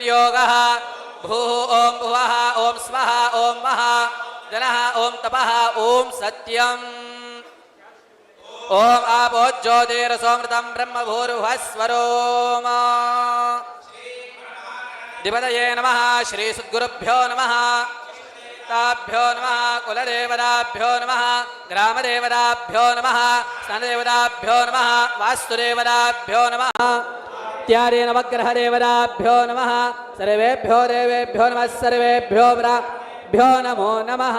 योगः भूः ॐ भुवः ॐ स्वः ॐ महा जनः ॐ तपः ॐ सत्यम् ॐ आपो ज्योतिरसोमृतं ब्रह्म भूर्भुवस्वरोम दिवदये नमः श्री सद्गुरुभ्यो नमः ताभ्यो नमः कुलदेवताभ्यो नमः ग्रामदेवताभ्यो नमः स्नानदेवताभ्यो नमः वास्तुदेवताभ्यो नमः इत्यादि नवग्रहदेवताभ्यो नमः सर्वेभ्यो देवेभ्यो नमः सर्वेभ्यो भ्यो नमो नमः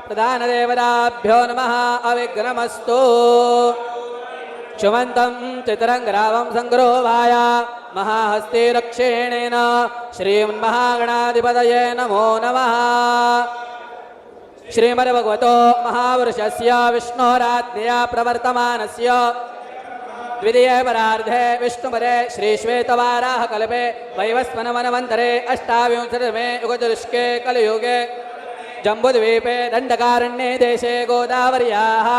प्रधानदेवताभ्यो नमः अविघ्नमस्तु क्षुमन्तं चितरङ्गरावं सङ्ग्रोहाय महाहस्ते रक्षेणेन श्रीमन्महागणाधिपतये नमो नमः श्रीमद्भगवतो महापुरुषस्य विष्णोराज्ञया प्रवर्तमानस्य द्वितीये परार्धे विष्णुपदे श्रीश्वेतवाराहकल्पे वैवस्वनमन्वन्तरे अष्टाविंशतितमे युगचतुष्के कलियुगे जम्बुद्वीपे दण्डकारण्ये देशे गोदावर्याः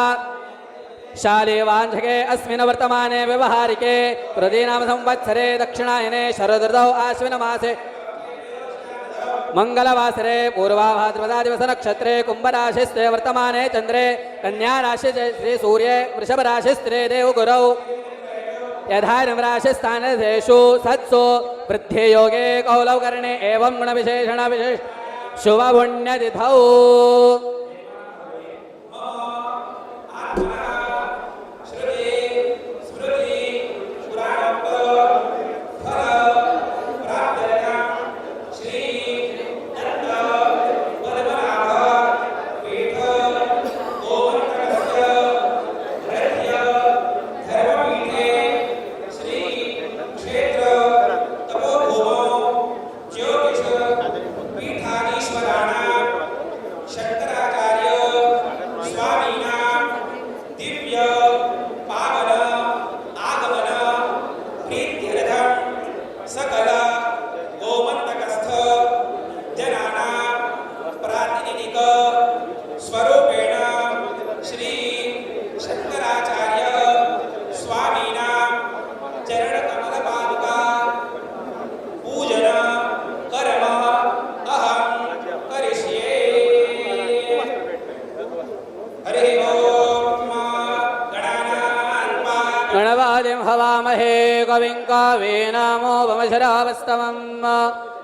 शालीवाञ्छके अस्मिन् वर्तमाने व्यवहारिके कृतीनाम संवत्सरे दक्षिणायने शरदृतौ आश्विनमासे मंगलवासरे पूर्वाभाद्रपदादिवसनक्षत्रे कुम्भराशिस्थे वर्तमाने चन्द्रे कन्याराशि श्री सूर्ये वृषभराशिस्थे देवगुरौ यथाराशिस्थानेषु सत्सु वृद्धियोगे कौलवकर्णे एवं गुणविशेषण विशेष शुभपुण्यतिथौ गणवादिं हवामहे कविं कवीनामोपमशरावस्तमं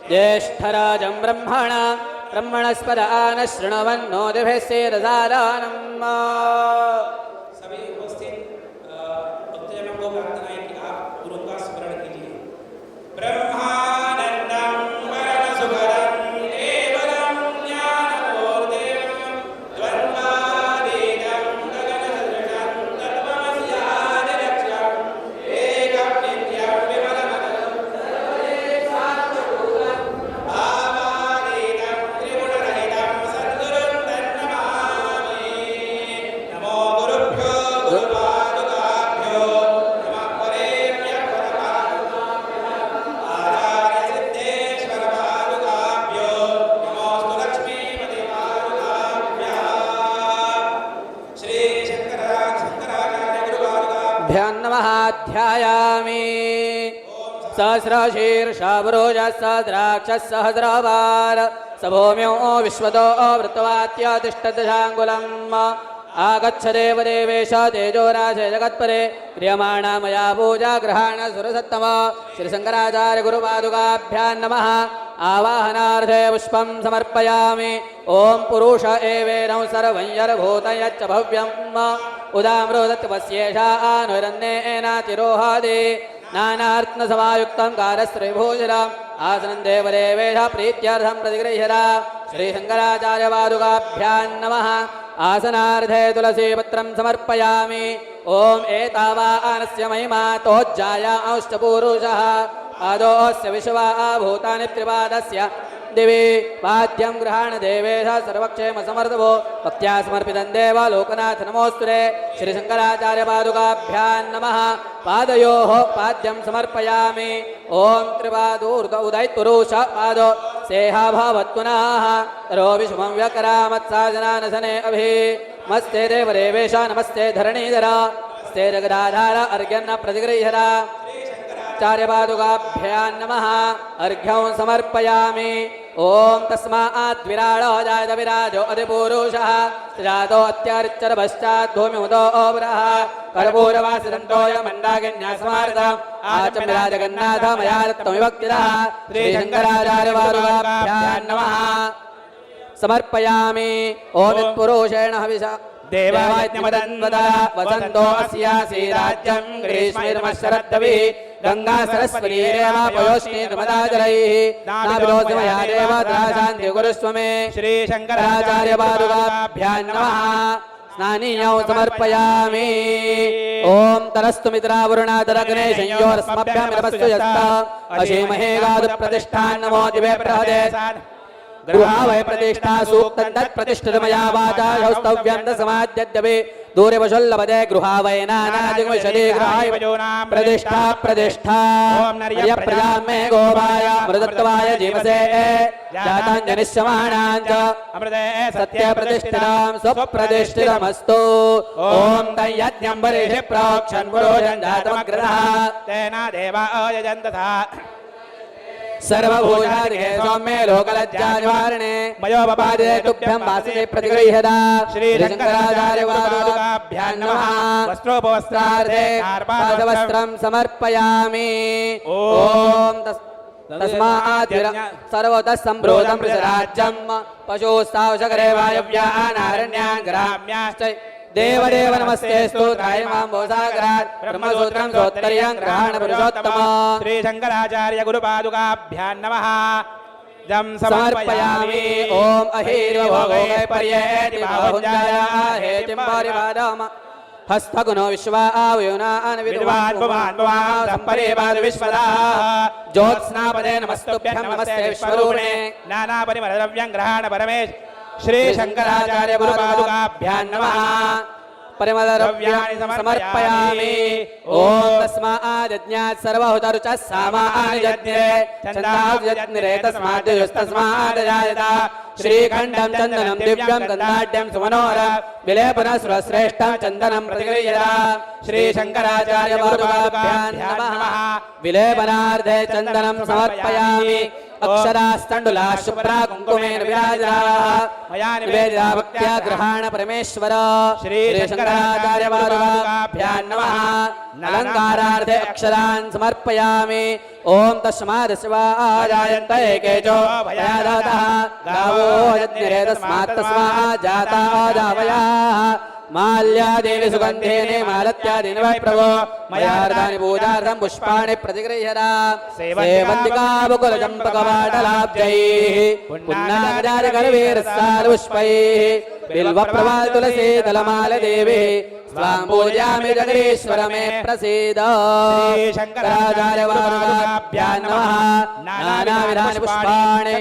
ज्येष्ठराजं ब्रह्मणस्पद आनः शृण्वन्नो दिभिः सेदसादनम्। सभी उपस्थित भक्तजनों को प्रार्थना है कि आप गुरु का स्मरण कीजिए। ब्रह्मानंदं वरदसुभदं केवलं ज्ञानमूर्तिं द्वन्द्वातीतं गगनसदृशं तत्त्वमस्यादिलक्ष्यम् एकं नित्यं विमलमनलं सर्वदेशात्मभूतं भावातीतं त्रिगुणरहितं सद्गुरुं तन्नमामि। नमो गुरुभ्यो गुरुपादुकाभ्यो नमः परेभ्यः परपादुकाभ्यः आचार्यसिद्धेश्वरपादुकाभ्यो नमोऽस्तु लक्ष्मीपतिपादुकाभ्यः श्रीशङ्कराचार्यगुरुपादुकाभ्यः भ्यां नमः ध्यायामि सहस्रशीर्षा पुरुषः सहस्राक्षः सहस्रपाद स भूम्यो विश्वतो वृत्तवात्यातिष्ठदशाङ्गुलम् आगच्छ देवदेवेश तेजोराशे जगत्परे क्रियमाणा मया पूजा ग्रहाण सुरसत्तम श्रीशङ्कराचार्यगुरुपादुकाभ्यां नमः आवाहनार्थे पुष्पं समर्पयामि। ॐ पुरुष एवेदं सर्वं यर्भूतं यच्च भव्यम् उदामृतत्वस्येषा आनुरन्नेनातिरोहादि नानार्त्नसमायुक्तं कारस्त्रिभूषणम् आसनं देवदेवेश प्रीत्यर्थं प्रतिगृह्यता श्रीशङ्कराचार्यपादुकाभ्यां नमः। आसनार्थे तुलसीपत्रं समर्पयामि। ॐ एतावानस्य महिमा तोज्जाया अंशपुरुषः पादोऽस्य विश्वा भूतानि त्रिपादस्य दिवि पाद्यं गृहाण देवेश सर्वक्षेम समर्थभो भक्त्या समर्पितं देव लोकनाथ नमोस्तुते श्रीशङ्कराचार्यपादुकाभ्यां नमः। पादयोः पाद्यं समर्पयामि। ॐ त्रिपादूर्ध उदयत्पुरुष पादो सेहा भवत्पुनः तरो विषुमं व्यकरामत्साजनानसने अभि मस्ते देवदेवेश नमस्ते धरणीधर स्ते जगदाधार अर्घ्यन्न प्रतिगृह्यरा शङ्कराचार्यपादुकाभ्यां नमः अर्घ्यं समर्पयामि ॐ तस्मात् विराडो जायत विराजो अधिपुरुषः जातो अत्यार्चर पश्चात् भूमिमुदो ओवरः कर्पूरवासिदन्तोय मण्डाकिन्यासमार्तम् आचम्यरा जगन्नाथ मया दत्तमिभक्तिदः श्रीशङ्कराचार्यपादुकाभ्यां नमः समर्पयामि ॐ यत्पुरुषेण हविषा देवायज्ञमदन्वद वसन्तो अस्यासि राज्यं ग्रीष्मैर्मशरद्दविः गंगा सरस्वती रेवापयोष्णी नर्मदाजलैः नाभिलोकमया देव शान्ति कुरुष्व मे श्रीशङ्कराचार्यपादुकाभ्यां नमः स्नानीयौ समर्पयामि ॐ तरस्तु मित्रावरुणादरग्ने संयोरस्मभ्यामिरपस्तु यस्ता अशीमहे गादु प्रतिष्ठान् नमो दिवे प्रहदे गृहा वै प्रतिष्ठा सूक्तं तत् प्रतिष्ठितमया वाचा हौस्तव्यं समाद्यद्यपि दूरे वशुल्लभदे गृहा वै नानादिग्विशदे गृहाय प्रतिष्ठा प्रतिष्ठा नर्य प्रजा मे गोपाय मृदत्वाय जीवसे जाताञ्जनिष्यमाणाञ्च अमृते सत्य प्रतिष्ठितां स्वप्रतिष्ठितमस्तु ॐ तयज्ञं वरिषे प्रोक्षन् पुरोजन् जातमग्रतः तेन देवा अयजन्तथा सर्वभूषादिके सौम्ये लोकलज्जानिवारणे मयोपपादे तुभ्यं वासुदे प्रतिगृह्यता श्रीशङ्कराचार्यपादुकाभ्यां नमः वस्त्रोपवस्त्रार्थे पादवस्त्रं समर्पयामि ॐ तस्मात् सर्वतः सम्प्रोतं वृषराज्यं पशुस्तावशकरे वायव्यानारण्यान् ग्राम्याश्च देवदेव नमस्तेस्तु त्रायमाम्बोसागरात् ब्रह्मसूत्रं सोत्तर्यं ग्रहाण पुरुषोत्तम श्रीशङ्कराचार्य गुरुपादुकाभ्यां नमः जं समर्पयामि ॐ अहिर्वभोगै पर्येति बाहुञ्जाया हेतिं परिवादम हस्तगुणो विश्वा आवयुनान् विद्वान् भवान् भवान् सम्परिवाद विश्वदा ज्योत्स्नापदे नमस्तुभ्यं नमस्ते विश्वरूपिणे नानापरिमलद्रव्यं ग्रहाण परमेश श्रीशङ्कराचार्य गुरुपादुकाभ्यां नमः परिमलद्रव्याणि समर्पयामि ॐ तस्माद्यज्ञात् सर्वहुतरुचः सामानि यज्ञे छन्दाद्यज्ञे तस्माद् जायत श्रीखण्डं चन्दनं दिव्यं गन्धाढ्यं सुमनोहरं विलेपनं सुरश्रेष्ठं चन्दनं प्रतिगृह्यता श्रीशङ्कराचार्यपादुकाभ्यां नमः विलेपनार्थे चन्दनं समर्पयामि अक्षरास्तण्डुला शुभ्रा कुङ्कुमेन विराजिताः मया निवेदिता भक्त्या गृहाण परमेश्वर श्रीशङ्कराचार्यपादुकाभ्यां नमः अलङ्कारार्थे अक्षरान् समर्पयामि ॐ तस्मादस्वाजायन्त एकेचो भयादातः गावो यज्ञे तस्मात् जाता दावयाः माल्यादेवी सुगन्धेने मालत्यादीनि वै प्रभो मयार्धानि पूजार्थं पुष्पाणि प्रतिगृह्यता सेवन्तिका मुकुलचम्पकवाटलाब्जैः पुन्नागजादिकरवीरस्सालपुष्पैः बिल्वप्रभा तुलसी दलमालदेवी स्वां पूजयामि जगदीश्वर मे प्रसीद श्रीशङ्कराचार्यपादुकाभ्यां नमः नानाविधानि पुष्पाणि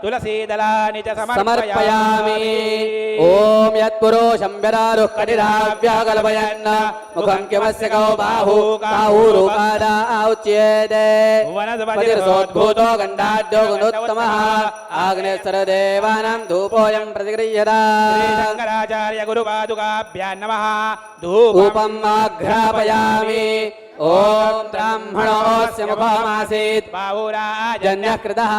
तुलसीदलानि च समर्पयामि ॐ यत्पुरुषं व्यरारुः कटिराव्याकल्पयन् मुखं किमस्य कौ बाहु बाहुरूपादा उच्येते पतिर्सोद्भूतो गण्डाढ्यो गुणोत्तमः आग्नेयस्वरदेवानां धूपोऽयं प्रतिगृह्यता श्रीशङ्कराचार्य गुरुपादुकाभ्यां नमः धूपम् आघ्रापयामि ॐ ब्राह्मणोऽस्य मुखमासीत् जन्यः कृतः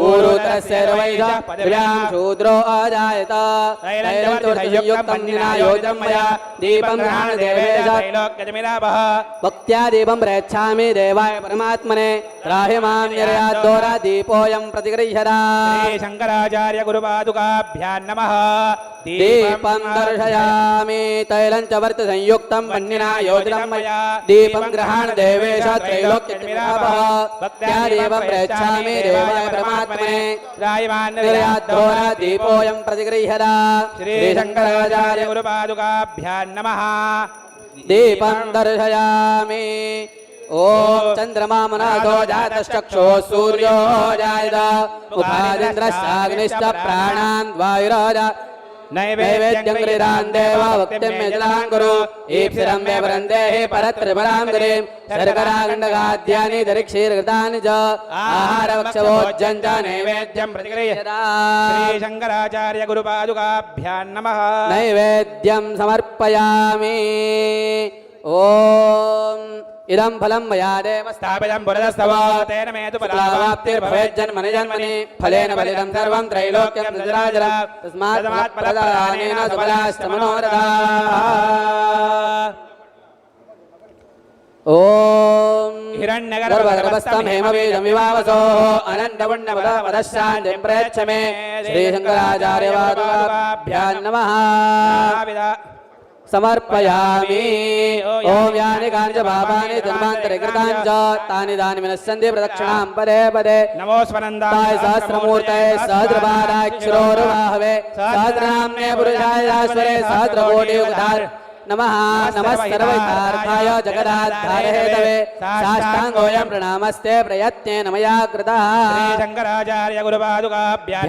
ऊरुतरस्य रवैधः पदव्यां शूद्रो अजायत तैलञ्चोर्धयुक्तं निनायोजं मया दीपं गृहाणदेवेश भक्त्या दीपं प्रयच्छामि देवाय परमात्मने त्राहि मां निर्याद्दोरा दीपोऽयं प्रतिगृह्यता श्रीशङ्कराचार्य गुरुपादुकाभ्यां नमः दीपं दर्शयामि तैलञ्च वर्तसंयुक्तं वह्निना योजितं मया दीपं ग्रहाण देवेश त्रैलोक्यमिरापः भक्त्या दीपं प्रयच्छामि देवाय परमात्मने निर्याद्दोरा दीपोऽयं प्रतिगृह्यता श्रीशङ्कराचार्य गुरुपादुकाभ्यां नमः दीपं दर्शयामि ॐ चन्द्रमा मनादो जातश्चक्षुः सूर्यो जायत मुखादिन्द्रश्चाग्निश्च प्राणान् वायुराजा नैवेद्यं गृहीतान् देवा भक्तिं मे जलां कुरु ईप्सितं मे वरन्देहि परत्रिपरां गिरिं शर्करागण्डकाद्यानि दरिक्षीर्घृतानि च आहारवक्षभोज्यं च नैवेद्यं प्रतिगृह्यता श्रीशङ्कराचार्य गुरुपादुकाभ्यां नमः नैवेद्यं समर्पयामि ॐ इदं फलं मया देव स्थापितं पुरतस्तव तेन मे तु फलावाप्तिर्भवेत् जन्मनि जन्मनि फलेन फलितं सर्वं त्रैलोक्यं सचराचर तस्मात् फलप्रदानेन सबलाश्च मनोरथाः ॐ गर्भगर्भस्थं हेमबीजं विवावसो अनन्तपुण्यपदशान्तिं प्रयच्छ मे श्रीशङ्कराचार्यपादुकाभ्यां नमः समर्पयामि ॐ यानि कानि च पापानि जन्मान्तरे कृतानि च तानि तानि विनश्यन्ति प्रदक्षिणां पदे पदे नमो स्वनन्दाय सहस्रमूर्तये सहस्रपादाक्षरोरुबाहवे सहस्रनाम्ने पुरुषाय शाश्वते सहस्रकोटियुगधार नमः नमः सर्वैकार्थाय जगदाधारहेतवे साष्टाङ्गोऽयं प्रणामस्ते प्रयत्नेन मया कृतः शङ्कराचार्य गुरुपादुकाभ्यां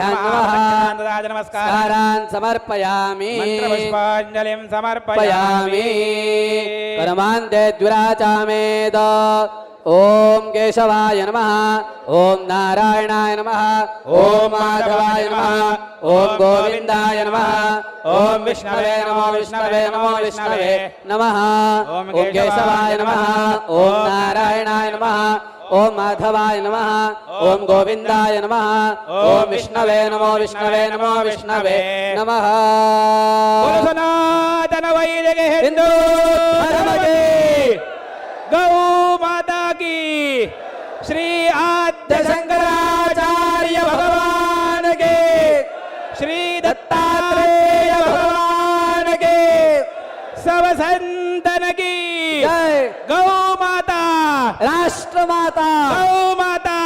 नमस्कारान् समर्पयामि मन्त्रपुष्पाञ्जलिं समर्पयामि कर्मान्ते द्विराचामेद ॐ केशवाय नमः ॐ नारायणाय नमः ॐ माधवाय नमः ॐ गोविन्दाय नमः ॐ विष्णवे नमो विष्णवे नमो विष्णवे नमः ॐ केशवाय नमः ॐ नारायणाय नमः ॐ माधवाय नमः ॐ गोविन्दाय नमः ॐ विष्णवे नमो विष्णवे नमो विष्णवे नमः सनातन वैदिक हिंदू धर्म की गौ माता की श्री आद्य शंकराचार्य भगवान के श्री दत्तात्रेय भगवान के सब संतन की जय गौ माता राष्ट्रमाता गौ माता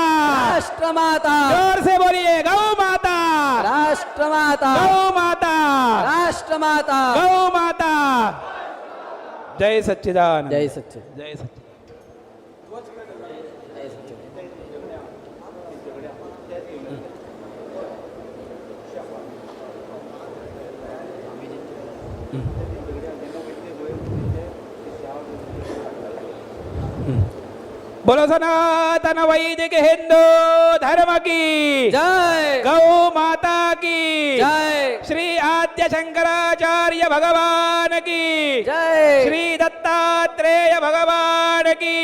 राष्ट्रमाता जोर से बोलिए गौ माता राष्ट्रमाता गौ माता राष्ट्रमाता गौ माता जय सच्चिदानंद जय सच्चिद जय सच्चिदानंद बोलो सनातन वैदिक हिंदू धर्म की जय गौ माता की जय श्री आद्य शंकराचार्य भगवान की जय श्री दत्तात्रेय भगवान की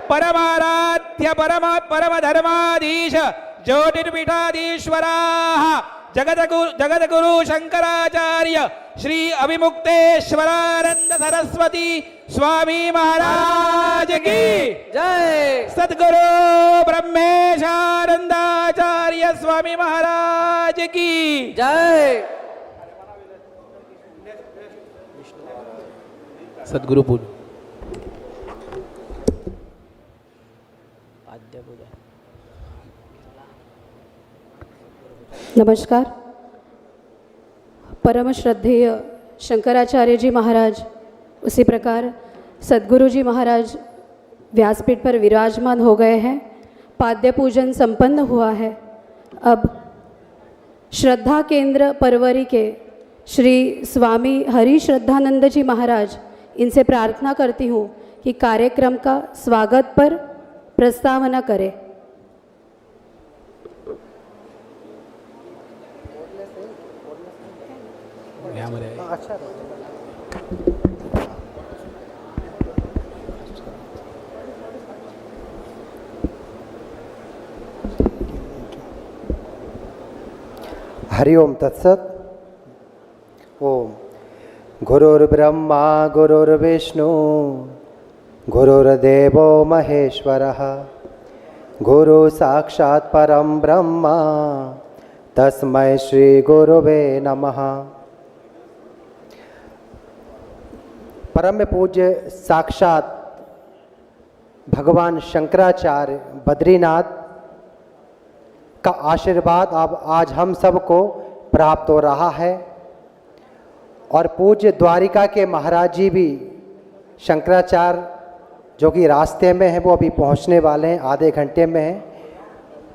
परमाराध्य परम परम धर्माधीश ज्योतिर्पीठाधीश्वराः जगद्गुरु शंकराचार्य श्री अभिमुक्तेश्वरानंद सरस्वती स्वामी महाराज की जय सद्गुरु ब्रह्मेशानंदाचार्य स्वामी महाराज की जय सद्गुरु पूज नमस्कार। परम श्रद्धेय शंकराचार्य जी महाराज, उसी प्रकार सद्गुरु जी महाराज व्यासपीठ पर विराजमान हो गए हैं। पाद्य पूजन संपन्न हुआ है। अब श्रद्धा केंद्र परवरी के श्री स्वामी हरि श्रद्धानंद जी महाराज, इनसे प्रार्थना करती हूँ कि कार्यक्रम का स्वागत पर प्रस्तावना करें। हरि ओम तत्सत। ओम गुरुर्ब्रह्मा गुरुर्विष्णु गुरुर्देवो महेश्वरः गुरु साक्षात् परम ब्रह्मा तस्मै श्री गुरुवे नमः। परम पूज्य साक्षात भगवान शंकराचार्य बद्रीनाथ का आशीर्वाद अब आज हम सबको प्राप्त हो रहा है और पूज्य द्वारिका के महाराज जी भी शंकराचार्य जो कि रास्ते में हैं, वो अभी पहुंचने वाले हैं, आधे घंटे में हैं।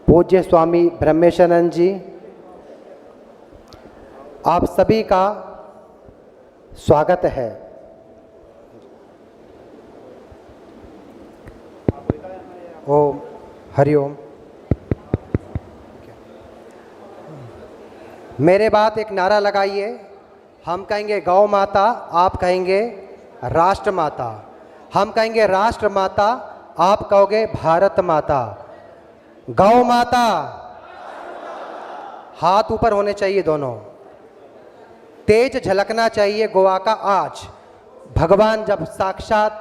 पूज्य स्वामी ब्रह्मेशानंद जी, आप सभी का स्वागत है। ओम हरि ओम। मेरे बात एक नारा लगाइए। हम कहेंगे गौ माता, आप कहेंगे राष्ट्र माता। हम कहेंगे राष्ट्र माता, आप कहोगे भारत माता। गौ माता, हाथ ऊपर होने चाहिए दोनों। तेज झलकना चाहिए गोवा का आज। भगवान जब साक्षात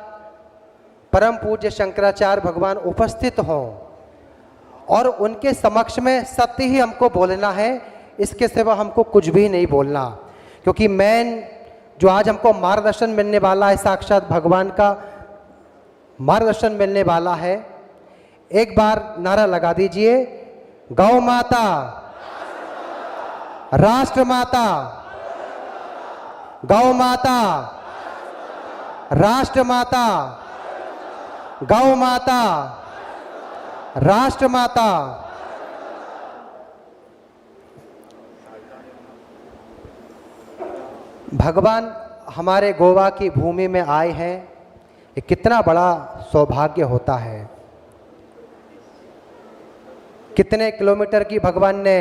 परम पूज्य शंकराचार्य भगवान उपस्थित हों और उनके समक्ष में सत्य ही हमको बोलना है, इसके सिवा हमको कुछ भी नहीं बोलना। क्योंकि मेन जो आज हमको मार्गदर्शन मिलने वाला है, साक्षात भगवान का मार्गदर्शन मिलने वाला है। एक बार नारा लगा दीजिए, गौ माता, राष्ट्र माता, गौ माता, राष्ट्र माता, गौ माता, राष्ट्र माता। भगवान हमारे गोवा की भूमि में आए हैं, ये कितना बड़ा सौभाग्य होता है। कितने किलोमीटर की भगवान ने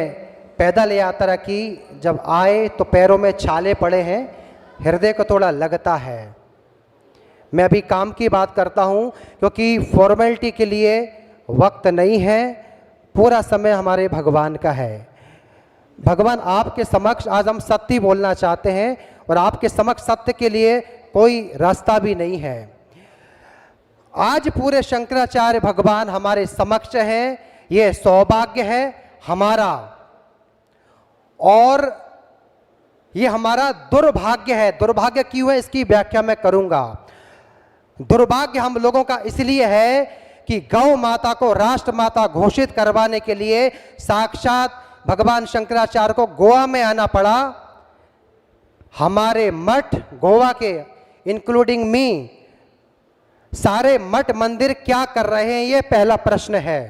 पैदल यात्रा की, जब आए तो पैरों में छाले पड़े हैं, हृदय को थोड़ा लगता है। मैं अभी काम की बात करता हूँ क्योंकि फॉर्मेलिटी के लिए वक्त नहीं है, पूरा समय हमारे भगवान का है। भगवान आपके समक्ष आज हम सत्य बोलना चाहते हैं और आपके समक्ष सत्य के लिए कोई रास्ता भी नहीं है। आज पूरे शंकराचार्य भगवान हमारे समक्ष हैं, ये सौभाग्य है हमारा और ये हमारा दुर्भाग्य है। दुर्भाग्य क्यों है इसकी व्याख्या मैं करूंगा। दुर्भाग्य हम लोगों का इसलिए है कि गौ माता को राष्ट्र माता घोषित करवाने के लिए साक्षात भगवान शंकराचार्य को गोवा में आना पड़ा। हमारे मठ गोवा के इंक्लूडिंग मी, सारे मठ मंदिर क्या कर रहे हैं, ये पहला प्रश्न है।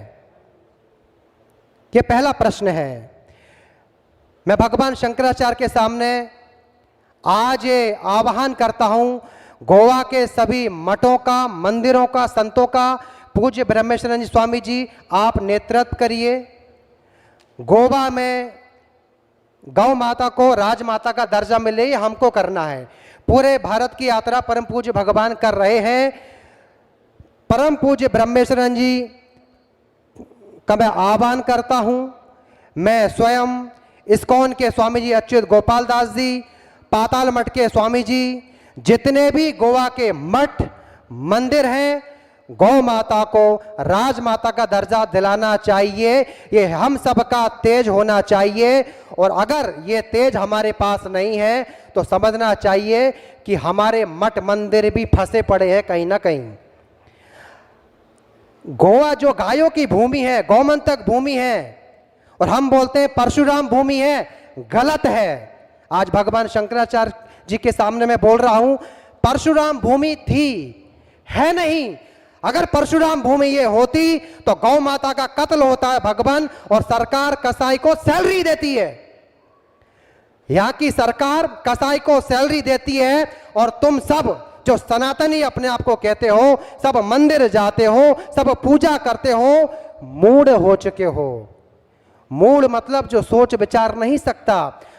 ये पहला प्रश्न है। मैं भगवान शंकराचार्य के सामने आज ये आह्वान करता हूं, गोवा के सभी मठों का, मंदिरों का, संतों का, पूज्य ब्रह्मेश्वरानंद स्वामी जी आप नेतृत्व करिए। गोवा में गौ माता को राजमाता का दर्जा मिले, ये हमको करना है। पूरे भारत की यात्रा परम पूज्य भगवान कर रहे हैं। परम पूज्य ब्रह्मेश्वरानंद जी का मैं आह्वान करता हूं। मैं स्वयं इस्कॉन के स्वामी जी अच्युत गोपाल दास जी, पाताल मठ के स्वामी जी, जितने भी गोवा के मठ मंदिर हैं, गौ माता को राजमाता का दर्जा दिलाना चाहिए। ये हम सबका तेज होना चाहिए और अगर ये तेज हमारे पास नहीं है तो समझना चाहिए कि हमारे मठ मंदिर भी फंसे पड़े हैं कहीं ना कहीं। गोवा जो गायों की भूमि है, गौमंतक भूमि है और हम बोलते हैं परशुराम भूमि है, गलत है। आज भगवान शंकराचार्य जी के सामने मैं बोल रहा हूं, परशुराम भूमि थी, है नहीं। अगर परशुराम भूमि ये होती तो गौ माता का कत्ल होता है भगवान, और सरकार कसाई को सैलरी देती है। यहां की सरकार कसाई को सैलरी देती है और तुम सब जो सनातनी अपने आप को कहते हो, सब मंदिर जाते हो, सब पूजा करते हो, मूढ़ हो चुके हो। मूढ़ मतलब जो सोच विचार नहीं सकता।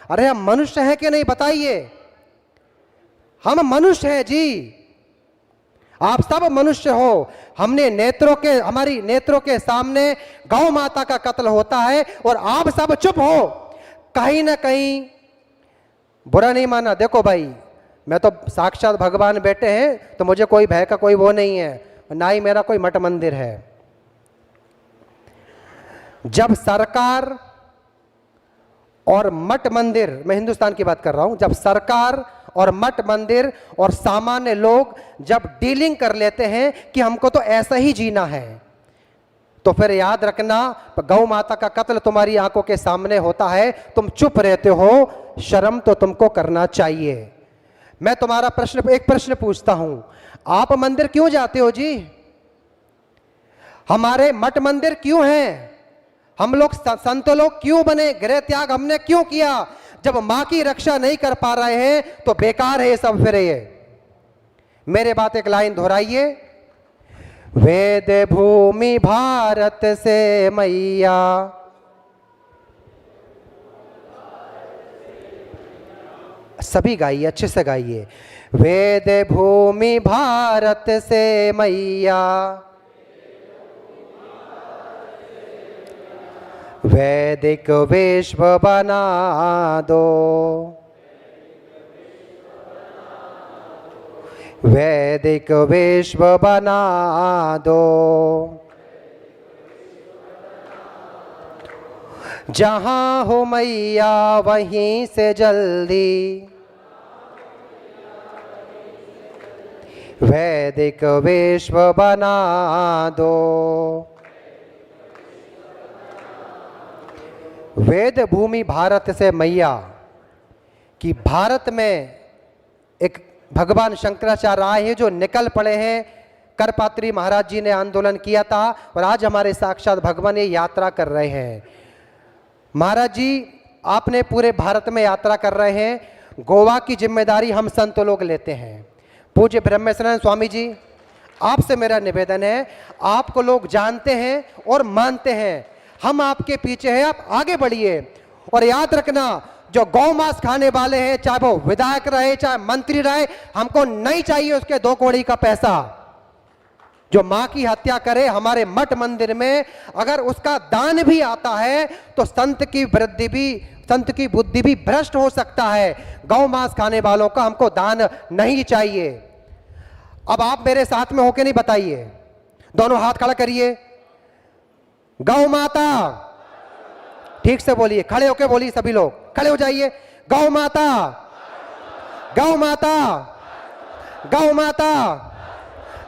अरे हम मनुष्य हैं कि नहीं बताइए? हम मनुष्य हैं जी, आप सब मनुष्य हो। हमने हमारी नेत्रों के सामने गौ माता का कत्ल होता है और आप सब चुप हो। कहीं ना कहीं बुरा नहीं माना, देखो भाई मैं तो साक्षात भगवान बैठे हैं तो मुझे कोई भय का कोई वो नहीं है, ना ही मेरा कोई मठ मंदिर है। जब सरकार और मठ मंदिर, मैं हिंदुस्तान की बात कर रहा हूं, जब सरकार और मठ मंदिर और सामान्य लोग जब डीलिंग कर लेते हैं कि हमको तो ऐसा ही जीना है, तो फिर याद रखना गौ माता का कत्ल तुम्हारी आंखों के सामने होता है, तुम चुप रहते हो, शर्म तो तुमको करना चाहिए। मैं तुम्हारा एक प्रश्न पूछता हूं, आप मंदिर क्यों जाते हो जी? हमारे मठ मंदिर क्यों हैं? हम लोग संत लोग क्यों बने? गृह त्याग हमने क्यों किया? जब मां की रक्षा नहीं कर पा रहे हैं तो बेकार है ये सब। फिर ये मेरे बात एक लाइन दोहराइए, वेद भूमि भारत से मैया, सभी गाइए, अच्छे से गाइए। वेद भूमि भारत से मैया, वैदिक विश्व बना दो, वैदिक विश्व बना दो, जहाँ हो मैया वहीं से जल्दी, वैदिक विश्व बना दो। वेद भूमि भारत से मैया कि भारत में एक भगवान शंकराचार्य आए हैं जो निकल पड़े हैं। करपात्री महाराज जी ने आंदोलन किया था और आज हमारे साक्षात भगवान ये यात्रा कर रहे हैं। महाराज जी आपने पूरे भारत में यात्रा कर रहे हैं, गोवा की जिम्मेदारी हम संत लोग लेते हैं। पूज्य ब्रह्मेश्वरानंद स्वामी जी, आपसे मेरा निवेदन है, आपको लोग जानते हैं और मानते हैं, हम आपके पीछे हैं, आप आगे बढ़िए। और याद रखना, जो गौ मांस खाने वाले हैं, चाहे वो विधायक रहे चाहे मंत्री रहे, हमको नहीं चाहिए उसके 2 कौड़ी का पैसा। जो मां की हत्या करे हमारे मठ मंदिर में, अगर उसका दान भी आता है तो संत की बुद्धि भी भ्रष्ट हो सकता है। गौ मांस खाने वालों का हमको दान नहीं चाहिए। अब आप मेरे साथ में होके नहीं बताइए, दोनों हाथ खड़ा करिए। गौ माता, ठीक से बोलिए, खड़े होके बोलिए, सभी लोग खड़े हो जाइए। गौ माता, गौ माता, गौ माता,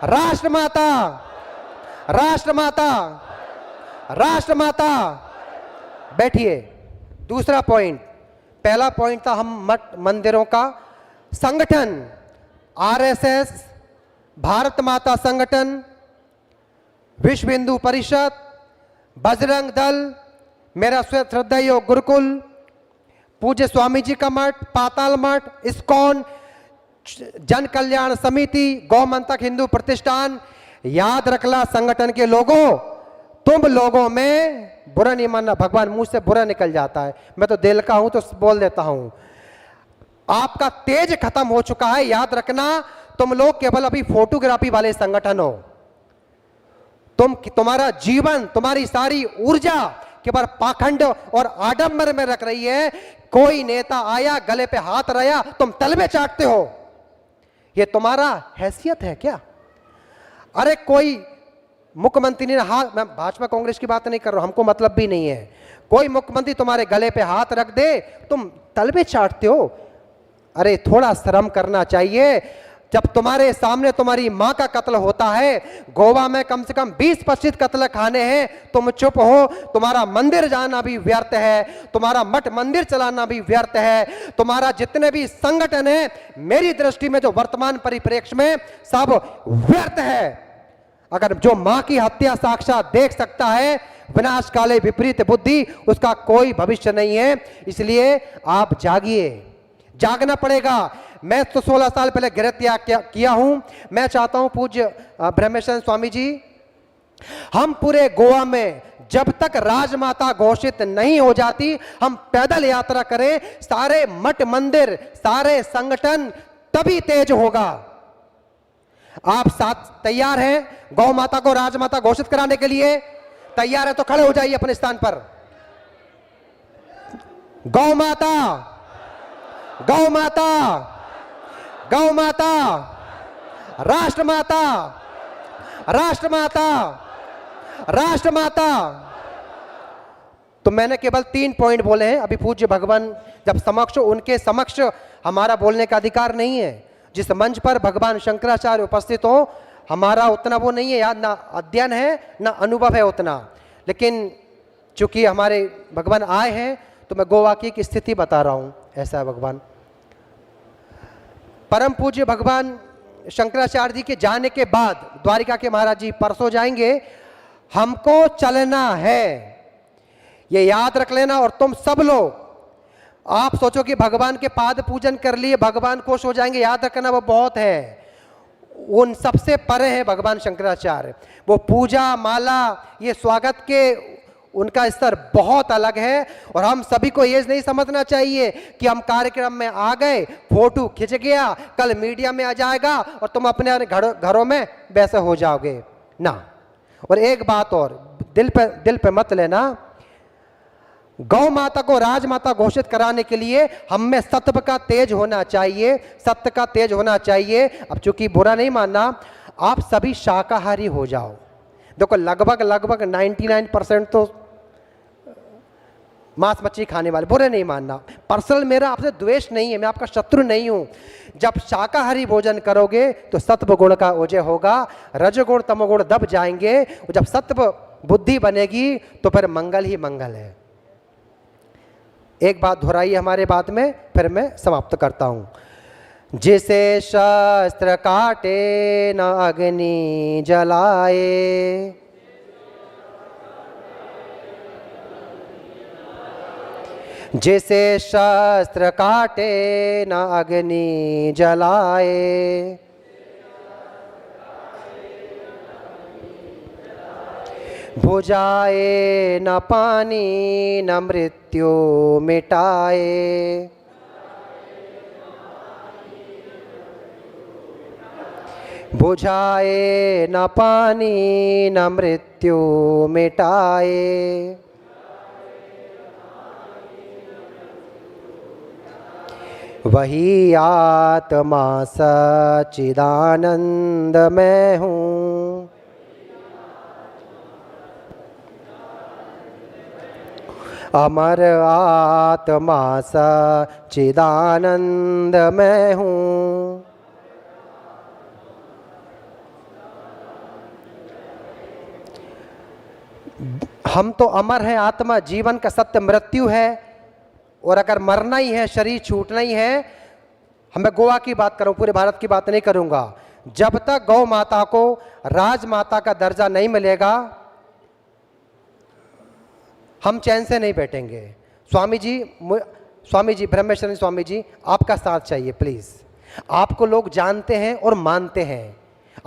राष्ट्र माता, राष्ट्र माता, राष्ट्र माता। बैठिए। दूसरा पॉइंट, पहला पॉइंट था हम मठ मंदिरों का संगठन, आरएसएस, भारत माता संगठन, विश्व हिंदू परिषद, बजरंग दल, मेरा श्रद्धेय गुरुकुल, पूज्य स्वामी जी का मठ, पाताल मठ, इस्कॉन, जन कल्याण समिति, गौमंतक हिंदू प्रतिष्ठान। याद रखला संगठन के लोगों, तुम लोगों में बुरा नहीं मानना, भगवान मुंह से बुरा निकल जाता है, मैं तो दिल का हूं तो बोल देता हूं। आपका तेज खत्म हो चुका है, याद रखना। तुम लोग केवल अभी फोटोग्राफी वाले संगठन हो। तुम्हारा जीवन, तुम्हारी सारी ऊर्जा केवल पाखंड और आडंबर में रख रही है। कोई नेता आया, गले पे हाथ रहा, तुम तलवे चाटते हो। ये तुम्हारा हैसियत है क्या? अरे कोई मुख्यमंत्री ने हाथ, मैं भाजपा कांग्रेस की बात नहीं कर रहा हूं, हमको मतलब भी नहीं है। कोई मुख्यमंत्री तुम्हारे गले पे हाथ रख दे, तुम तलवे चाटते हो। अरे थोड़ा शर्म करना चाहिए। जब तुम्हारे सामने तुम्हारी मां का कत्ल होता है, गोवा में कम से कम 20-25 कत्ल खाने हैं, तुम चुप हो। तुम्हारा मंदिर जाना भी व्यर्थ है, तुम्हारा मठ मंदिर चलाना भी व्यर्थ है, तुम्हारा जितने भी संगठन है, मेरी दृष्टि में जो वर्तमान परिप्रेक्ष्य में सब व्यर्थ है। अगर जो मां की हत्या साक्षात देख सकता है, विनाश काले विपरीत बुद्धि, उसका कोई भविष्य नहीं है। इसलिए आप जागिए, जागना पड़ेगा। मैं तो 16 साल पहले गृह त्याग किया हूं। मैं चाहता हूं पूज्य ब्रह्मेश्वर स्वामी जी, हम पूरे गोवा में जब तक राजमाता घोषित नहीं हो जाती, हम पैदल यात्रा करें, सारे मठ मंदिर, सारे संगठन, तभी तेज होगा। आप साथ तैयार हैं गौ माता को राजमाता घोषित कराने के लिए? तैयार है तो खड़े हो जाइए अपने स्थान पर। गौ माता, गौ माता, गौ माता, राष्ट्र माता, राष्ट्र माता, राष्ट्र माता। तो मैंने केवल 3 पॉइंट बोले हैं। अभी पूज्य भगवान जब समक्ष, उनके समक्ष हमारा बोलने का अधिकार नहीं है। जिस मंच पर भगवान शंकराचार्य उपस्थित हो, हमारा उतना वो नहीं है, याद ना अध्ययन है ना अनुभव है उतना। लेकिन चूंकि हमारे भगवान आए हैं तो मैं गोवा की एक स्थिति बता रहा हूं। ऐसा है भगवान, परम पूज्य भगवान शंकराचार्य जी के जाने के बाद द्वारिका के महाराज जी परसों जाएंगे। हमको चलना है, ये याद रख लेना। और तुम सब लोग, आप सोचो कि भगवान के पाद पूजन कर लिए भगवान खुश हो जाएंगे, याद रखना वो बहुत है। उन सबसे परे है भगवान शंकराचार्य। वो पूजा माला, ये स्वागत के उनका स्तर बहुत अलग है। और हम सभी को ये नहीं समझना चाहिए कि हम कार्यक्रम में आ गए, फोटो खिंच गया, कल मीडिया में आ जाएगा और तुम अपने घरों में वैसे हो जाओगे ना। और एक बात और दिल पे मत लेना, गौ माता को राजमाता घोषित कराने के लिए हम में सत्व का तेज होना चाहिए, सत्य का तेज होना चाहिए। अब चूंकि बुरा नहीं मानना, आप सभी शाकाहारी हो जाओ। देखो लगभग 99% तो मांस मच्छी खाने वाले, बुरे नहीं मानना। पर्सनल मेरा आपसे द्वेष नहीं है, मैं आपका शत्रु नहीं हूं। जब शाकाहारी भोजन करोगे तो सत्व गुण का उदय होगा, रजगुण तमगुण दब जाएंगे। जब सत्व बुद्धि बनेगी तो फिर मंगल ही मंगल है। एक बात दोहराइए हमारे बात में, फिर मैं समाप्त करता हूं। जिसे शस्त्र काटे न अग्नि जलाए, जिसे शस्त्र काटे न अग्नि जलाए, बुझाए न पानी न मृत्यु मिटाए, बुझाए न पानी न मृत्यु मिटाए। वही आत्मा सच्चिदानंद मैं हूँ, अमर आत्मा सच्चिदानंद मैं हूँ। हम तो अमर हैं, आत्मा जीवन का सत्य मृत्यु है। और अगर मरना ही है, शरीर छूटना ही है, मैं गोवा की बात करूं, पूरे भारत की बात नहीं करूंगा, जब तक गौ माता को राजमाता का दर्जा नहीं मिलेगा हम चैन से नहीं बैठेंगे। स्वामी जी ब्रह्मेश्वरी स्वामी जी, आपका साथ चाहिए प्लीज। आपको लोग जानते हैं और मानते हैं,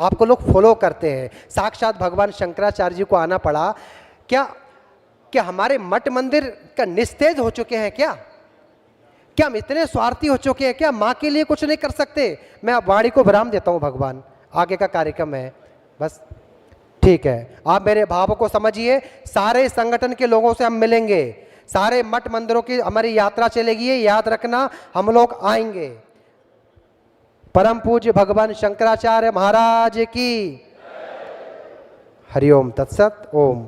आपको लोग फॉलो करते हैं। साक्षात भगवान शंकराचार्य जी को आना पड़ा। क्या हमारे मठ मंदिर का निस्तेज हो चुके हैं? क्या हम इतने स्वार्थी हो चुके हैं? क्या माँ के लिए कुछ नहीं कर सकते? मैं अब वाणी को विराम देता हूँ भगवान, आगे का कार्यक्रम है बस। ठीक है, आप मेरे भाव को समझिए। सारे संगठन के लोगों से हम मिलेंगे, सारे मठ मंदिरों की हमारी यात्रा चलेगी, याद रखना हम लोग आएंगे। परम पूज्य भगवान शंकराचार्य महाराज की हरिओम तत्सत। ओम।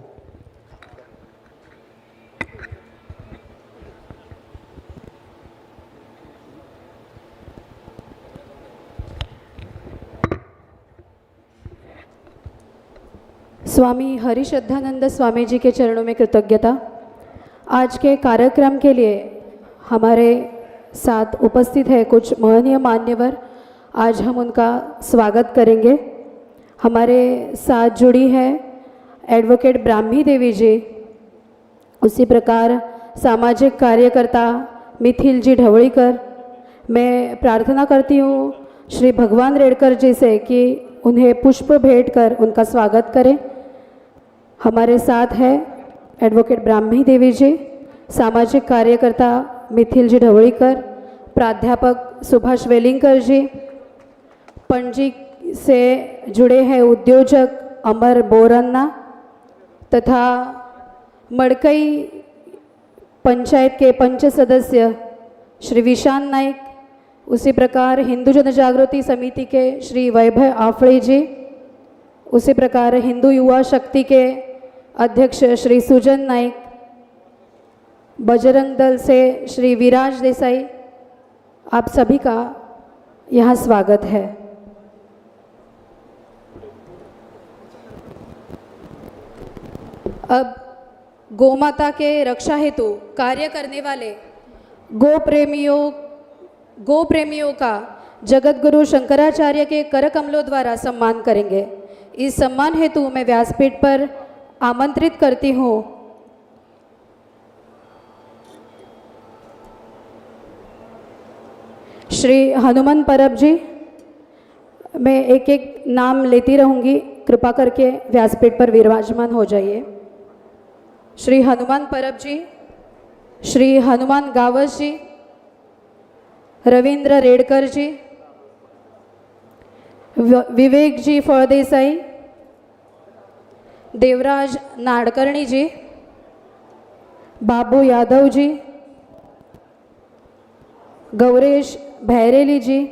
स्वामी हरिश्रद्धानंद स्वामी जी के चरणों में कृतज्ञता। आज के कार्यक्रम के लिए हमारे साथ उपस्थित है कुछ महनीय मान्यवर, आज हम उनका स्वागत करेंगे। हमारे साथ जुड़ी है एडवोकेट ब्राह्मी देवी जी, उसी प्रकार सामाजिक कार्यकर्ता मिथिल जी ढवळीकर। मैं प्रार्थना करती हूँ श्री भगवान रेडकर जी से कि उन्हें पुष्प भेंट कर उनका स्वागत करें। हमारे साथ है एडवोकेट ब्राह्मी देवी जी, सामाजिक कार्यकर्ता मिथिल जी ढवळीकर, प्राध्यापक सुभाष वेलिंगकर जी, पणजी से जुड़े हैं उद्योजक अमर बोरन्ना तथा मड़कई पंचायत के पंच सदस्य श्री विशान नाइक, उसी प्रकार हिंदू जनजागृति समिति के श्री वैभव आफड़े जी, उसी प्रकार हिंदू युवा शक्ति के अध्यक्ष श्री सुजन नाइक, बजरंग दल से श्री विराज देसाई, आप सभी का यहाँ स्वागत है। अब गोमाता के रक्षा हेतु कार्य करने वाले गो प्रेमियों का जगत गुरु शंकराचार्य के कर कमलों द्वारा सम्मान करेंगे। इस सम्मान हेतु मैं व्यासपीठ पर आमंत्रित करती हूँ श्री हनुमान परब जी। मैं एक एक नाम लेती रहूँगी, कृपा करके व्यासपीठ पर विराजमान हो जाइए। श्री हनुमान परब जी, श्री हनुमान गावस जी, रविंद्र रेडकर जी, विवेक जी फळदेसाई, देवराज नाडकर्णी जी, बाबू यादव जी, गौरेश भैरेली जी,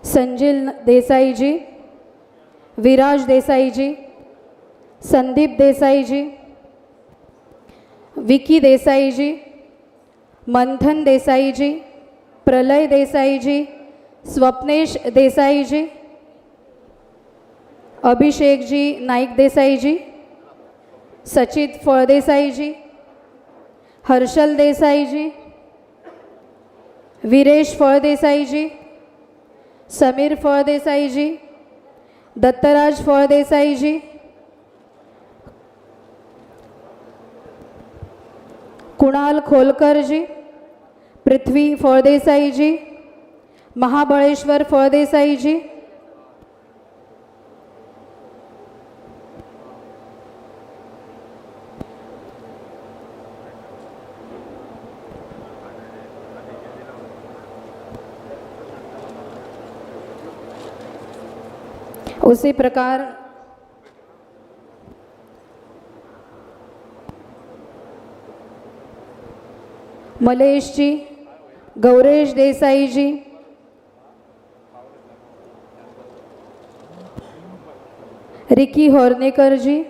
संजिल देसाई जी, विराज देसाई जी, संदीप देसाई जी, विकी देसाई जी, मंथन देसाई जी, प्रलय देसाई जी, स्वप्नेश देसाई जी, अभिषेक जी नाईक देसाई जी, सचित फळदेसाई जी, हर्षल देसाई जी, वीरेश फळदेसाई जी, समीर फळदेसाई जी, दत्तराज फळदेसाई जी, कुणाल खोलकर जी, पृथ्वी फळदेसाई जी, महाबळेश्वर फळदेसाई जी, उसी प्रकार मलेश जी, गौरेश देसाई जी, रिकी होर्नेकर जी,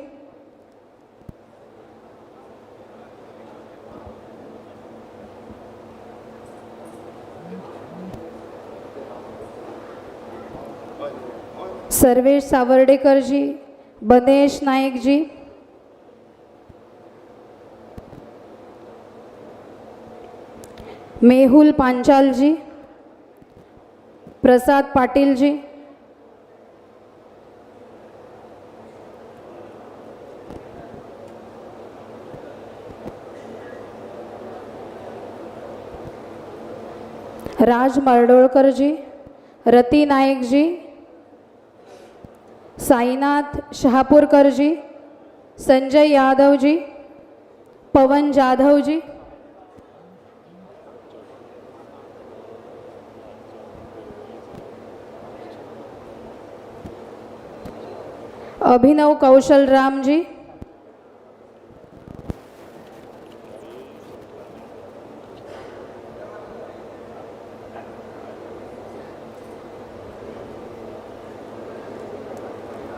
सर्वेश सावर्डेकर जी, बनेश नाईक जी, मेहुल पांचाल जी, प्रसाद पाटिल जी, राज मर्डोळकर जी, रती नाईक जी, साईनाथ शहापूरकर जी, संजय यादव जी, पवन जाधव जी, अभिनव कौशल राम जी,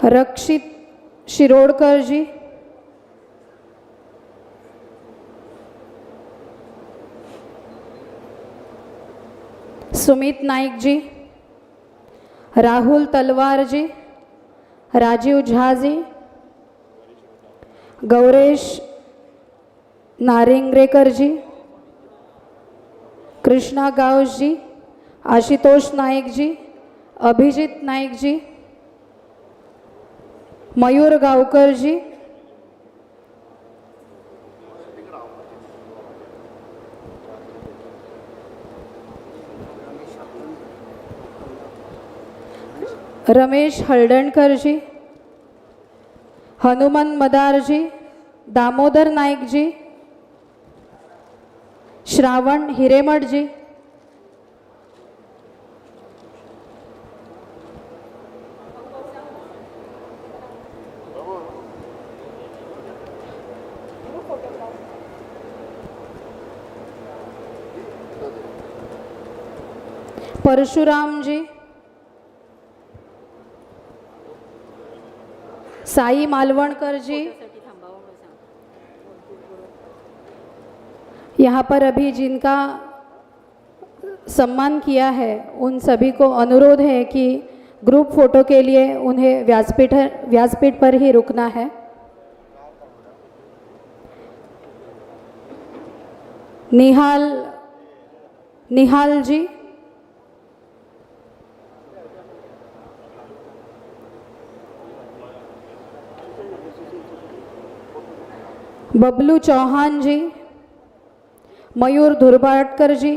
रक्षित शिरोडकर जी, सुमित नाईक जी, राहुल तलवार जी, राजीव झा जी, गौरेश नारेंगरेकर जी, कृष्णा गावस जी, आशुतोष नाईक जी, अभिजित नाईक जी, मयूर गावकर जी, रमेश हळदणकर जी, हनुमान मदार जी, दामोदर नाईक जी, श्रावण हिरेमठ जी, परशुराम जी, साई मालवणकर जी। यहाँ पर अभी जिनका सम्मान किया है उन सभी को अनुरोध है कि ग्रुप फोटो के लिए उन्हें व्यासपीठ पर ही रुकना है। निहाल जी, बबलू चौहान जी, मयूर धुरबाटकर जी,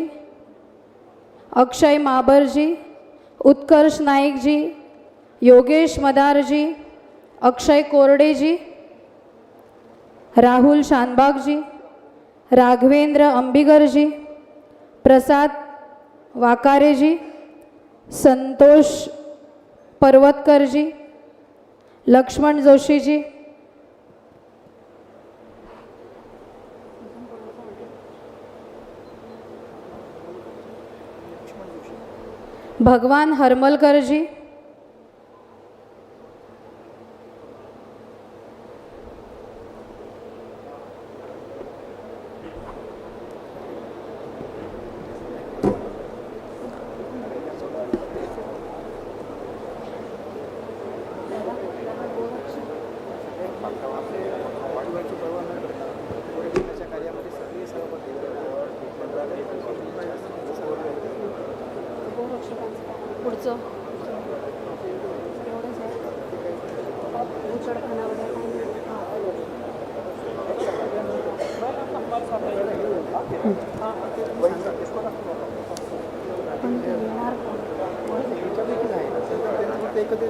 अक्षय माबर जी, उत्कर्ष नाईक जी, योगेश मदार जी, अक्षय कोरडे जी, राहुल शानबाग जी, राघवेंद्र अंबिगर जी, प्रसाद वाकारे जी, संतोष पर्वतकर जी, लक्ष्मण जोशी जी, भगवान हरमलकर जी,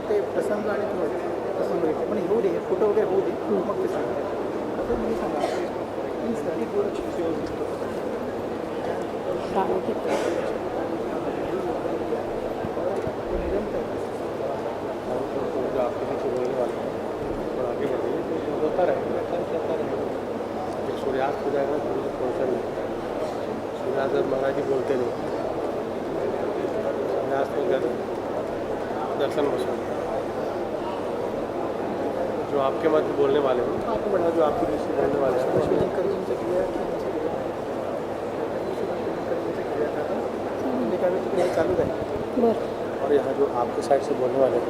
ते प्रसंग आणि प्रसंग पण होऊ दे, फोटो वगैरे होऊ दे, मग ते सांगा. मी सांगा आगे बढ़ेंगे तो होता रहेगा, चलता रहेगा. एक सूर्यास्त हो जाएगा तो पहुँचन नहीं. सूर्यास्त जब महाराज जी बोलते नहीं, सूर्यास्त हो गया तो दर्शन वसूल. जो आपके मत बोलने वाले हैं आपको बढ़ा, जो आपकी दृष्टि बोलने वाले हैं चालू रहेगा. और यहाँ जो आपके साइड से बोलने वाले हैं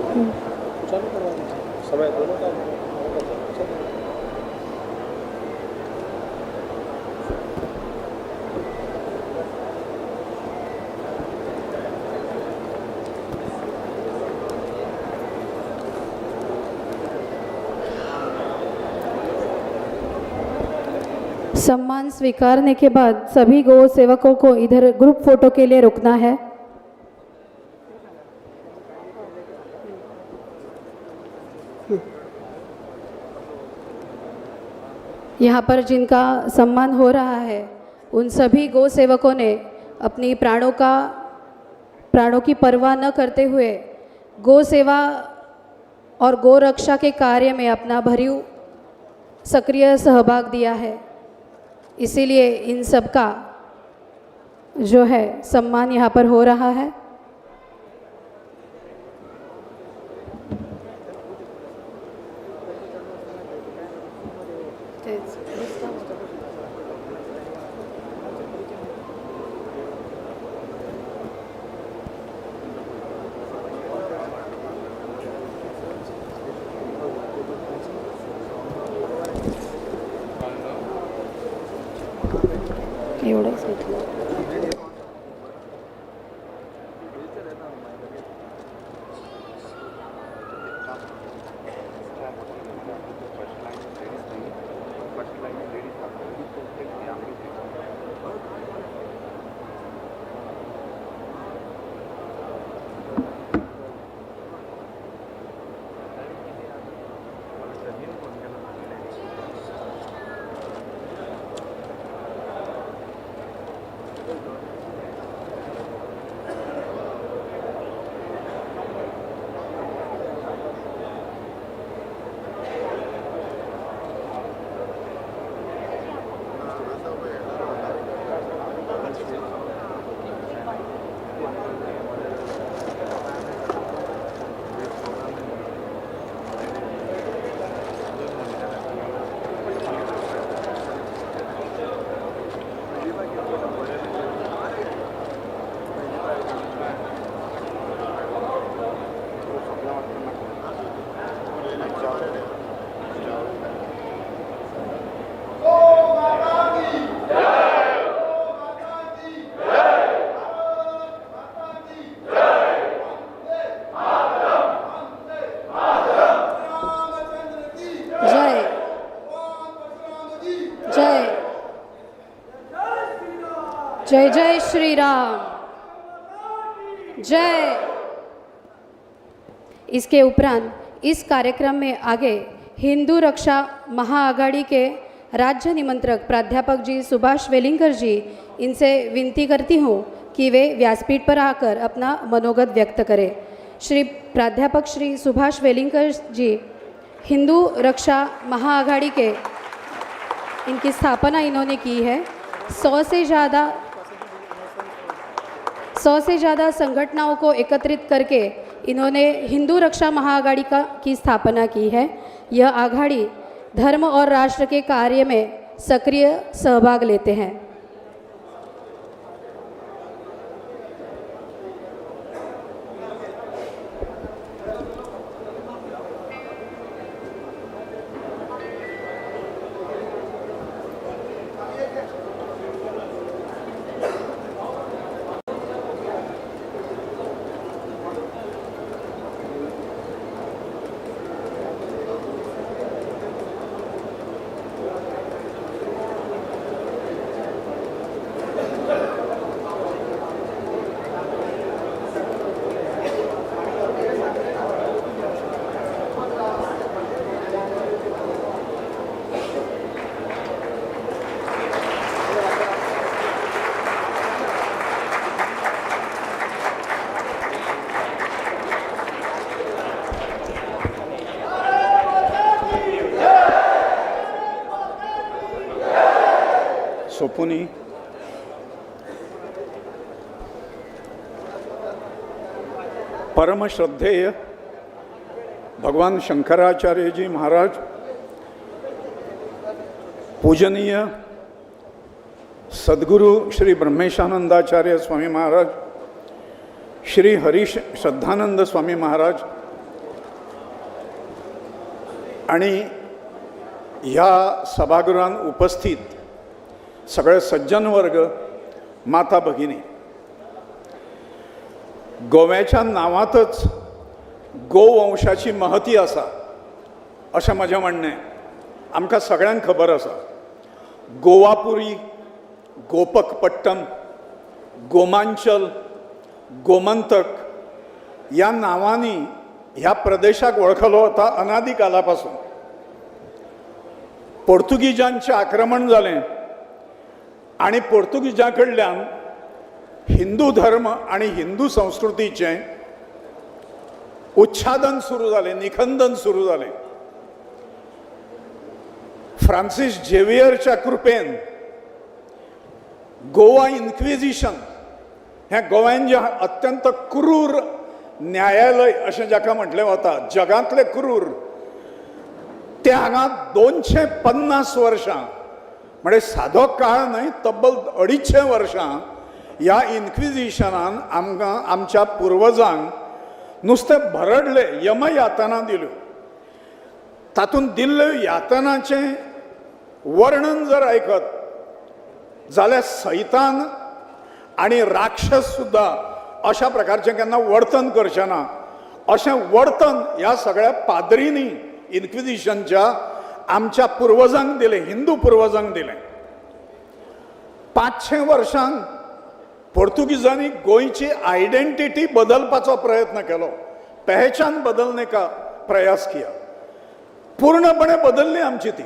चालू करवा दीजिए. समय दोनों का सम्मान स्वीकारने के बाद सभी गौ सेवकों को इधर ग्रुप फोटो के लिए रुकना है. यहाँ पर जिनका सम्मान हो रहा है उन सभी गौ सेवकों ने अपनी प्राणों की परवाह न करते हुए गौ सेवा और गौ रक्षा के कार्य में अपना भरीव सक्रिय सहभाग दिया है. इसीलिए इन सब का जो है सम्मान यहाँ पर हो रहा है. एवढंच जय जय श्री राम, जय. इसके उपरांत इस कार्यक्रम में आगे हिंदू रक्षा महाआघाड़ी के राज्य निमंत्रक प्राध्यापक जी सुभाष वेलिंगर जी, इनसे विनती करती हूँ कि वे व्यासपीठ पर आकर अपना मनोगत व्यक्त करें। श्री प्राध्यापक श्री सुभाष वेलिंगर जी हिंदू रक्षा महाआघाड़ी के इनकी स्थापना इन्होंने की है। 100 से ज़्यादा संगठनों को एकत्रित करके इन्होंने हिंदू रक्षा महाआघाड़ी की स्थापना की है। यह आघाड़ी धर्म और राष्ट्र के कार्य में सक्रिय सहभाग लेते हैं। सोपुनी परम श्रद्धेय भगवान शंकराचार्य जी महाराज, पूजनीय सद्गुरु श्री ब्रह्मेशानंदाचार्य स्वामी महाराज, श्री हरीश श्रद्धानंद स्वामी महाराज आणि ह्या सभागृहात उपस्थित सगळे सज्जन वर्ग, माता भगिनी, गोव्याच्या नावातच गोवंशाची महती आसा अशें म्हजें म्हणणें आमकां सगळ्यांक खबर आसा। गोवापुरी, गोपकपट्टम, गोमांचल, गोमंतक ह्या नांवांनी ह्या प्रदेशाक वळखलो वता अनादी काला पासून। पोर्तुगीजांचें आक्रमण जालें आणि पोर्तुगीजां कडल्यान हिंदू धर्म आणि हिंदू संस्कृतीचें उच्छादन सुरू जालें, निखंदन सुरू जालें। फ्रांसीस झेवियरच्या कृपेन गोवा इन्क्विजिशन हें गोव्यान जें अत्यंत क्रूर न्यायालय अशें जाका म्हटलें वता, जगांतलें क्रूर, तें हांगा 250 वर्सां म्हणजे साधो काळ न्हय, तब्बल 250 वर्सां ह्या इन्क्विजिशनान आमकां आमच्या पुर्वजांक नुस्तें भरडले, यमयातना दिल्यो। तातूंत दिल्ल्यो यातनाचें वर्णन जर आयकत जाल्यार सैतान आनी राक्षस सुद्धा अशा प्रकारचें केन्ना वर्तन करचें ना, अशें वर्तन ह्या सगळ्या पाद्रींनी इन्क्विजिशनच्या आमच्या पुर्वजांक दिलें, हिंदू पुर्वजांक दिलें। 500 वर्सांक पोर्तुगीजांनी गोंयची आयडेंटिटी बदलपाचो प्रयत्न केलो, पहचान बदलने का प्रयास किया। पूर्णपणे बदलली आमची ती,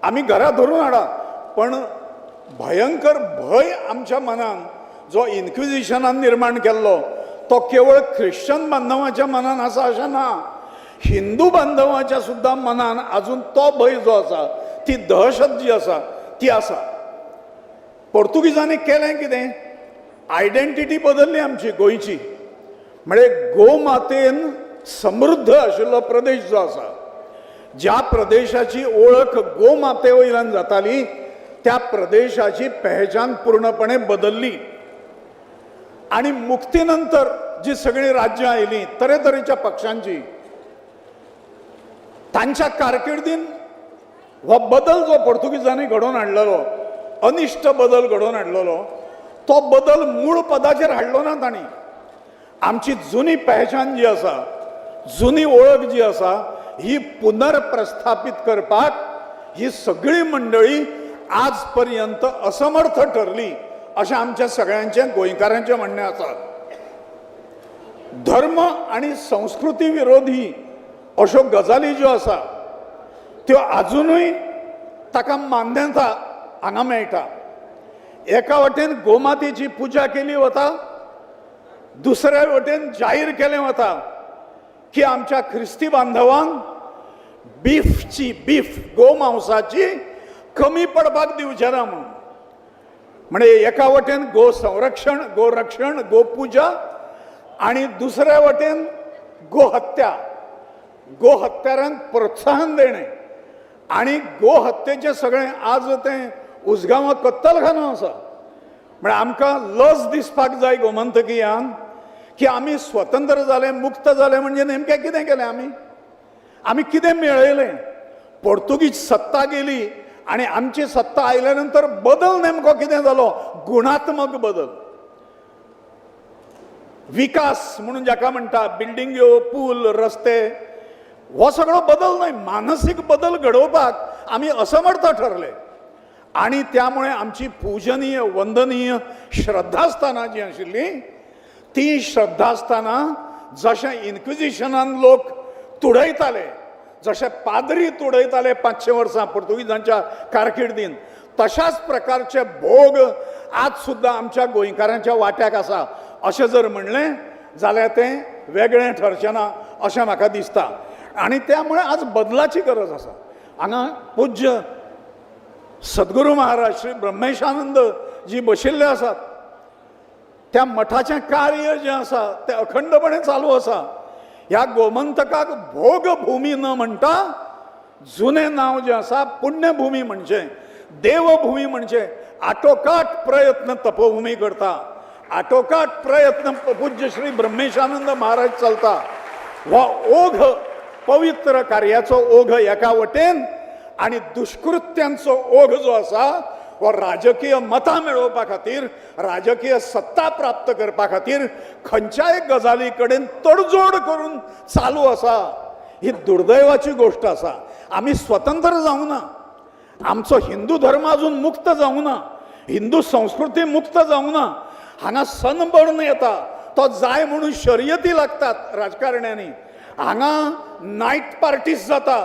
आमी घरा धरून हाडा, पण भयंकर भय आमच्या मनान जो इन्क्विजिशनान निर्माण केल्लो तो केवळ ख्रिश्चन बांधवांच्या मनान आसा अशें ना, हिंदू बांधवांच्या सुद्धा मनान अजून तो भय जो आसा, ती दहशत जी आसा ती आसा। पोर्तुगीजांनी केलें कितें, आयडेंटिटी बदलली आमची गोंयची, म्हणजे गोमातेन समृद्ध आशिल्लो प्रदेश जो आसा, ज्या प्रदेशाची ओळख गोमाते वयल्यान जाताली त्या प्रदेशाची पहचान पूर्णपणे बदलली। आणि मुक्तीनंतर जी सगळी राज्यां आयलीं तरेतरेच्या पक्षांची, तांच्या कारकिर्दीन हो बदल जो पोर्तुगीजांनी घडोवन हाडलेलो, अनिश्ट बदल घडोवन हाडलेलो, तो बदल मूळ पदाचेर हाडलो ना तांणी। आमची जुनी पहचान जी आसा, जुनी ओळख जी आसा, ही पुनर्प्रस्थापित करपाक ही सगळी मंडळी आज पर्यंत असमर्थ ठरली अशें आमच्या सगळ्यांचें गोंयकारांचें म्हणणें आसा। धर्म आणि संस्कृती विरोधी अश्यो गजाली ज्यो आसा त्यो अजूनय ताका मान्यता हांगा मेळटा. एका वटेन गोमातेची पुजा केली वता, दुसऱ्या वटेन जाहीर केलें वता की आमच्या ख्रिस्ती बांधवांक बीफ गोमांसाची कमी पडपाक दिवचे ना म्हणून. म्हणजे एका वटेन गो संरक्षण, गो रक्षण, गो पूजा आणि दुसऱ्या वटेन गो हत्यारांक प्रोत्साहन देणे आणि गो हत्येचे सगळें आज तें उसगांवा कत्तलखानो आसा. म्हणजे आमकां लज दिसपाक जाय गोमंतकीयान की आमी स्वतंत्र जाले, मुक्त जाले म्हणजे नेमकें कितें केलें आमी कितें मेळयलें. पोर्तुगीज सत्ता गेली आणि आमची सत्ता आयल्या नंतर बदल नेमको कितें जालो, गुणात्मक बदल. विकास म्हणून जाका म्हणटा, बिल्डिंग्यो, पूल, रस्ते, हो सगळो बदल न्हय, मानसीक बदल घडोवपाक आमी असमर्थ ठरले. आणि त्यामुळे आमची पूजनीय, वंदनीय श्रद्धास्थानां जी आशिल्ली ती श्रद्धास्थानां जशें इन्क्विजिशनान लोक तुडयताले, जशे पाद्री तुडयताले 500 वर्सां पोर्तुगीजांच्या कारकिर्दीन, तशाच प्रकारचे भोग आज सुद्दां आमच्या गोंयकारांच्या वाट्याक आसा अशें जर म्हणलें जाल्यार तें वेगळें ठरचें ना अशें म्हाका दिसता. आणि त्यामुळे आज बदलाची गरज आसा. हांगा पूज्य सद्गुरू महाराज श्री ब्रह्मेशानंद जी बशिल्ले आसात, त्या मठाचें कार्य जें आसा तें अखंडपणे चालू आसा. ह्या गोमंतकाक भोग भूमी न म्हणटा जुने नाव जें आसा पुण्यभूमी म्हणजे, देवभूमी म्हणजे आटोकाट प्रयत्न तपोभूमी करता, आटोकाट प्रयत्न पूज्य श्री ब्रह्मेशानंद महाराज चलता. हो ओघ, पवित्र कार्याचो ओघ एका वटेन आणि दुष्कृत्यांचो ओघ जो आसा हो राजकीय मतां मेळोवपा खातीर, राजकीय सत्ता प्राप्त करपा खातीर खंयच्याय गजाली कडेन तडजोड करून चालू आसा. ही दुर्दैवाची गोष्ट आसा. आमी स्वतंत्र जावंक ना, आमचो हिंदू धर्म अजून मुक्त जावंक ना, हिंदू संस्कृती मुक्त जावंक ना. हांगा सनबर्न येता, तो जाय म्हणून शर्यती लागतात राजकारण्यांनी. हांगा नायट पार्टीज जाता,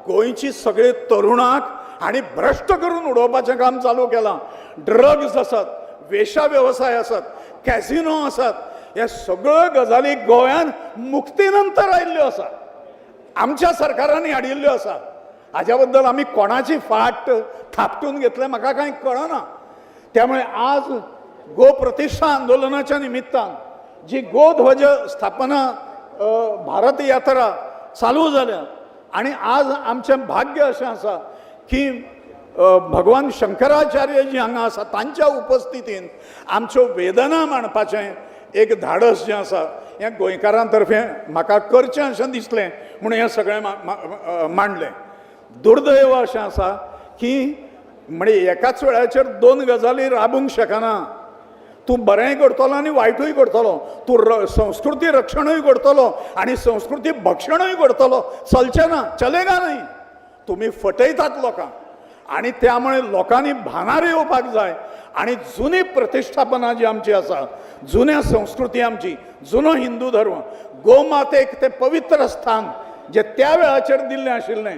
गोंयची सगळे तरुणाक आणि भ्रष्ट करून उडोवपाचें काम चालू केलां. ड्रग्स आसात, वेश्या व्यवसाय आसात, कॅसिनो आसात, हे सगळ्यो गजाली गोंयान मुक्ती नंतर आयिल्ल्यो आसा, आमच्या सरकारांनी हाडिल्ल्यो आसा. हाच्या बद्दल आमी कोणाची फाट थापटून घेतले म्हाका कांय कळना. त्यामुळे आज गो प्रतिष्ठा आंदोलनाच्या निमित्तान जी गोध्वज स्थापना भारत यात्रा चालू जाल्या आणि आज आमचें भाग्य अशें आसा की भगवान शंकराचार्य जी हांगा आसा तांच्या उपस्थितीन आमच्यो वेदना मांडपाचें एक धाडस जें आसा हें गोंयकारां तर्फे म्हाका करचें अशें दिसलें म्हणून हें सगळें मांडलें. दुर्दैव अशें आसा की म्हणजे एकाच वेळाचेर दोन गजाली राबूंक शकना. तूं बरेंय करतलो आनी वायटूय करतलो, तूं संस्कृती रक्षणूय करतलो आनी संस्कृती भक्षणूय करतलो, चलचें ना, चलेगा नाही. तुम्ही फटयतात लोकांक आणि त्यामुळे लोकांनी भानार येवपाक जाय आणि जुनी प्रतिष्ठापना जी आमची आसा, जुन्या संस्कृती आमची, जुनो हिंदू धर्म, गोमातेक ते पवित्र स्थान जे त्या वेळाचेर दिल्लें आशिल्लें.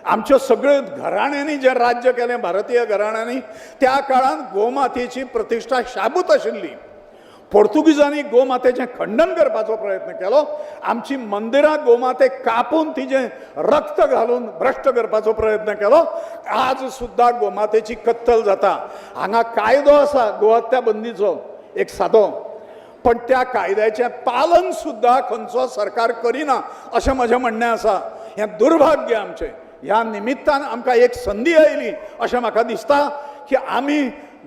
आमच्यो सगळ्यो घराण्यांनी जे राज्य केलें, भारतीय घराण्यांनी, त्या काळान गोमातेची प्रतिश्ठा शाबूत आशिल्ली. पोर्तुगीजांनी गोमातेचें खंडन करपाचो प्रयत्न केलो. आमची मंदिरां गोमातेक कापून तिचें रक्त घालून भ्रश्ट करपाचो प्रयत्न केलो. आज सुद्दां गोमातेची कत्तल जाता. हांगा कायदो आसा गोहत्या बंदीचो एक सादो, पण त्या कायद्याचें पालन सुद्दां खंयचो सरकार करिना अशें म्हजें म्हणणें आसा. हें दुर्भाग्य आमचें. ह्या निमित्तान आमकां एक संदी आयली अशें म्हाका दिसता की आमी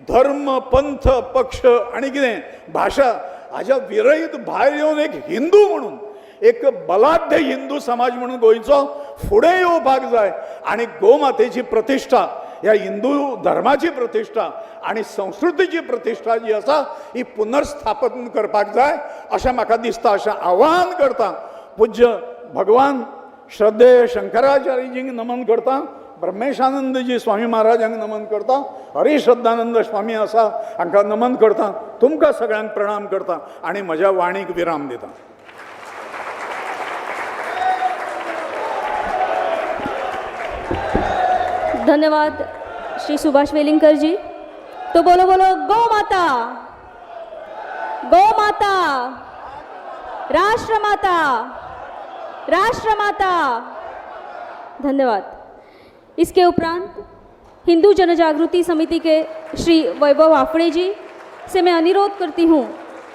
धर्म, पंथ, पक्ष आणि कितें भाशा हाच्या विरयत भायर येवन एक हिंदू म्हणून, एक बलाढ्य हिंदू समाज म्हणून गोंयचो फुडें येवपाक जाय आणि गोमातेची प्रतिश्ठा, ह्या हिंदू धर्माची प्रतिश्ठा आणि संस्कृतीची प्रतिश्ठा जी आसा ही पुनर्स्थापन करपाक जाय अशें म्हाका दिसता. अशें आवाहन करता. पूज्य भगवान श्रद्धेय शंकराचार्यजींक नमन करता, ब्रह्मेशानंदजी स्वामी महाराजांक नमन करता, हरिश्रद्धानंद स्वामी आसा हांकां नमन करता, तुमकां सगळ्यांक प्रणाम करता आणि म्हज्या वाणीक विराम दिता. धन्यवाद. श्री सुभाष वेलिंगकर जी। तो बोलो बोलो गौ माता, गौ माता, राष्ट्र माता, राष्ट्र माता। धन्यवाद। इसके उपरांत हिंदू जनजागृति समिति के श्री वैभव आफड़े जी से मैं अनुरोध करती हूँ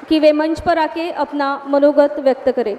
कि वे मंच पर आके अपना मनोगत व्यक्त करें।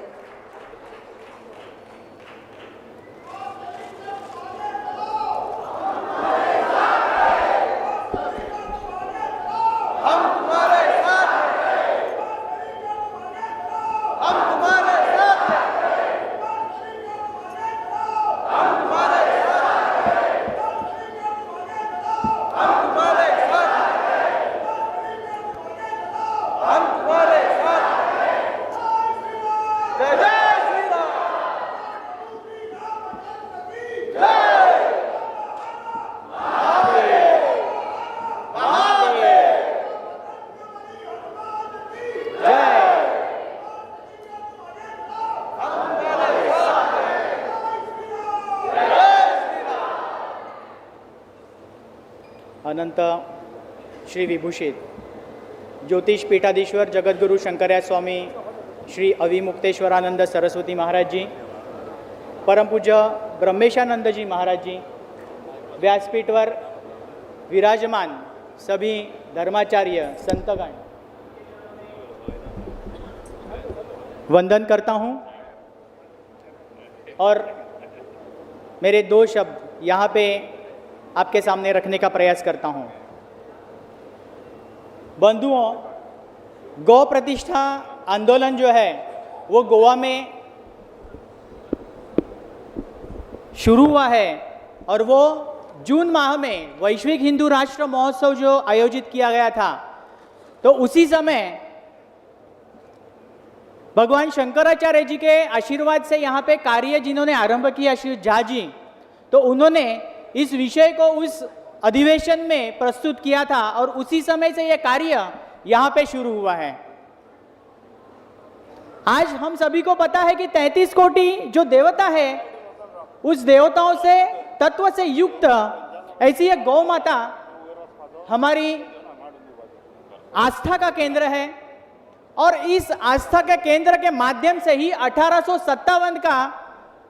अनंत श्री विभूषित ज्योतिष पीठाधीश्वर जगद्गुरु शंकराचार्य स्वामी श्री अविमुक्तेश्वरानंद सरस्वती महाराज जी, परम पूज्य ब्रह्मेशानंद जी महाराज जी, व्यासपीठ पर विराजमान सभी धर्माचार्य संतगण, वंदन करता हूँ और मेरे दो शब्द यहाँ पे आपके सामने रखने का प्रयास करता हूँ। बंधुओं, गौ प्रतिष्ठा आंदोलन जो है वो गोवा में शुरू हुआ है और वो जून माह में वैश्विक हिंदू राष्ट्र महोत्सव जो आयोजित किया गया था, तो उसी समय भगवान शंकराचार्य जी के आशीर्वाद से यहाँ पे कार्य जिन्होंने आरंभ किया, श्री झा जी, तो उन्होंने इस विषय को उस अधिवेशन में प्रस्तुत किया था और उसी समय से यह कार्य यहाँ पे शुरू हुआ है। आज हम सभी को पता है कि 33 कोटि जो देवता है, उस देवताओं से तत्व से युक्त ऐसी एक गौ माता हमारी आस्था का केंद्र है और इस आस्था के केंद्र के माध्यम से ही 1857 का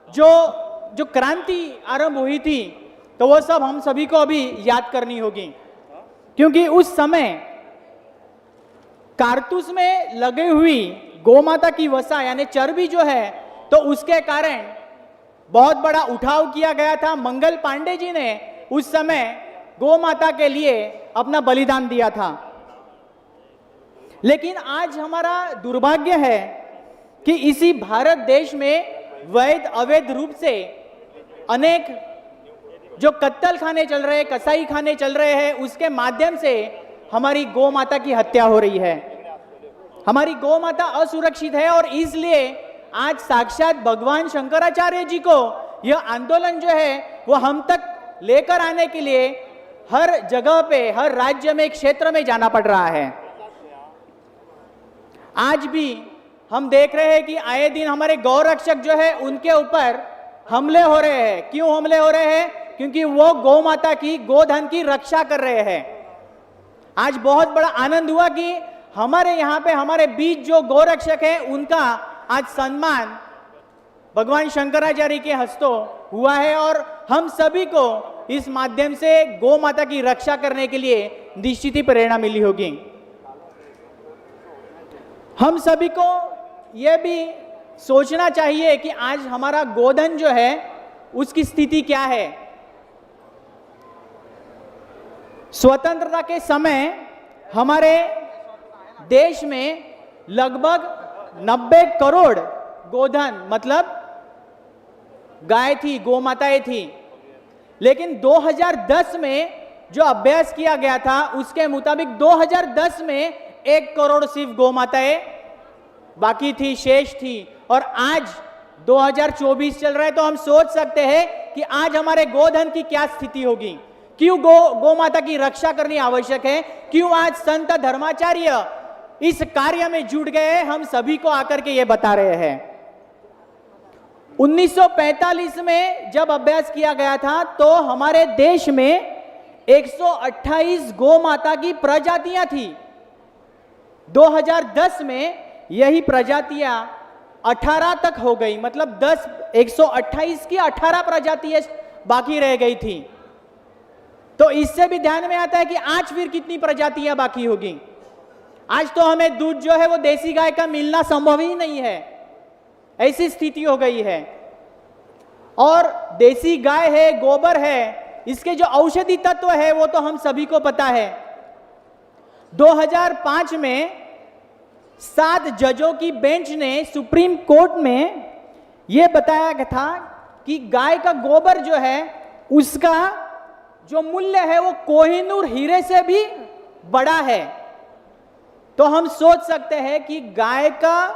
जो क्रांति आरंभ हुई थी, तो वो सब हम सभी को अभी याद करनी होगी, क्योंकि उस समय कारतूस में लगी हुई गौ माता की वसा यानी चर्बी जो है, तो उसके कारण बहुत बड़ा उठाव किया गया था। मंगल पांडे जी ने उस समय गौ माता के लिए अपना बलिदान दिया था। लेकिन आज हमारा दुर्भाग्य है कि इसी भारत देश में वैध अवैध रूप से अनेक जो कत्तल खाने चल रहे हैं, कसाई खाने चल रहे हैं, उसके माध्यम से हमारी गौ माता की हत्या हो रही है। हमारी गौ माता असुरक्षित है और इसलिए आज साक्षात भगवान शंकराचार्य जी को यह आंदोलन जो है वो हम तक लेकर आने के लिए हर जगह पे, हर राज्य में, क्षेत्र में जाना पड़ रहा है। आज भी हम देख रहे हैं कि आए दिन हमारे गौ रक्षक जो है उनके ऊपर हमले हो रहे हैं। क्यों हमले हो रहे हैं? क्योंकि वो गौ माता की, गोधन की रक्षा कर रहे हैं। आज बहुत बड़ा आनंद हुआ कि हमारे यहाँ पे हमारे बीच जो गौ रक्षक है उनका आज सम्मान भगवान शंकराचार्य के हस्तों हुआ है और हम सभी को इस माध्यम से गौ माता की रक्षा करने के लिए निश्चित ही प्रेरणा मिली होगी। हम सभी को यह भी सोचना चाहिए कि आज हमारा गोधन जो है उसकी स्थिति क्या है। स्वतंत्रता के समय हमारे देश में लगभग 90 करोड़ गोधन मतलब गाय थी, गौ माताएं थी। लेकिन 2010 में जो अभ्यास किया गया था उसके मुताबिक 2010 में 1 करोड़ सिर्फ गौ माताएं बाकी थी, शेष थी। और आज 2024 चल रहा है, तो हम सोच सकते हैं कि आज हमारे गोधन की क्या स्थिति होगी। क्यों गौ माता की रक्षा करनी आवश्यक है, क्यों आज संत धर्माचार्य इस कार्य में जुट गए, हम सभी को आकर के ये बता रहे हैं। 1945 में जब अभ्यास किया गया था तो हमारे देश में 128 गौ माता की प्रजातियां थी। 2010 में यही प्रजातियां 18 तक हो गई, मतलब 128 की 18 प्रजातियां बाकी रह गई थी। तो इससे भी ध्यान में आता है कि आज फिर कितनी प्रजातियां बाकी होगी। आज तो हमें दूध जो है वो देसी गाय का मिलना संभव ही नहीं है, ऐसी स्थिति हो गई है। और देसी गाय है, गोबर है, इसके जो औषधि तत्व है वो तो हम सभी को पता है। 2005 में 7 जजों की बेंच ने सुप्रीम कोर्ट में यह बताया गया था कि गाय का गोबर जो है उसका जो मूल्य है वो कोहिनूर हीरे से भी बड़ा है। तो हम सोच सकते हैं कि गाय का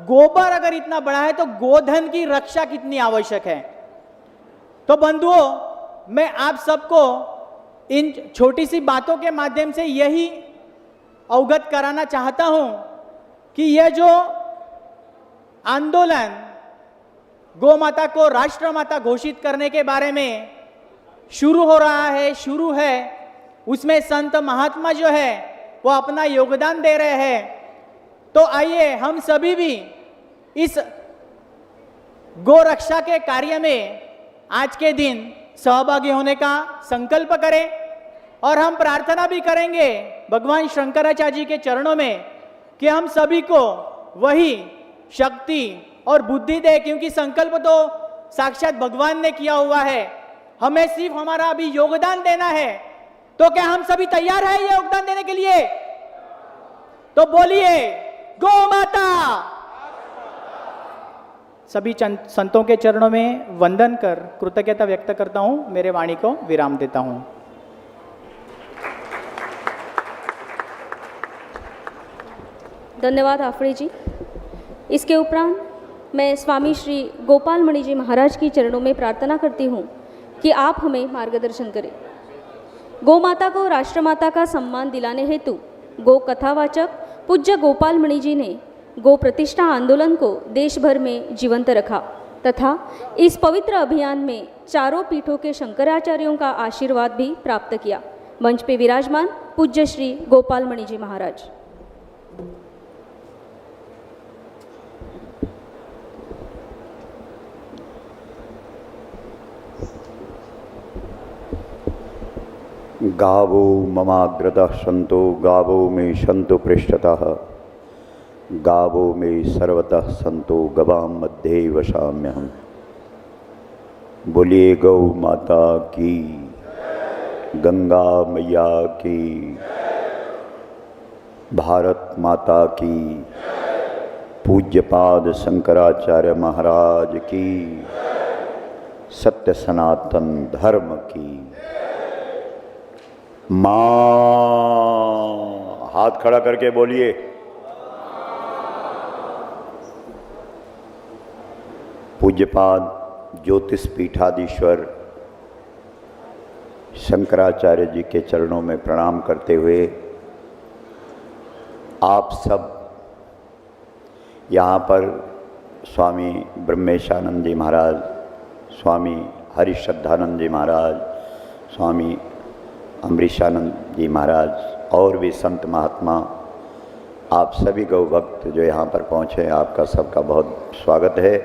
गोबर अगर इतना बड़ा है तो गोधन की रक्षा कितनी आवश्यक है। तो बंधुओं, मैं आप सबको इन छोटी सी बातों के माध्यम से यही अवगत कराना चाहता हूं कि यह जो आंदोलन गौ माता को राष्ट्र माता घोषित करने के बारे में शुरू हो रहा है, उसमें संत महात्मा जो है वो अपना योगदान दे रहे हैं। तो आइए हम सभी भी इस गौ रक्षा के कार्य में आज के दिन सहभागी होने का संकल्प करें। और हम प्रार्थना भी करेंगे भगवान शंकराचार्य जी के चरणों में कि हम सभी को वही शक्ति और बुद्धि दे, क्योंकि संकल्प तो साक्षात भगवान ने किया हुआ है, हमें सिर्फ हमारा अभी योगदान देना है। तो क्या हम सभी तैयार हैं ये योगदान देने के लिए? तो बोलिए गौ माता। सभी संतों के चरणों में वंदन कर कृतज्ञता व्यक्त करता हूं, मेरे वाणी को विराम देता हूं। धन्यवाद आफड़े जी। इसके उपरांत मैं स्वामी श्री गोपाल मणि जी महाराज की चरणों में प्रार्थना करती हूँ कि आप हमें मार्गदर्शन करें। गौ माता को राष्ट्रमाता का सम्मान दिलाने हेतु गौ कथावाचक पूज्य गोपाल मणि जी ने गौ प्रतिष्ठा आंदोलन को देश भर में जीवंत रखा तथा इस पवित्र अभियान में चारों पीठों के शंकराचार्यों का आशीर्वाद भी प्राप्त किया। मंच पे विराजमान पूज्य श्री गोपाल मणि जी महाराज। गावो ममाग्रतः सन्तो गावो मे सन्तु पृष्ठतः गावो मे सर्वतः सन्तो गवां मध्ये वसाम्यहम्। बोलिए गौ माता की, गंगा मैया की, भारत माता की, पूज्यपाद शंकराचार्य महाराज की, सत्य सनातन धर्म की। माँ, हाथ खड़ा करके बोलिए। पूज्यपाद ज्योतिष पीठाधीश्वर शंकराचार्य जी के चरणों में प्रणाम करते हुए आप सब यहाँ पर स्वामी ब्रह्मेशानंद जी महाराज, स्वामी हरिश्रद्धानंद जी महाराज, स्वामी अमरीशानंद जी महाराज और भी संत महात्मा, आप सभी गौ भक्त जो यहाँ पर पहुँचे, आपका सबका बहुत स्वागत है।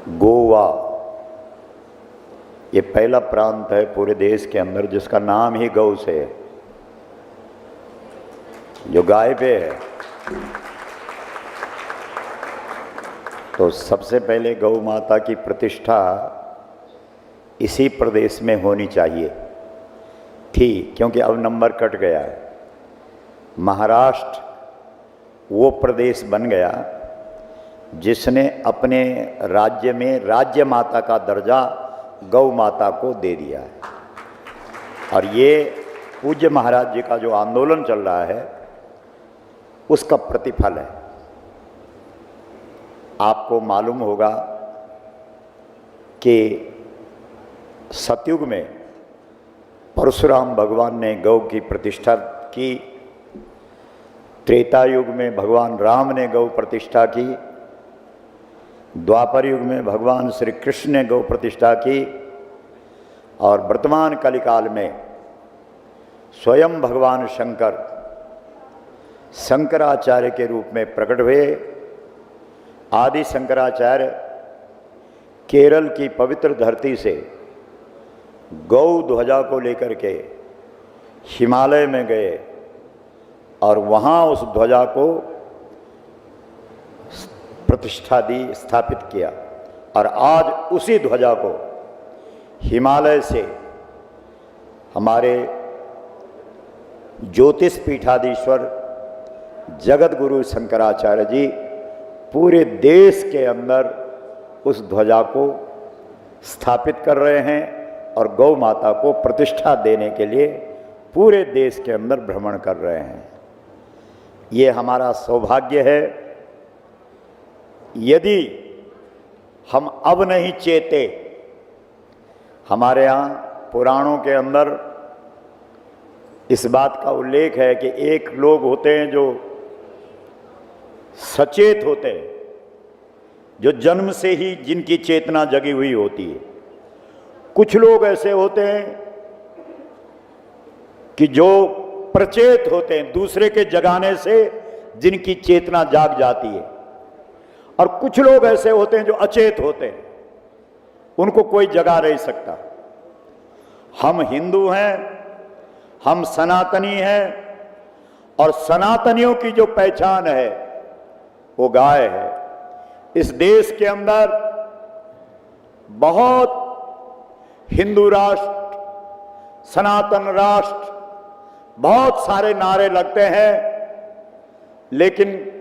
गोवा ये पहला प्रांत है पूरे देश के अंदर जिसका नाम ही गौ से है, जो गाय पे है। तो सबसे पहले गौ माता की प्रतिष्ठा इसी प्रदेश में होनी चाहिए थी, क्योंकि अब नंबर कट गया है। महाराष्ट्र वो प्रदेश बन गया जिसने अपने राज्य में राज्य माता का दर्जा गौ माता को दे दिया है। और ये पूज्य महाराज जी का जो आंदोलन चल रहा है उसका प्रतिफल है। आपको मालूम होगा कि सतयुग में परशुराम भगवान ने गौ की प्रतिष्ठा की, त्रेता युग में भगवान राम ने गौ प्रतिष्ठा की, द्वापर युग में भगवान श्री कृष्ण ने गौ प्रतिष्ठा की और वर्तमान कलिकाल में स्वयं भगवान शंकर शंकराचार्य के रूप में प्रकट हुए। आदि शंकराचार्य केरल की पवित्र धरती से गौ ध्वजा को लेकर के हिमालय में गए और वहाँ उस ध्वजा को प्रतिष्ठा दी, स्थापित किया। और आज उसी ध्वजा को हिमालय से हमारे ज्योतिष पीठाधीश्वर जगत गुरु शंकराचार्य जी पूरे देश के अंदर उस ध्वजा को स्थापित कर रहे हैं और गौ माता को प्रतिष्ठा देने के लिए पूरे देश के अंदर भ्रमण कर रहे हैं। ये हमारा सौभाग्य है। यदि हम अब नहीं चेते, हमारे यहाँ पुराणों के अंदर इस बात का उल्लेख है कि एक लोग होते हैं जो सचेत होते हैं, जो जन्म से ही जिनकी चेतना जगी हुई होती है। कुछ लोग ऐसे होते हैं कि जो प्रचेत होते हैं, दूसरे के जगाने से जिनकी चेतना जाग जाती है। और कुछ लोग ऐसे होते हैं जो अचेत होते हैं, उनको कोई जगा नहीं सकता। हम हिंदू हैं, हम सनातनी हैं, और सनातनियों की जो पहचान है वो गाय है। इस देश के अंदर बहुत हिंदू राष्ट्र, सनातन राष्ट्र, बहुत सारे नारे लगते हैं, लेकिन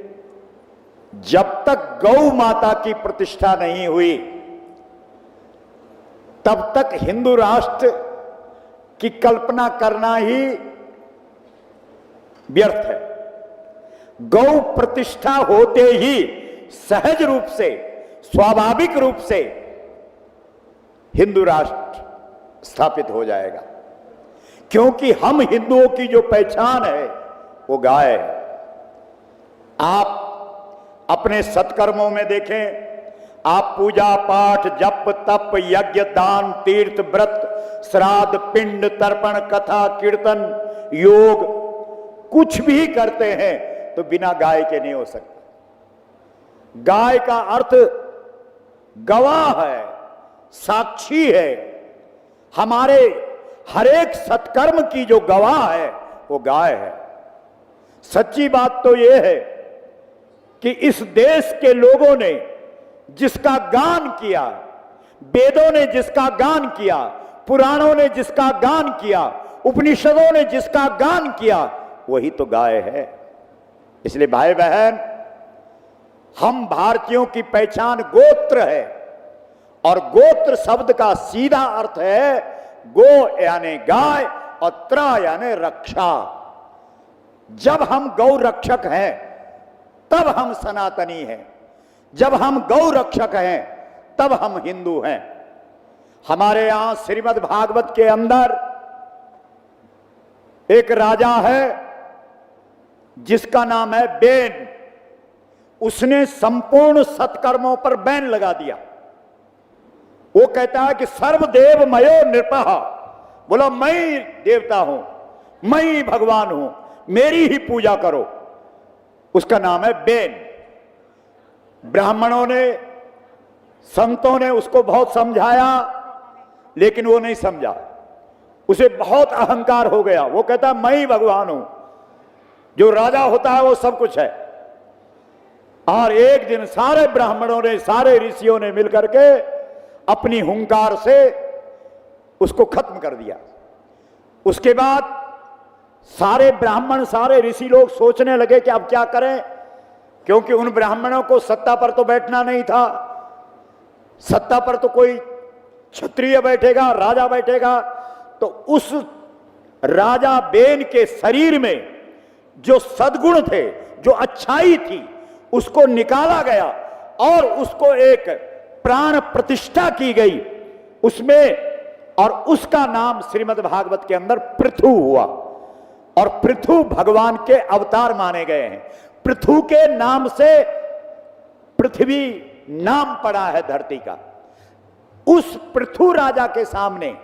जब तक गौ माता की प्रतिष्ठा नहीं हुई तब तक हिंदू राष्ट्र की कल्पना करना ही व्यर्थ है। गौ प्रतिष्ठा होते ही सहज रूप से, स्वाभाविक रूप से हिंदू राष्ट्र स्थापित हो जाएगा, क्योंकि हम हिंदुओं की जो पहचान है वो गाय है। आप अपने सत्कर्मों में देखें, आप पूजा पाठ, जप तप, यज्ञ, दान, तीर्थ, व्रत, श्राद्ध, पिंड, तर्पण, कथा, कीर्तन, योग कुछ भी करते हैं तो बिना गाय के नहीं हो सकता। गाय का अर्थ गवाह है, साक्षी है। हमारे हरेक सत्कर्म की जो गवाह है वो गाय है। सच्ची बात तो यह है कि इस देश के लोगों ने जिसका गान किया, वेदों ने जिसका गान किया, पुराणों ने जिसका गान किया, उपनिषदों ने जिसका गान किया, वही तो गाय है। इसलिए भाई बहन, हम भारतीयों की पहचान गोत्र है, और गोत्र शब्द का सीधा अर्थ है गो यानी गाय और त्र यानी रक्षा। जब हम गौ रक्षक हैं तब हम सनातनी हैं, जब हम गौ रक्षक हैं तब हम हिंदू हैं। हमारे यहां श्रीमद् भागवत के अंदर एक राजा है जिसका नाम है बैन। उसने संपूर्ण सत्कर्मों पर बैन लगा दिया। वो कहता है कि सर्वदेव मयो नृपः, बोला मैं ही देवता हूं, मैं ही भगवान हूं, मेरी ही पूजा करो। उसका नाम है बैन। ब्राह्मणों ने, संतों ने उसको बहुत समझाया, लेकिन वो नहीं समझा। उसे बहुत अहंकार हो गया। वो कहता है मैं ही भगवान हूं, जो राजा होता है वो सब कुछ है। और एक दिन सारे ब्राह्मणों ने, सारे ऋषियों ने मिलकर के अपनी हुंकार से उसको खत्म कर दिया। उसके बाद सारे ब्राह्मण, सारे ऋषि लोग सोचने लगे कि अब क्या करें, क्योंकि उन ब्राह्मणों को सत्ता पर तो बैठना नहीं था। सत्ता पर तो कोई क्षत्रिय बैठेगा, राजा बैठेगा। तो उस राजा बैन के शरीर में जो सद्गुण थे, जो अच्छाई थी, उसको निकाला गया और उसको एक प्राण प्रतिष्ठा की गई उसमें, और उसका नाम श्रीमद् भागवत के अंदर पृथु हुआ। और पृथु भगवान के अवतार माने गए हैं। पृथु के नाम से पृथ्वी नाम पड़ा है धरती का। उस पृथु राजा के सामने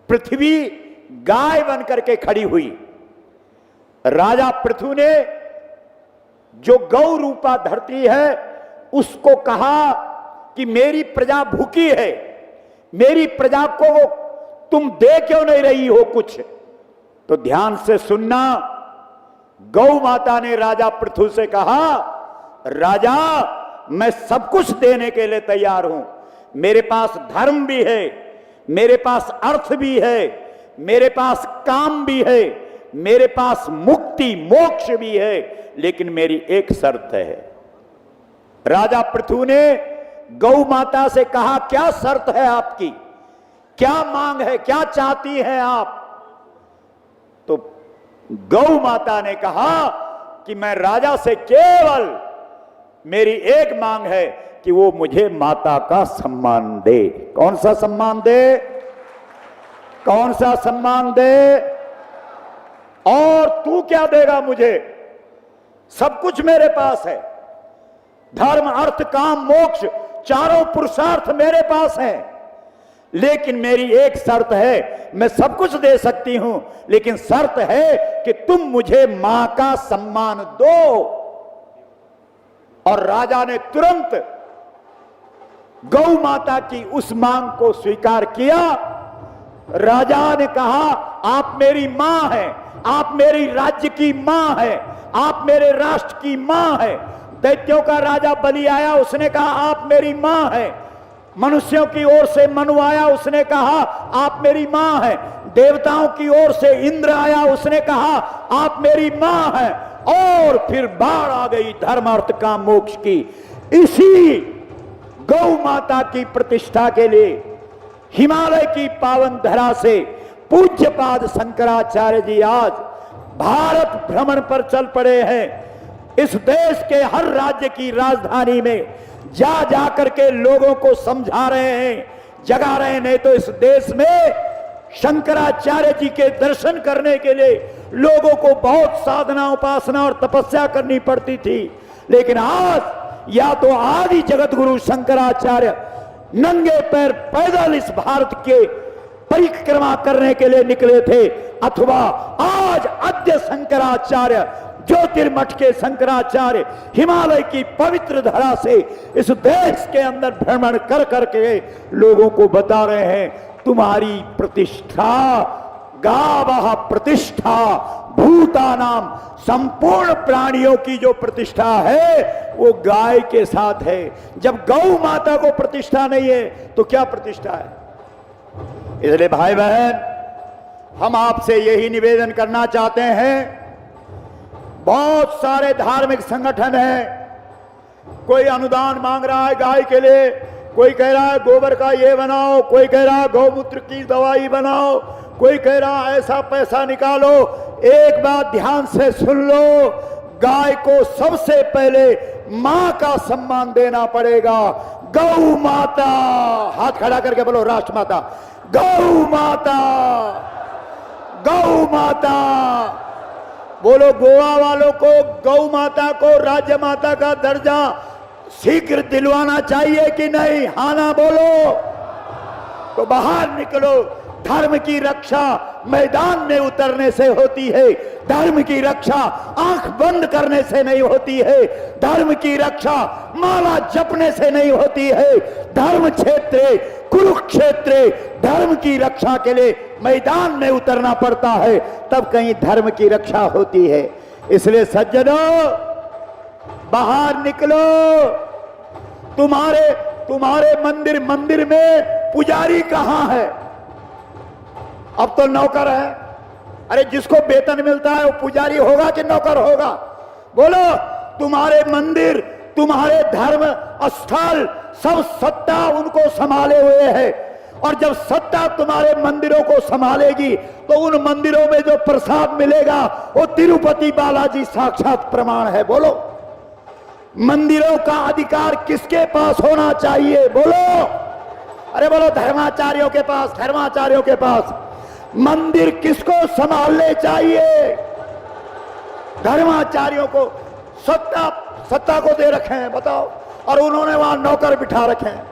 पृथ्वी गाय बन करके खड़ी हुई। राजा पृथु ने जो गौ रूपा धरती है उसको कहा कि मेरी प्रजा भूखी है, मेरी प्रजा को तुम दे क्यों नहीं रही हो कुछ। तो ध्यान से सुनना, गौ माता ने राजा पृथु से कहा, राजा मैं सब कुछ देने के लिए तैयार हूं, मेरे पास धर्म भी है, मेरे पास अर्थ भी है, मेरे पास काम भी है, मेरे पास मुक्ति मोक्ष भी है, लेकिन मेरी एक शर्त है। राजा पृथु ने गौ माता से कहा, क्या शर्त है आपकी, क्या मांग है, क्या चाहती हैं आप। तो गौ माता ने कहा कि मैं राजा से केवल मेरी एक मांग है कि वो मुझे माता का सम्मान दे। कौन सा सम्मान दे, कौन सा सम्मान दे। और तू क्या देगा मुझे, सब कुछ मेरे पास है, धर्म अर्थ काम मोक्ष चारों पुरुषार्थ मेरे पास हैं, लेकिन मेरी एक शर्त है, मैं सब कुछ दे सकती हूं लेकिन शर्त है कि तुम मुझे मां का सम्मान दो। और राजा ने तुरंत गौ माता की उस मांग को स्वीकार किया। राजा ने कहा, आप मेरी मां हैं, आप मेरी राज्य की मां हैं, आप मेरे राष्ट्र की मां हैं। दैत्यों का राजा बलि आया, उसने कहा आप मेरी मां हैं। मनुष्यों की ओर से मनु आया, उसने कहा आप मेरी मां हैं। देवताओं की ओर से इंद्र आया, उसने कहा आप मेरी मां हैं। और फिर बाढ़ आ गई धर्म अर्थ काम मोक्ष की। इसी गौ माता की प्रतिष्ठा के लिए हिमालय की पावन धरा से पूज्यपाद शंकराचार्य जी आज भारत भ्रमण पर चल पड़े हैं। इस देश के हर राज्य की राजधानी में जा जा करके लोगों को समझा रहे हैं, जगा रहे हैं। नहीं तो इस देश में शंकराचार्य जी के दर्शन करने के लिए लोगों को बहुत साधना उपासना और तपस्या करनी पड़ती थी, लेकिन आज या तो आदि जगत गुरु शंकराचार्य नंगे पैर पैदल इस भारत के परिक्रमा करने के लिए निकले थे, अथवा आज अद्य शंकराचार्य ज्योतिर्मठ के शंकराचार्य हिमालय की पवित्र धरा से इस देश के अंदर भ्रमण कर करके लोगों को बता रहे हैं, तुम्हारी प्रतिष्ठा गावः प्रतिष्ठा भूतानाम, संपूर्ण प्राणियों की जो प्रतिष्ठा है वो गाय के साथ है। जब गौ माता को प्रतिष्ठा नहीं है तो क्या प्रतिष्ठा है। इसलिए भाई बहन, हम आपसे यही निवेदन करना चाहते हैं। बहुत सारे धार्मिक संगठन हैं, कोई अनुदान मांग रहा है गाय के लिए, कोई कह रहा है गोबर का ये बनाओ, कोई कह रहा है गौमूत्र की दवाई बनाओ, कोई कह रहा है ऐसा पैसा निकालो। एक बात ध्यान से सुन लो, गाय को सबसे पहले मां का सम्मान देना पड़ेगा। गौ माता, हाथ खड़ा करके बोलो राष्ट्र माता, गौ माता, गौ माता। बोलो गोवा वालों को गौ माता को राज्य माता का दर्जा शीघ्र दिलवाना चाहिए कि नहीं, हाँ ना बोलो। तो बाहर निकलो। धर्म की रक्षा मैदान में उतरने से होती है, धर्म की रक्षा आंख बंद करने से नहीं होती है, धर्म की रक्षा माला जपने से नहीं होती है। धर्म क्षेत्र कुरुक्षेत्र, धर्म की रक्षा के लिए मैदान में उतरना पड़ता है, तब कहीं धर्म की रक्षा होती है। इसलिए सज्जनों, बाहर निकलो। तुम्हारे मंदिर में पुजारी कहां है। अब तो नौकर है। अरे जिसको वेतन मिलता है वो पुजारी होगा कि नौकर होगा। बोलो, तुम्हारे मंदिर, तुम्हारे धर्म स्थल सब सत्ता उनको संभाले हुए है, और जब सत्ता तुम्हारे मंदिरों को संभालेगी तो उन मंदिरों में जो प्रसाद मिलेगा वो तिरुपति बालाजी साक्षात प्रमाण है। बोलो, मंदिरों का अधिकार किसके पास होना चाहिए। बोलो, अरे बोलो, धर्माचार्यों के पास, धर्माचार्यों के पास। मंदिर किसको संभालने चाहिए। धर्माचार्यों को सत्ता को दे रखे हैं, बताओ, और उन्होंने वहां नौकर बिठा रखे हैं।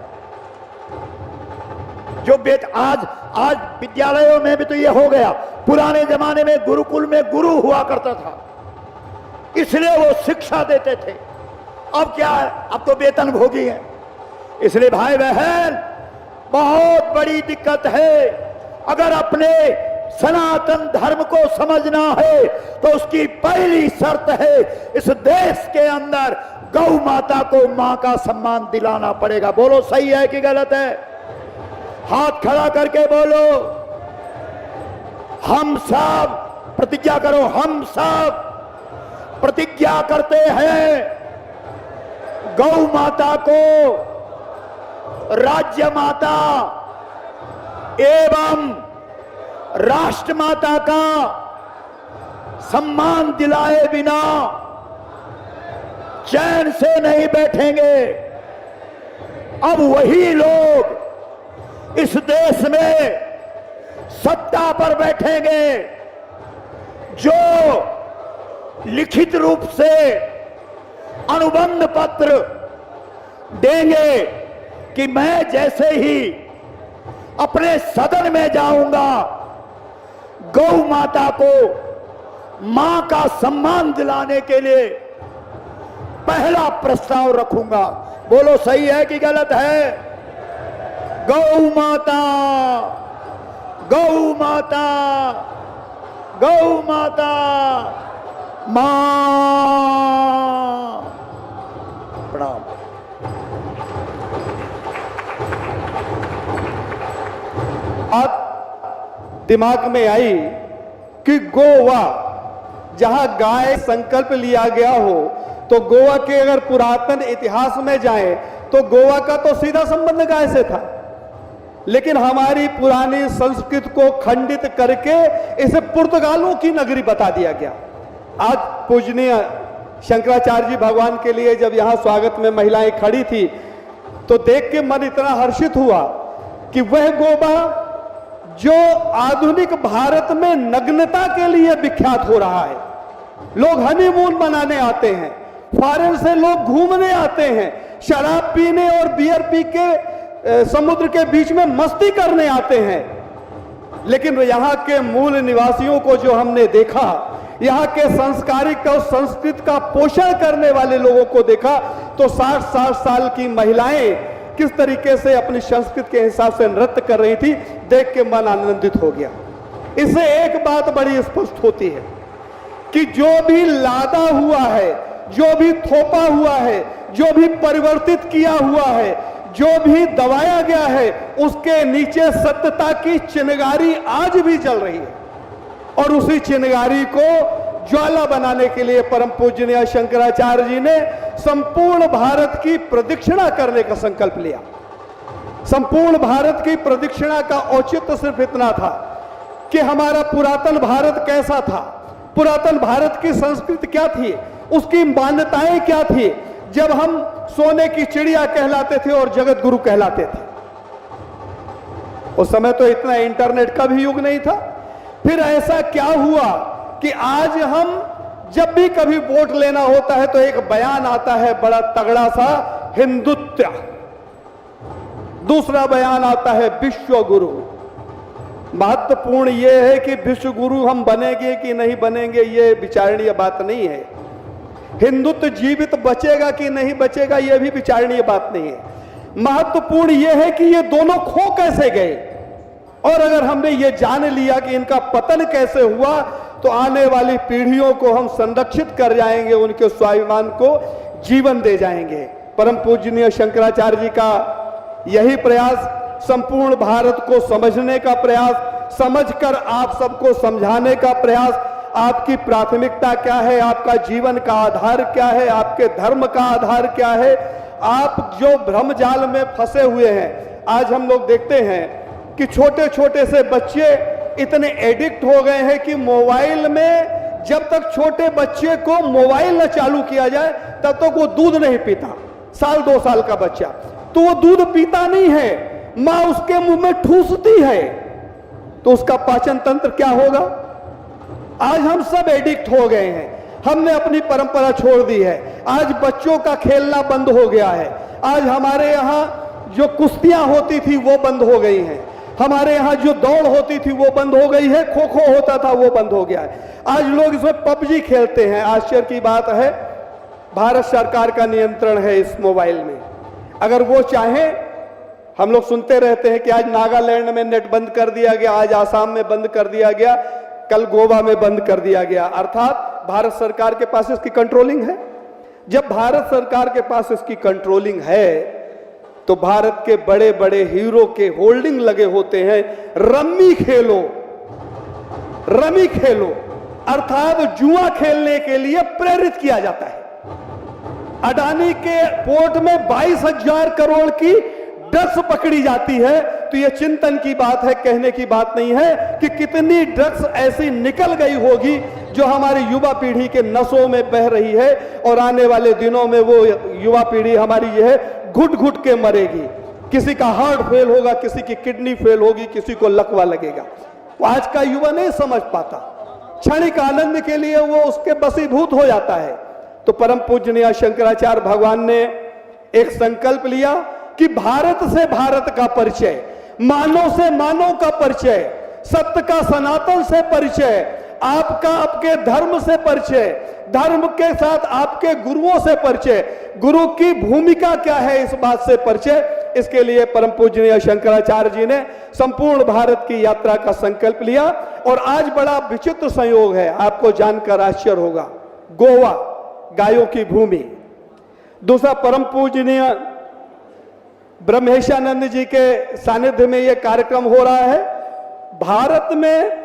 जो आज विद्यालयों में भी तो ये हो गया। पुराने जमाने में गुरुकुल में गुरु हुआ करता था, इसलिए वो शिक्षा देते थे। अब क्या है, अब तो वेतन भोगी है। इसलिए भाई बहन बहुत बड़ी दिक्कत है। अगर अपने सनातन धर्म को समझना है तो उसकी पहली शर्त है इस देश के अंदर गौ माता को मां का सम्मान दिलाना पड़ेगा। बोलो सही है कि गलत है? हाथ खड़ा करके बोलो। हम सब प्रतिज्ञा करो, हम सब प्रतिज्ञा करते हैं गौ माता को राज्य माता एवं राष्ट्र माता का सम्मान दिलाए बिना चैन से नहीं बैठेंगे। अब वही लोग इस देश में सत्ता पर बैठेंगे जो लिखित रूप से अनुबंध पत्र देंगे कि मैं जैसे ही अपने सदन में जाऊंगा गौ माता को मां का सम्मान दिलाने के लिए पहला प्रस्ताव रखूंगा। बोलो सही है कि गलत है? गौ माता, गौ माता, गौ माता मां। प्रणाम। बात दिमाग में आई कि गोवा, जहां गाय संकल्प लिया गया हो, तो गोवा के अगर पुरातन इतिहास में जाएं तो गोवा का तो सीधा संबंध गाय से था, लेकिन हमारी पुरानी संस्कृति को खंडित करके इसे पुर्तगालों की नगरी बता दिया गया। आज पूजनीय शंकराचार्य जी भगवान के लिए जब यहां स्वागत में महिलाएं खड़ी थी तो देख के मन इतना हर्षित हुआ कि वह गोवा जो आधुनिक भारत में नग्नता के लिए विख्यात हो रहा है, लोग हनीमून मनाने आते हैं, फॉरेन से लोग घूमने आते हैं, शराब पीने और बियर पी के समुद्र के बीच में मस्ती करने आते हैं, लेकिन यहाँ के मूल निवासियों को जो हमने देखा, यहाँ के संस्कारिक और संस्कृत का पोषण करने वाले लोगों को देखा, तो 60-60 साल की महिलाएं किस तरीके से अपनी संस्कृति के हिसाब से नृत्य कर रही थी, देख के मन आनंदित हो गया। इससे एक बात बड़ी स्पष्ट होती है कि जो भी लादा हुआ है, जो भी थोपा हुआ है, जो भी परिवर्तित किया हुआ है, जो भी दबाया गया है, उसके नीचे सत्यता की चिनगारी आज भी चल रही है। और उसी चिनगारी को ज्वाला बनाने के लिए परम पूजनीय शंकराचार्य जी ने संपूर्ण भारत की प्रदक्षिणा करने का संकल्प लिया। संपूर्ण भारत की प्रदक्षिणा का औचित्य सिर्फ इतना था कि हमारा पुरातन भारत कैसा था, पुरातन भारत की संस्कृति क्या थी, उसकी मान्यताएं क्या थी, जब हम सोने की चिड़िया कहलाते थे और जगत गुरु कहलाते थे। उस समय तो इतना इंटरनेट का भी युग नहीं था। फिर ऐसा क्या हुआ कि आज हम जब भी कभी वोट लेना होता है तो एक बयान आता है बड़ा तगड़ा सा, हिंदुत्व। दूसरा बयान आता है विश्व गुरु। महत्वपूर्ण यह है कि विश्व गुरु हम बनेंगे कि नहीं बनेंगे ये विचारणीय बात नहीं है। हिंदुत्व जीवित बचेगा कि नहीं बचेगा यह भी विचारणीय बात नहीं है। महत्वपूर्ण यह है कि ये दोनों खो कैसे गए, और अगर हमने ये जान लिया कि इनका पतन कैसे हुआ तो आने वाली पीढ़ियों को हम संरक्षित कर जाएंगे, उनके स्वाभिमान को जीवन दे जाएंगे। परम पूजनीय शंकराचार्य जी का यही प्रयास, संपूर्ण भारत को समझने का प्रयास, समझकर आप सबको समझाने का प्रयास, आपकी प्राथमिकता क्या है, आपका जीवन का आधार क्या है, आपके धर्म का आधार क्या है, आप जो भ्रमजाल में फंसे हुए हैं। आज हम लोग देखते हैं कि छोटे छोटे से बच्चे इतने एडिक्ट हो गए हैं कि मोबाइल में, जब तक छोटे बच्चे को मोबाइल न चालू किया जाए तब तक वो दूध नहीं पीता। 1-2 साल का बच्चा तो वो दूध पीता नहीं है, मां उसके मुंह में ठूसती है, तो उसका पाचन तंत्र क्या होगा। आज हम सब एडिक्ट हो गए हैं, हमने अपनी परंपरा छोड़ दी है। आज बच्चों का खेलना बंद हो गया है। आज हमारे यहाँ जो कुश्तियां होती थी वो बंद हो गई हैं। हमारे यहाँ जो दौड़ होती थी वो बंद हो गई है, खो खो होता था वो बंद हो गया है। आज लोग इसमें पबजी खेलते हैं। आश्चर्य की बात है, भारत सरकार का नियंत्रण है इस मोबाइल में। अगर वो चाहे, हम लोग सुनते रहते हैं कि आज नागालैंड में नेट बंद कर दिया गया, आज आसाम में बंद कर दिया गया, कल गोवा में बंद कर दिया गया। अर्थात भारत सरकार के पास इसकी कंट्रोलिंग है। जब भारत सरकार के पास इसकी कंट्रोलिंग है तो भारत के बड़े बड़े हीरो के होल्डिंग लगे होते हैं, रम्मी खेलो, रमी खेलो, अर्थात जुआ खेलने के लिए प्रेरित किया जाता है। अडानी के पोर्ट में 22,000 करोड़ की ड्रग्स पकड़ी जाती है, तो यह चिंतन की बात है, कहने की बात नहीं है कि कितनी ड्रग्स ऐसी निकल गई होगी जो हमारी युवा पीढ़ी के नसों में बह रही है, और आने वाले दिनों में वो युवा पीढ़ी हमारी यह है घुट घुट के मरेगी। किसी का हार्ट फेल होगा, किसी की किडनी फेल होगी, किसी को लकवा लगेगा। आज का युवा नहीं समझ पाता, क्षणिक आनंद के लिए वो उसके बसीभूत हो जाता है। तो परम पूजनीय शंकराचार्य भगवान ने एक संकल्प लिया कि भारत से भारत का परिचय, मानव से मानव का परिचय, सत्य का सनातन से परिचय, आपका आपके धर्म से परिचय, धर्म के साथ आपके गुरुओं से परिचय, गुरु की भूमिका क्या है इस बात से परिचय। इसके लिए परम पूजनीय शंकराचार्य जी ने संपूर्ण भारत की यात्रा का संकल्प लिया। और आज बड़ा विचित्र संयोग है, आपको जानकर आश्चर्य होगा, गोवा गायों की भूमि। दूसरा, परम पूजनीय ब्रह्मेशानंद जी के सानिध्य में यह कार्यक्रम हो रहा है। भारत में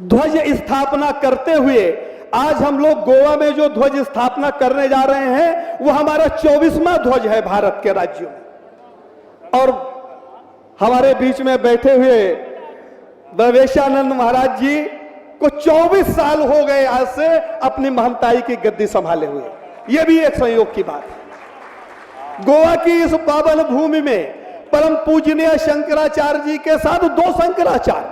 ध्वज स्थापना करते हुए आज हम लोग गोवा में जो ध्वज स्थापना करने जा रहे हैं वो हमारा 24वां ध्वज है भारत के राज्यों में। और हमारे बीच में बैठे हुए ब्रह्मेशानंद महाराज जी को 24 साल हो गए आज से अपनी महंताई की गद्दी संभाले हुए। यह भी एक संयोग की बात है। गोवा की इस पावन भूमि में परम पूजनीय शंकराचार्य जी के साथ 2 शंकराचार्य,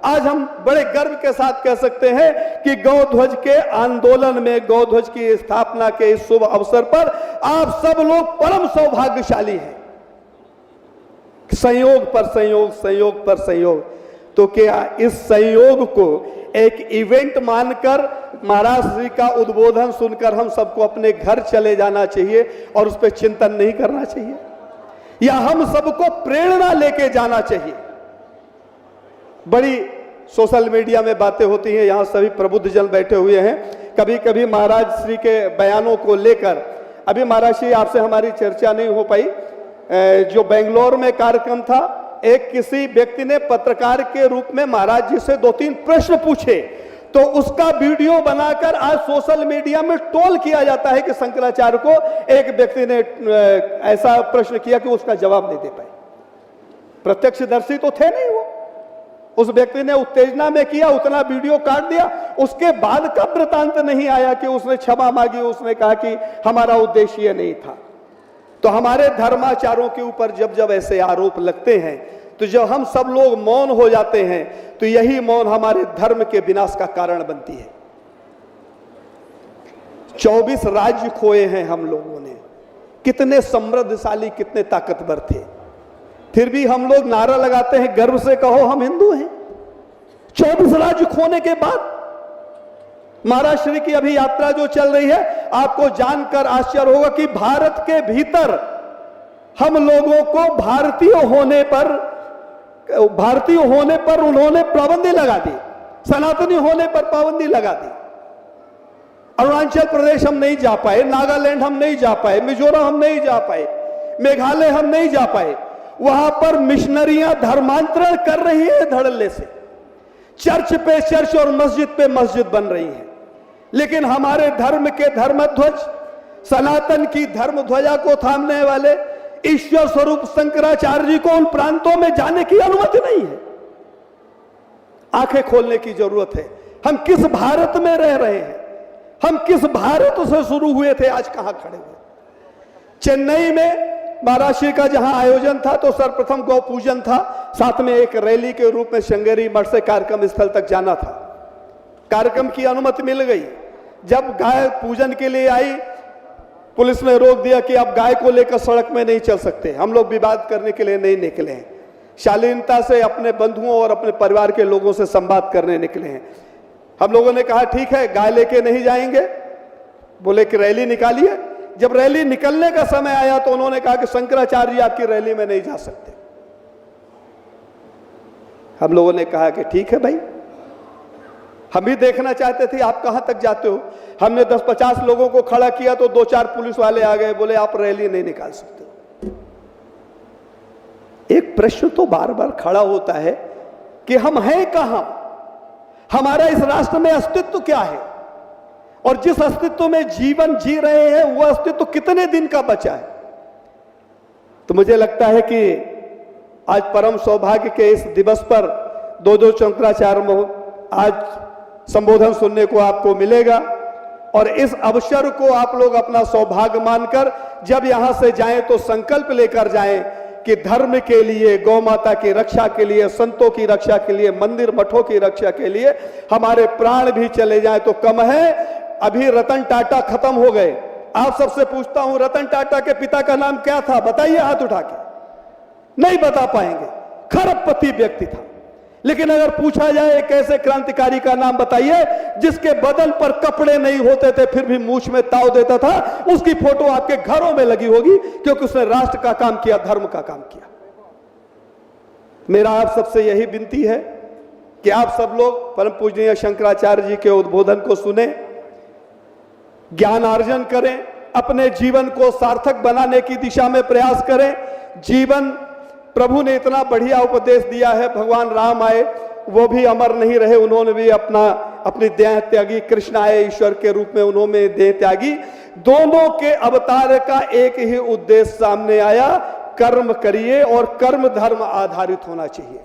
आज हम बड़े गर्व के साथ कह सकते हैं कि गौध्वज के आंदोलन में, गौध्वज की स्थापना के इस शुभ अवसर पर आप सब लोग परम सौभाग्यशाली हैं। संयोग पर संयोग, संयोग पर संयोग। तो क्या इस संयोग को एक इवेंट मानकर महाराज श्री का उद्बोधन सुनकर हम सबको अपने घर चले जाना चाहिए और उस पर चिंतन नहीं करना चाहिए, या हम सबको प्रेरणा लेके जाना चाहिए? बड़ी सोशल मीडिया में बातें होती हैं, यहाँ सभी प्रबुद्ध जन बैठे हुए हैं। कभी कभी महाराज श्री के बयानों को लेकर, अभी महाराज श्री आपसे हमारी चर्चा नहीं हो पाई, जो बेंगलोर में कार्यक्रम था, एक किसी व्यक्ति ने पत्रकार के रूप में महाराज जी से 2-3 प्रश्न पूछे, तो उसका वीडियो बनाकर आज सोशल मीडिया में ट्रोल किया जाता है कि शंकराचार्य को एक व्यक्ति ने ऐसा प्रश्न किया कि उसका जवाब नहीं दे पाए। प्रत्यक्षदर्शी तो थे नहीं वो, उस व्यक्ति ने उत्तेजना में किया, उतना वीडियो काट दिया, उसके बाद का वृतांत नहीं आया कि उसने क्षमा मांगी, उसने कहा कि हमारा उद्देश्य ये नहीं था। तो हमारे धर्माचार्यों के ऊपर जब जब ऐसे आरोप लगते हैं, तो जब हम सब लोग मौन हो जाते हैं, तो यही मौन हमारे धर्म के विनाश का कारण बनती है। 24 राज्य खोए हैं हम लोगों ने, कितने समृद्धशाली, कितने ताकतवर थे, फिर भी हम लोग नारा लगाते हैं गर्व से, कहो हम हिंदू हैं। 24 राज्य खोने के बाद महाराज श्री की अभी यात्रा जो चल रही है, आपको जानकर आश्चर्य होगा कि भारत के भीतर हम लोगों को भारतीय होने पर उन्होंने पाबंदी लगा दी, सनातनी होने पर पाबंदी लगा दी। अरुणाचल प्रदेश हम नहीं जा पाए, नागालैंड हम नहीं जा पाए, मिजोरम हम नहीं जा पाए, मेघालय हम नहीं जा पाए। वहां पर मिशनरियां धर्मांतरण कर रही है धड़ल्ले से, चर्च पे चर्च और मस्जिद पे मस्जिद बन रही है। लेकिन हमारे धर्म के धर्मध्वज, सनातन की धर्म ध्वजा को थामने वाले ईश्वर स्वरूप शंकराचार्य जी को उन प्रांतों में जाने की अनुमति नहीं है। आंखें खोलने की जरूरत है। हम किस भारत में रह रहे हैं? हम किस भारत से शुरू हुए थे, आज कहां खड़े हुए? चेन्नई में महाराज श्री का जहां आयोजन था, तो सर्वप्रथम गौ पूजन था, साथ में एक रैली के रूप में श्रृंगेरी मठ से कार्यक्रम स्थल तक जाना था। कार्यक्रम की अनुमति मिल गई। जब गाय पूजन के लिए आई, पुलिस ने रोक दिया कि आप गाय को लेकर सड़क में नहीं चल सकते। हम लोग विवाद करने के लिए नहीं निकले हैं, शालीनता से अपने बंधुओं और अपने परिवार के लोगों से संवाद करने निकले हैं। हम लोगों ने कहा ठीक है, गाय लेके नहीं जाएंगे, बोले कि रैली निकालिए। जब रैली निकलने का समय आया तो उन्होंने कहा कि शंकराचार्य जी आपकी रैली में नहीं जा सकते। हम लोगों ने कहा कि ठीक है भाई, हम भी देखना चाहते थे आप कहां तक जाते हो। हमने 10-50 लोगों को खड़ा किया तो 2-4 पुलिस वाले आ गए, बोले आप रैली नहीं निकाल सकते। एक प्रश्न तो बार बार खड़ा होता है कि हम हैं कहां, हमारा इस राष्ट्र में अस्तित्व क्या है, और जिस अस्तित्व में जीवन जी रहे हैं वह अस्तित्व कितने दिन का बचा है। तो मुझे लगता है कि आज परम सौभाग्य के इस दिवस पर दो शंकराचार्य आज संबोधन सुनने को आपको मिलेगा, और इस अवसर को आप लोग अपना सौभाग्य मानकर जब यहां से जाएं तो संकल्प लेकर जाएं कि धर्म के लिए, गौ माता की रक्षा के लिए, संतों की रक्षा के लिए, मंदिर मठों की रक्षा के लिए हमारे प्राण भी चले जाएं तो कम है। अभी रतन टाटा खत्म हो गए। आप सबसे पूछता हूं, रतन टाटा के पिता का नाम क्या था? बताइए हाथ उठा के। नहीं बता पाएंगे। खरबपति व्यक्ति था। लेकिन अगर पूछा जाए एक ऐसे क्रांतिकारी का नाम बताइए जिसके बदन पर कपड़े नहीं होते थे फिर भी मूछ में ताव देता था, उसकी फोटो आपके घरों में लगी होगी, क्योंकि उसने राष्ट्र का काम किया, धर्म का काम किया। मेरा आप सबसे यही विनती है कि आप सब लोग परम पूजनीय शंकराचार्य जी के उद्बोधन को सुने, ज्ञानार्जन करें, अपने जीवन को सार्थक बनाने की दिशा में प्रयास करें। जीवन, प्रभु ने इतना बढ़िया उपदेश दिया है। भगवान राम आए, वो भी अमर नहीं रहे, उन्होंने भी अपनी देह त्यागी। कृष्ण आए, ईश्वर के रूप में, उन्होंने देह त्यागी। दोनों के अवतार का एक ही उद्देश्य सामने आया, कर्म करिए और कर्म धर्म आधारित होना चाहिए।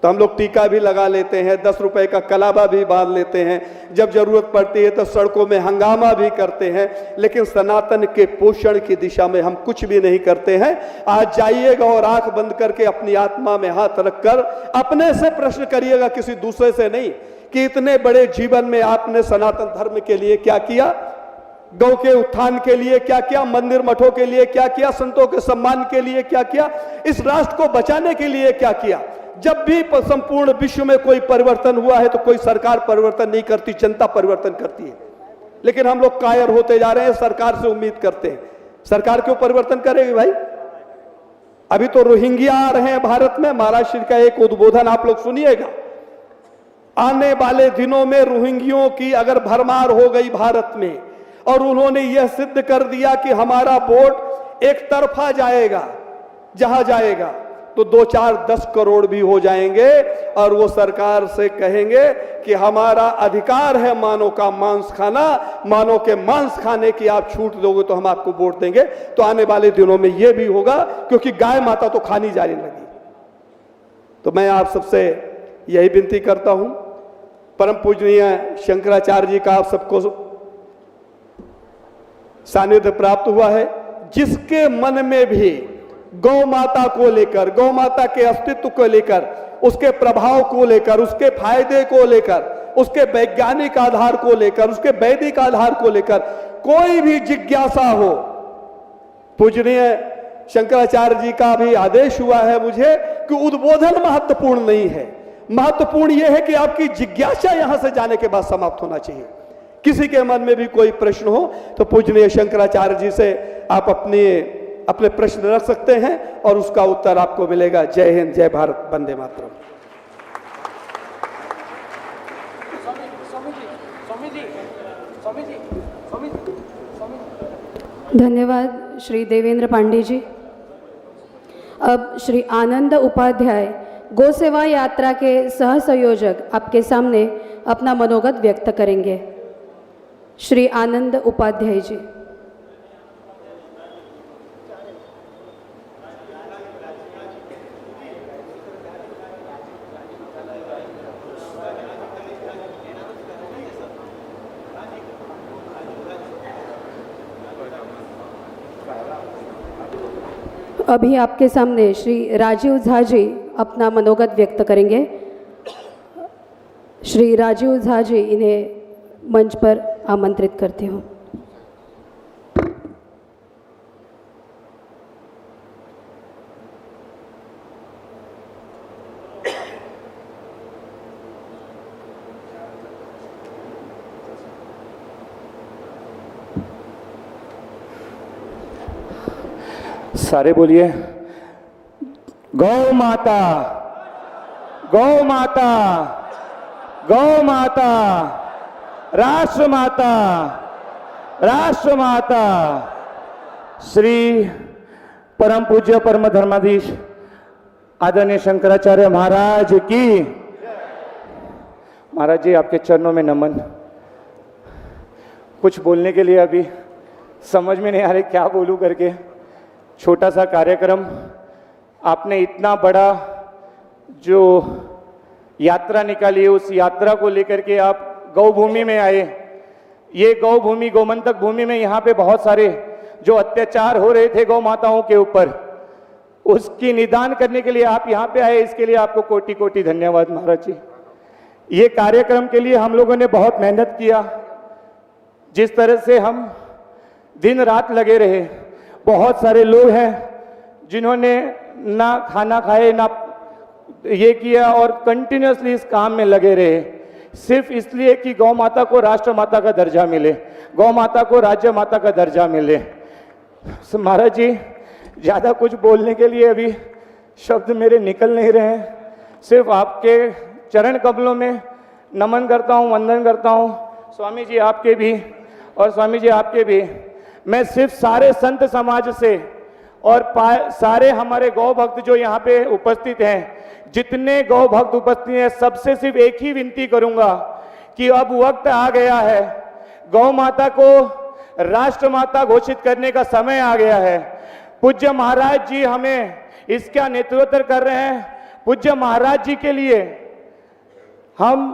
तो हम लोग टीका भी लगा लेते हैं, 10 रुपए का कलावा भी बांध लेते हैं, जब जरूरत पड़ती है तो सड़कों में हंगामा भी करते हैं, लेकिन सनातन के पोषण की दिशा में हम कुछ भी नहीं करते हैं। आज जाइएगा और आंख बंद करके अपनी आत्मा में हाथ रखकर अपने से प्रश्न करिएगा, किसी दूसरे से नहीं, कि इतने बड़े जीवन में आपने सनातन धर्म के लिए क्या किया, गौ के उत्थान के लिए क्या किया, मंदिर मठों के लिए क्या किया, संतों के सम्मान के लिए क्या किया, इस राष्ट्र को बचाने के लिए क्या किया। जब भी संपूर्ण विश्व में कोई परिवर्तन हुआ है तो कोई सरकार परिवर्तन नहीं करती, जनता परिवर्तन करती है। लेकिन हम लोग कायर होते जा रहे हैं, सरकार से उम्मीद करते हैं। सरकार क्यों परिवर्तन करेगी भाई? अभी तो रोहिंग्या आ रहे हैं भारत में। महाराष्ट्र का एक उद्बोधन आप लोग सुनिएगा। आने वाले दिनों में रोहिंग्यों की अगर भरमार हो गई भारत में और उन्होंने यह सिद्ध कर दिया कि हमारा वोट एक तरफा जाएगा, जहां जाएगा तो 2-4-10 करोड़ भी हो जाएंगे और वो सरकार से कहेंगे कि हमारा अधिकार है मानव का मांस खाना, मानव के मांस खाने की आप छूट दोगे तो हम आपको वोट देंगे। तो आने वाले दिनों में ये भी होगा, क्योंकि गाय माता तो खानी जाने लगी। तो मैं आप सबसे यही विनती करता हूं, परम पूजनीय शंकराचार्य जी का आप सबको सानिध्य प्राप्त हुआ है। जिसके मन में भी गौ माता को लेकर, गौ माता के अस्तित्व को लेकर, उसके प्रभाव को लेकर, उसके फायदे को लेकर, उसके वैज्ञानिक आधार को लेकर, उसके वैदिक आधार को लेकर कोई भी जिज्ञासा हो, पूजनीय शंकराचार्य जी का भी आदेश हुआ है मुझे कि उद्बोधन महत्वपूर्ण नहीं है, महत्वपूर्ण यह है कि आपकी जिज्ञासा यहां से जाने के बाद समाप्त होना चाहिए। किसी के मन में भी कोई प्रश्न हो तो पूजनीय शंकराचार्य जी से आप अपने प्रश्न रख सकते हैं और उसका उत्तर आपको मिलेगा। जय हिंद, जय भारत, वंदे मातरम। धन्यवाद श्री देवेंद्र पांडे जी। अब श्री आनंद उपाध्याय, गौ सेवा यात्रा के सह संयोजक, आपके सामने अपना मनोगत व्यक्त करेंगे। श्री आनंद उपाध्याय जी। अभी आपके सामने श्री राजीव झा जी अपना मनोगत व्यक्त करेंगे। श्री राजीव झा जी, इन्हें मंच पर आमंत्रित करती हूँ। सारे बोलिए, गौ माता, गौ माता, गौ माता, राष्ट्र माता, राष्ट्र माता। श्री परम पूज्य परम धर्माधीश आदरणीय शंकराचार्य महाराज की। महाराज जी, आपके चरणों में नमन। कुछ बोलने के लिए अभी समझ में नहीं आ रहे क्या बोलूं करके। छोटा सा कार्यक्रम, आपने इतना बड़ा जो यात्रा निकाली है, उस यात्रा को लेकर के आप गौ भूमि में आए। ये गौ भूमि, गोमंतक भूमि में यहाँ पे बहुत सारे जो अत्याचार हो रहे थे गौ माताओं के ऊपर, उसकी निदान करने के लिए आप यहाँ पे आए। इसके लिए आपको कोटि कोटि धन्यवाद महाराज जी। ये कार्यक्रम के लिए हम लोगों ने बहुत मेहनत किया। जिस तरह से हम दिन रात लगे रहे, बहुत सारे लोग हैं जिन्होंने ना खाना खाए ना ये किया और कंटिन्यूसली इस काम में लगे रहे, सिर्फ इसलिए कि गौ माता को राष्ट्र माता का दर्जा मिले, गौ माता को राज्य माता का दर्जा मिले। महाराज जी, ज़्यादा कुछ बोलने के लिए अभी शब्द मेरे निकल नहीं रहे हैं। सिर्फ आपके चरण कमलों में नमन करता हूँ, वंदन करता हूँ। स्वामी जी आपके भी और स्वामी जी आपके भी। मैं सिर्फ सारे संत समाज से और सारे हमारे गौ भक्त जो यहाँ पे उपस्थित हैं, जितने गौ भक्त उपस्थित हैं, सबसे सिर्फ एक ही विनती करूंगा कि अब वक्त आ गया है, गौ माता को राष्ट्र माता घोषित करने का समय आ गया है। पूज्य महाराज जी हमें इसका नेतृत्व कर रहे हैं। पूज्य महाराज जी के लिए हम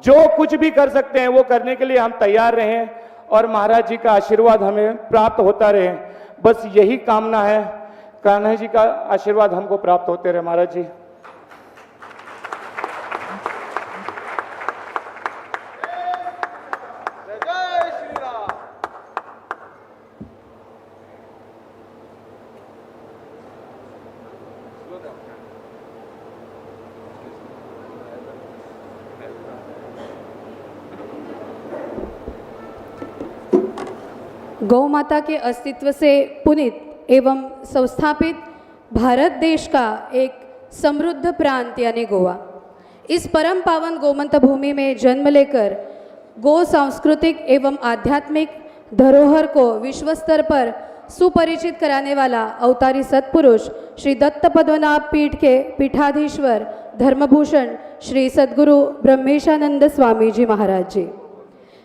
जो कुछ भी कर सकते हैं वो करने के लिए हम तैयार रहें और महाराज जी का आशीर्वाद हमें प्राप्त होता रहे। बस यही कामना है, कान्हा जी का आशीर्वाद हमको प्राप्त होते रहे महाराज जी। गौ माता के अस्तित्व से पुनीत एवं संस्थापित भारत देश का एक समृद्ध प्रांत यानी गोवा, इस परम पावन गोमंत भूमि में जन्म लेकर गो सांस्कृतिक एवं आध्यात्मिक धरोहर को विश्व स्तर पर सुपरिचित कराने वाला अवतारी सत्पुरुष श्री दत्त पद्मनाभ पीठ के पीठाधीश्वर धर्मभूषण श्री सद्गुरु ब्रह्मेशानंद स्वामी जी महाराज जी।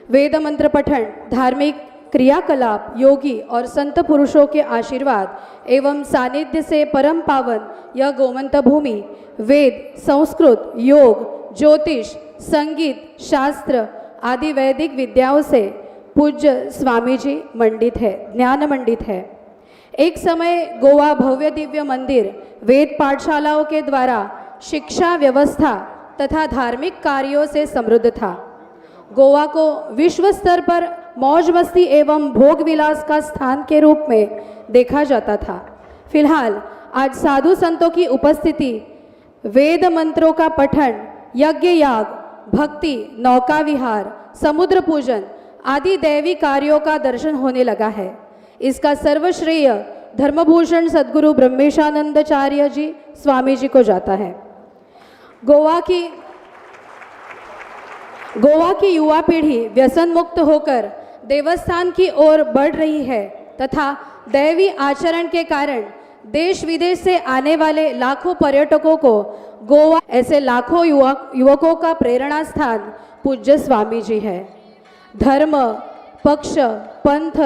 वेद मंत्र पठन, धार्मिक क्रियाकलाप, योगी और संत पुरुषों के आशीर्वाद एवं सानिध्य से परम पावन यह गोमंत भूमि वेद, संस्कृत, योग, ज्योतिष, संगीत, शास्त्र आदि वैदिक विद्याओं से पूज्य स्वामी जी मंडित है, ज्ञान मंडित है। एक समय गोवा भव्य दिव्य मंदिर, वेद पाठशालाओं के द्वारा शिक्षा व्यवस्था तथा धार्मिक कार्यों से समृद्ध था। गोवा को विश्व स्तर पर मौज मस्ती एवं भोग विलास का स्थान के रूप में देखा जाता था। फिलहाल आज साधु संतों की उपस्थिति, वेद मंत्रों का पठन, यज्ञ याग, भक्ति, नौका विहार, समुद्र पूजन आदि दैवी कार्यों का दर्शन होने लगा है। इसका सर्वश्रेय धर्मभूषण सद्गुरु ब्रह्मेशानंदाचार्य जी स्वामी जी को जाता है। गोवा की युवा पीढ़ी व्यसन मुक्त होकर देवस्थान की ओर बढ़ रही है तथा दैवी आचरण के कारण देश विदेश से आने वाले लाखों पर्यटकों को गोवा ऐसे लाखों युवकों का प्रेरणा स्थान पूज्य स्वामी जी है। धर्म, पक्ष, पंथ,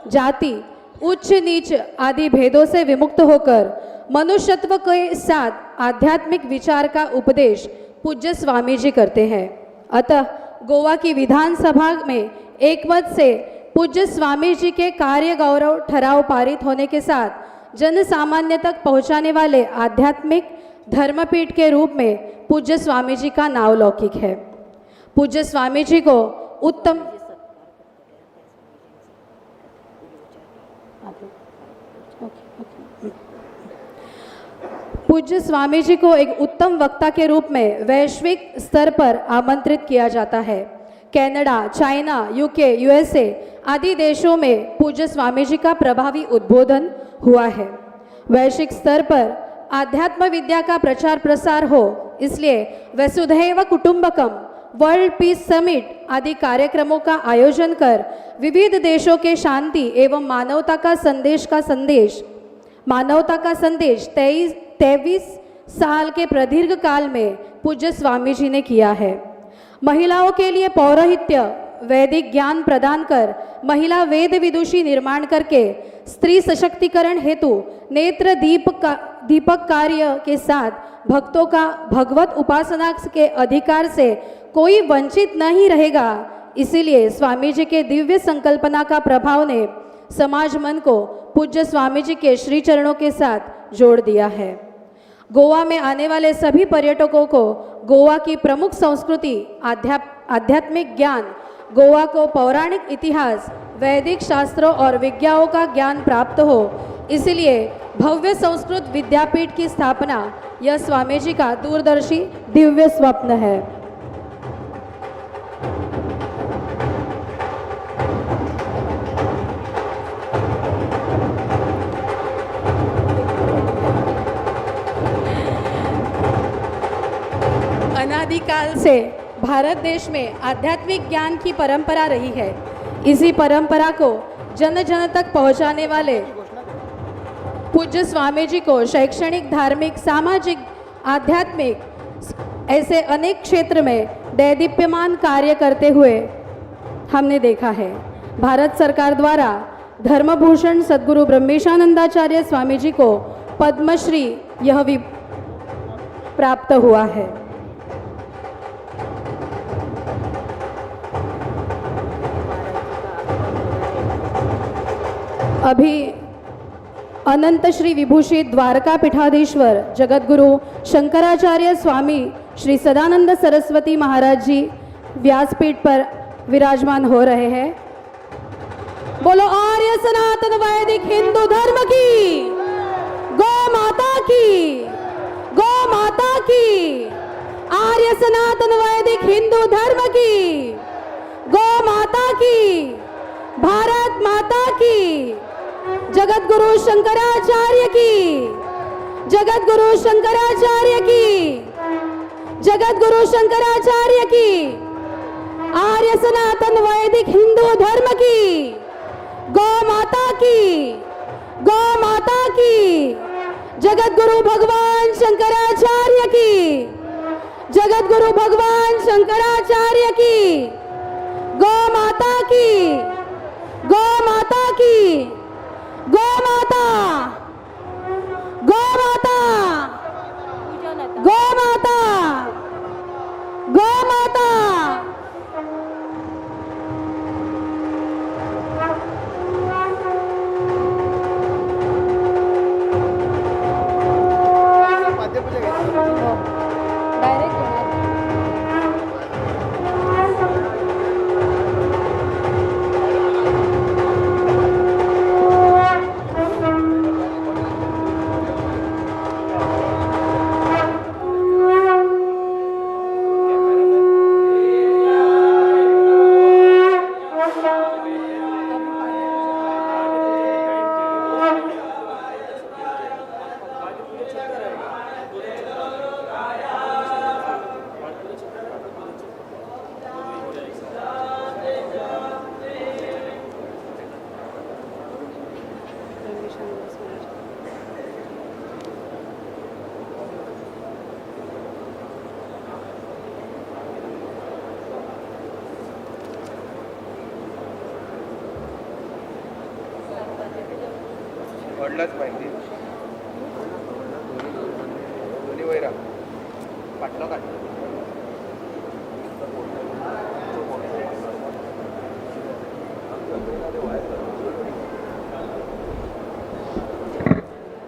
जाति, उच्च नीच आदि भेदों से विमुक्त होकर मनुष्यत्व के साथ आध्यात्मिक विचार का उपदेश पूज्य स्वामी जी करते हैं। अतः गोवा की विधानसभा में एकमत से पूज्य स्वामी जी के कार्य गौरव ठराव पारित होने के साथ जन सामान्य तक पहुंचाने वाले आध्यात्मिक धर्मपीठ के रूप में पूज्य स्वामी जी का नाम लौकिक है। पूज्य स्वामी जी को एक उत्तम वक्ता के रूप में वैश्विक स्तर पर आमंत्रित किया जाता है। कनाडा, चाइना, यूके, यूएसए आदि देशों में पूज्य स्वामी जी का प्रभावी उद्बोधन हुआ है। वैश्विक स्तर पर आध्यात्म विद्या का प्रचार प्रसार हो, इसलिए वसुधैव कुटुंबकम, वर्ल्ड पीस समिट आदि कार्यक्रमों का आयोजन कर विविध देशों के शांति एवं मानवता का संदेश 23 साल के प्रदीर्घ काल में पूज्य स्वामी जी ने किया है। महिलाओं के लिए पौरोहित्य वैदिक ज्ञान प्रदान कर महिला वेद विदुषी निर्माण करके स्त्री सशक्तिकरण हेतु नेत्र दीपक कार्य के साथ भक्तों का भगवत उपासना के अधिकार से कोई वंचित नहीं रहेगा। इसीलिए स्वामी जी के दिव्य संकल्पना का प्रभाव ने समाज मन को पूज्य स्वामी जी के श्री चरणों के साथ जोड़ दिया है। गोवा में आने वाले सभी पर्यटकों को गोवा की प्रमुख संस्कृति, आध्यात्मिक ज्ञान, गोवा को पौराणिक इतिहास, वैदिक शास्त्रों और विज्ञानों का ज्ञान प्राप्त हो, इसलिए भव्य संस्कृत विद्यापीठ की स्थापना यह स्वामी जी का दूरदर्शी दिव्य स्वप्न है। अनादिकाल से भारत देश में आध्यात्मिक ज्ञान की परंपरा रही है। इसी परंपरा को जन जन तक पहुंचाने वाले पूज्य स्वामी जी को शैक्षणिक, धार्मिक, सामाजिक, आध्यात्मिक ऐसे अनेक क्षेत्र में दैदीप्यमान कार्य करते हुए हमने देखा है। भारत सरकार द्वारा धर्मभूषण सद्गुरु ब्रह्मेशानंदाचार्य स्वामी जी को पद्मश्री यह भी प्राप्त हुआ है। अभी अनंत श्री विभूषित द्वारका पीठाधीश्वर जगतगुरु शंकराचार्य स्वामी श्री सदानंद सरस्वती महाराज जी व्यासपीठ पर विराजमान हो रहे हैं। बोलो आर्य सनातन वैदिक हिंदू धर्म की, गौ माता की, गौ माता की, आर्य सनातन वैदिक हिंदू धर्म की, गौ माता की, भारत माता की, जगत गुरु शंकराचार्य की, जगत गुरु शंकराचार्य की, जगत गुरु शंकराचार्य की, आर्य सनातन वैदिक हिंदू धर्म की, गौ माता की, गौ माता की, जगत गुरु भगवान शंकराचार्य की, जगत गुरु भगवान शंकराचार्य की, गौ माता की, गौ माता की, गौ माता, गौ माता, गौ माता, गौ माता। घडलंच पाहिजे दोन्ही वैरा पाटलं काढलं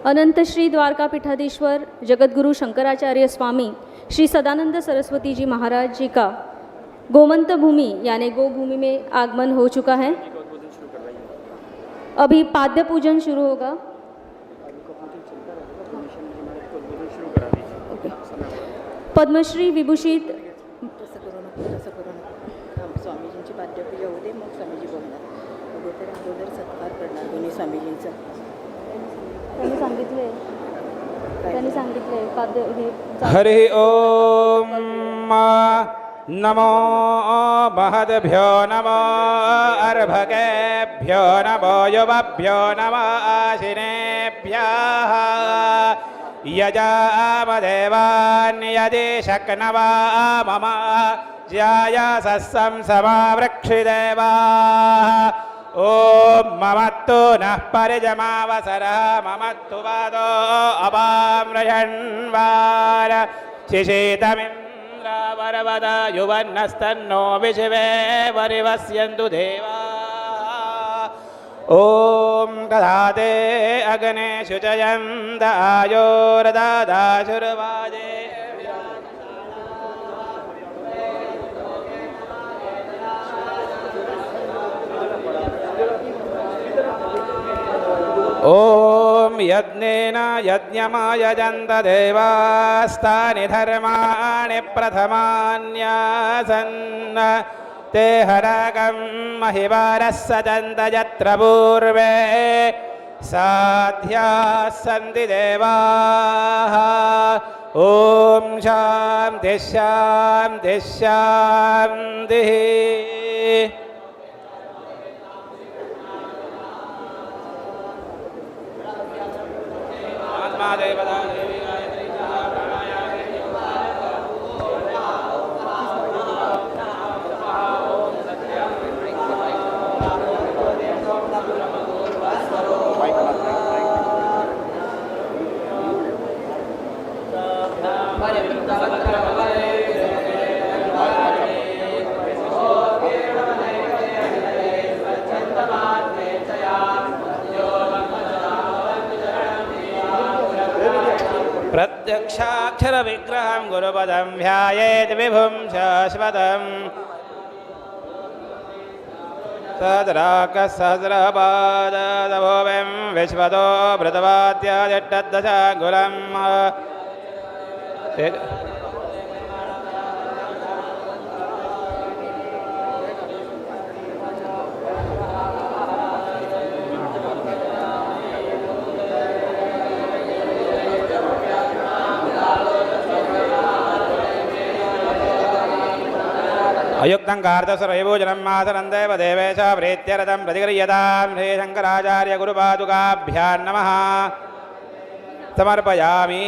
अनंत श्री द्वारका पीठाधीश्वर जगतगुरु शंकराचार्य स्वामी श्री सदानंद सरस्वती जी महाराज जी का गोमंत भूमि यानी गो भूमि में आगमन हो चुका है। अभी पाद्य पूजन शुरू होगा। पद्मश्री विभूषित स्वामीजींची पाद्यपूजा होते, मग स्वामीजी बोलणार. अगोदर सत्कार करणार दोन्ही स्वामीजींचा. त्यांनी सांगितले पाद्य हे हरि ओम नमो महद्भ्यो नमो अर्भकेभ्यो नमो युवभ्यो नमो आशिनेभ्यः यजामदेवान्यदि शक्नवा मम ज्यायासस्सं समावृक्षिदेवाः ॐ ममत्तु नः परिजमावसरः ममत्तु वादो अपाम्रयन्वार शिशीतमिन्द्रावरवद युवन्नस्तन्नो विशिवे वरिवस्यन्तु देवाः ॐ दधाते अग्ने शुचयन्त आयोर्ददाशुर्वाजे ॐ यज्ञेन यज्ञमायजन्त देवास्तानि धर्माणि प्रथमान्यासन् ते हरकं महिवारः सचन्त यत्र पूर्वे साध्याः सन्ति देवाः ॐ शान्तिः शान्तिः शान्तिः प्रत्यक्षाक्षर विग्रहं गुरुपदं ध्यायेत् विभुं शाश्वतं सहस्रपादवों विश्वतो भृतवाद्यादिष्टदशाङ्गुलम् अयुक्तं कार्तस्वरैभोजनं मासनं देव देवेश प्रीत्यरतं प्रतिगृह्यतां श्रीशङ्कराचार्य गुरुपादुकाभ्यां नमः समर्पयामि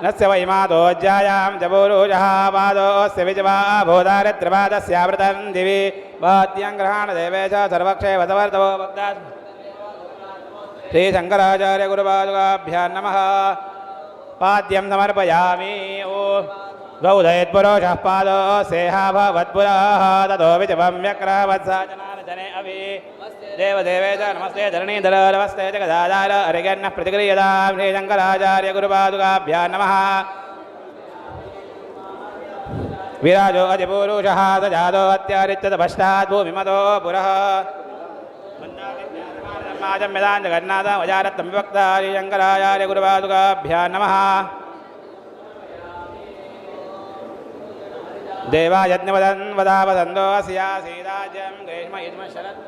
नस्य वैमादोज्जायां जबोरुजः पादोऽस्य विजवा भूदारित्रपादस्यावृतं दिवि वाद्यं गृहाण देवेश सर्वक्षे वसवर्तवो भक्तात् श्रीशङ्कराचार्य गुरुपादुकाभ्यां नमः पाद्यं समर्पयामि ओ गौधयत्पुरुषः पादो सेहा भवत्पुरः ततो विजवं व्यक्रवत्साजनार्जने अभि देवदेवे च नमस्ते धरणीधर नमस्ते जगदाधार हरिगन्नः प्रतिगृह्यतां श्रीशङ्कराचार्य गुरुपादुकाभ्यां नमः विराजो अधिपुरुषः स जातो अत्यारित्यतपश्चात् भूमिमतो पुरः माजं जगन्नाथं वजारत्तं विभक्ता श्रीशङ्कराचार्य गुरुपादुकाभ्यां नमः देवा यज्ञवदन् वदावदन्दो अस्यासीदाज्यं ग्रीष्म युज्म शरत्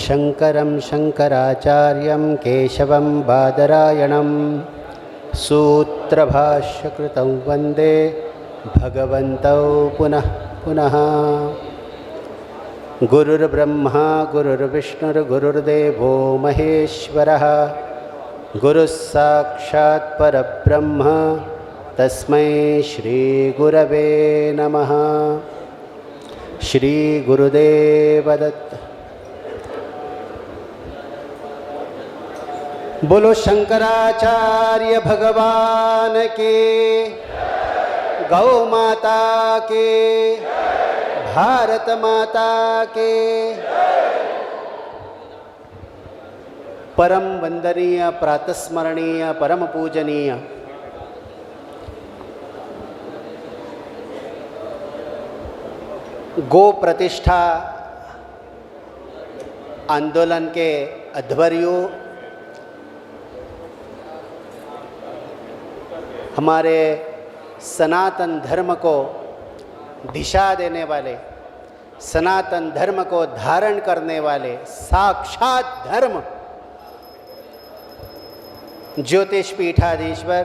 शङ्करं शङ्कराचार्यं केशवं बादरायणं सूत्रभाष्यकृतं वन्दे भगवन्तौ पुनः पुनः गुरुर्ब्रह्मा गुरुर्विष्णुर्गुरुर्देवो महेश्वरः गुरुः साक्षात् परब्रह्म तस्मै श्रीगुरवे नमः। श्री गुरुदेव दत्त। बोलो शंकराचार्य भगवान के, गौ माता के, भारत माता के। परम वंदनीय, प्रातस्मरणीय, परम पूजनीय गो प्रतिष्ठा आंदोलन के अध्वर्यु, हमारे सनातन धर्म को दिशा देने वाले, सनातन धर्म को धारण करने वाले साक्षात धर्म ज्योतिष पीठाधीश्वर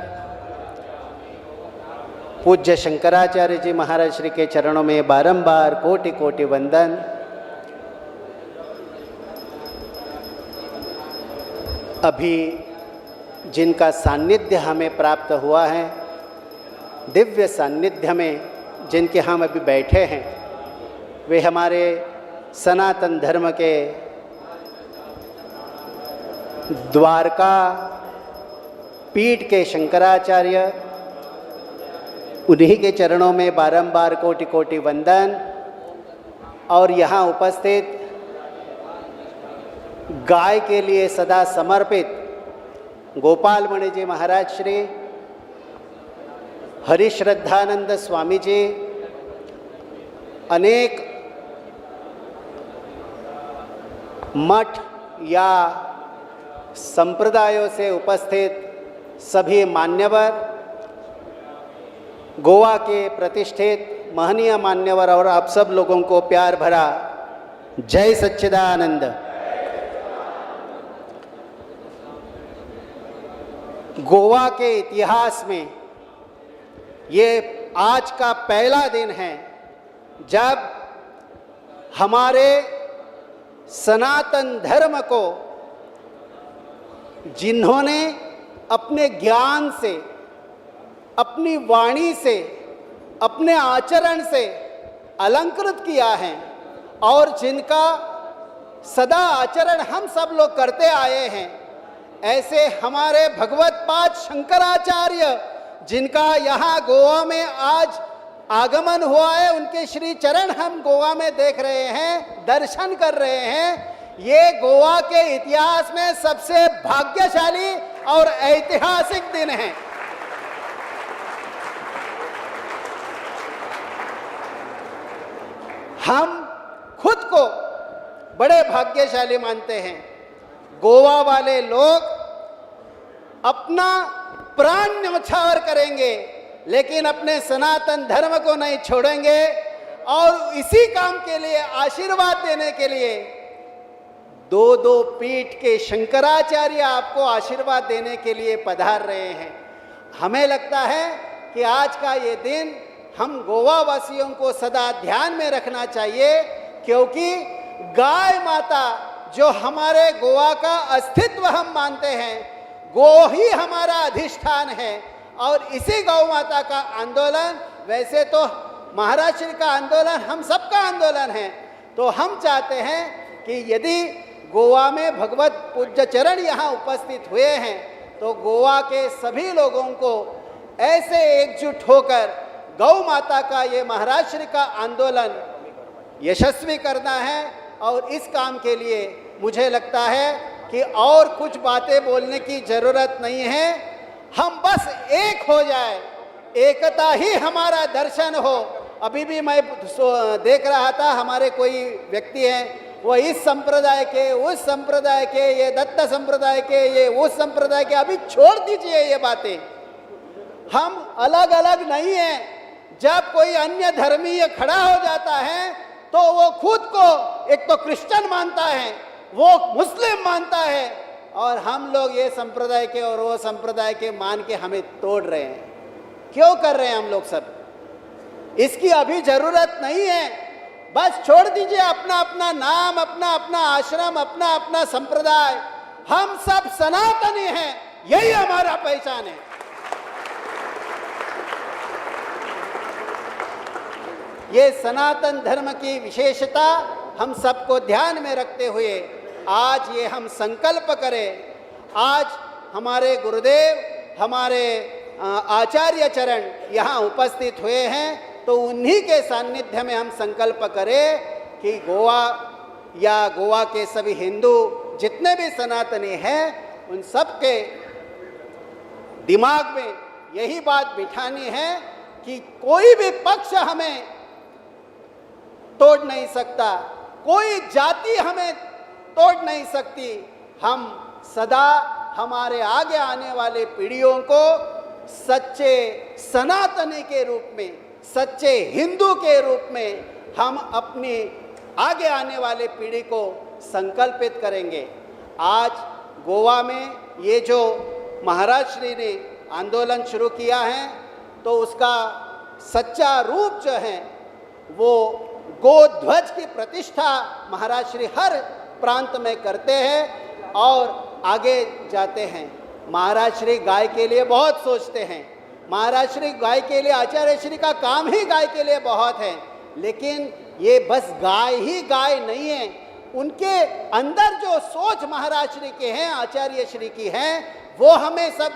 पूज्य शंकराचार्य जी महाराज श्री के चरणों में बारंबार कोटि कोटि वंदन। अभी जिनका सान्निध्य हमें प्राप्त हुआ है, दिव्य सान्निध्य में जिनके हम अभी बैठे हैं, वे हमारे सनातन धर्म के द्वारका पीठ के शंकराचार्य, उन्हीं के चरणों में बारंबार कोटि कोटि वंदन। और यहाँ उपस्थित गाय के लिए सदा समर्पित गोपाल मणि जी महाराज श्री, हरिश्रद्धानंद स्वामी जी, अनेक मठ या संप्रदायों से उपस्थित सभी मान्यवर, गोवा के प्रतिष्ठित महनीय मान्यवर और आप सब लोगों को प्यार भरा जय सच्चिदानंद। गोवा के इतिहास में ये आज का पहला दिन है जब हमारे सनातन धर्म को जिन्होंने अपने ज्ञान से, अपनी वाणी से, अपने आचरण से अलंकृत किया है और जिनका सदा आचरण हम सब लोग करते आए हैं, ऐसे हमारे भगवत पाद शंकराचार्य जिनका यहाँ गोवा में आज आगमन हुआ है, उनके श्री चरण हम गोवा में देख रहे हैं, दर्शन कर रहे हैं। ये गोवा के इतिहास में सबसे भाग्यशाली और ऐतिहासिक दिन है। हम खुद को बड़े भाग्यशाली मानते हैं। गोवा वाले लोग अपना प्राण न्यौछावर करेंगे लेकिन अपने सनातन धर्म को नहीं छोड़ेंगे और इसी काम के लिए, आशीर्वाद देने के लिए दो दो पीठ के शंकराचार्य आपको आशीर्वाद देने के लिए पधार रहे हैं। हमें लगता है कि आज का ये दिन हम गोवा वासियों को सदा ध्यान में रखना चाहिए, क्योंकि गाय माता जो हमारे गोवा का अस्तित्व हम मानते हैं, गो ही हमारा अधिष्ठान है। और इसी गौ माता का आंदोलन, वैसे तो महाराष्ट्र का आंदोलन हम सबका आंदोलन है, तो हम चाहते हैं कि यदि गोवा में भगवत पूज्य चरण यहाँ उपस्थित हुए हैं तो गोवा के सभी लोगों को ऐसे एकजुट होकर गौ माता का ये महाराष्ट्र का आंदोलन यशस्वी करना है। और इस काम के लिए मुझे लगता है कि और कुछ बातें बोलने की ज़रूरत नहीं है, हम बस एक हो जाए, एकता ही हमारा दर्शन हो। अभी भी मैं देख रहा था, हमारे कोई व्यक्ति हैं, वो इस संप्रदाय के, उस संप्रदाय के, ये दत्त संप्रदाय के, ये उस संप्रदाय के, अभी छोड़ दीजिए ये बातें। हम अलग अलग नहीं हैं। जब कोई अन्य धर्मीय खड़ा हो जाता है तो वो खुद को एक तो क्रिश्चियन मानता है, वो मुस्लिम मानता है, और हम लोग ये संप्रदाय के और वो संप्रदाय के मान के हमें तोड़ रहे हैं। क्यों कर रहे हैं हम लोग सब? इसकी अभी जरूरत नहीं है। बस छोड़ दीजिए अपना अपना नाम, अपना अपना आश्रम, अपना अपना संप्रदाय। हम सब सनातनी हैं, यही हमारा पहचान है। ये सनातन धर्म की विशेषता हम सबको ध्यान में रखते हुए आज ये हम संकल्प करें। आज हमारे गुरुदेव, हमारे आचार्य चरण यहाँ उपस्थित हुए हैं, तो उन्हीं के सानिध्य में हम संकल्प करें कि गोवा या गोवा के सभी हिंदू जितने भी सनातनी हैं, उन सब के दिमाग में यही बात बिठानी है कि कोई भी पक्ष हमें तोड़ नहीं सकता, कोई जाति हमें तोड़ नहीं सकती। हम सदा हमारे आगे आने वाले पीढ़ियों को सच्चे सनातनी के रूप में, सच्चे हिंदू के रूप में हम अपनी आगे आने वाले पीढ़ी को संकल्पित करेंगे। आज गोवा में ये जो महाराज श्री ने आंदोलन शुरू किया है, तो उसका सच्चा रूप जो है वो गोध्वज की प्रतिष्ठा महाराज श्री हर प्रांत में करते हैं और आगे जाते हैं। महाराज श्री गाय के लिए बहुत सोचते हैं। महाराज श्री गाय के लिए, आचार्य श्री का काम ही गाय के लिए बहुत है। लेकिन ये बस गाय ही गाय नहीं है, उनके अंदर जो सोच महाराज श्री के हैं, आचार्य श्री की हैं, वो हमें सब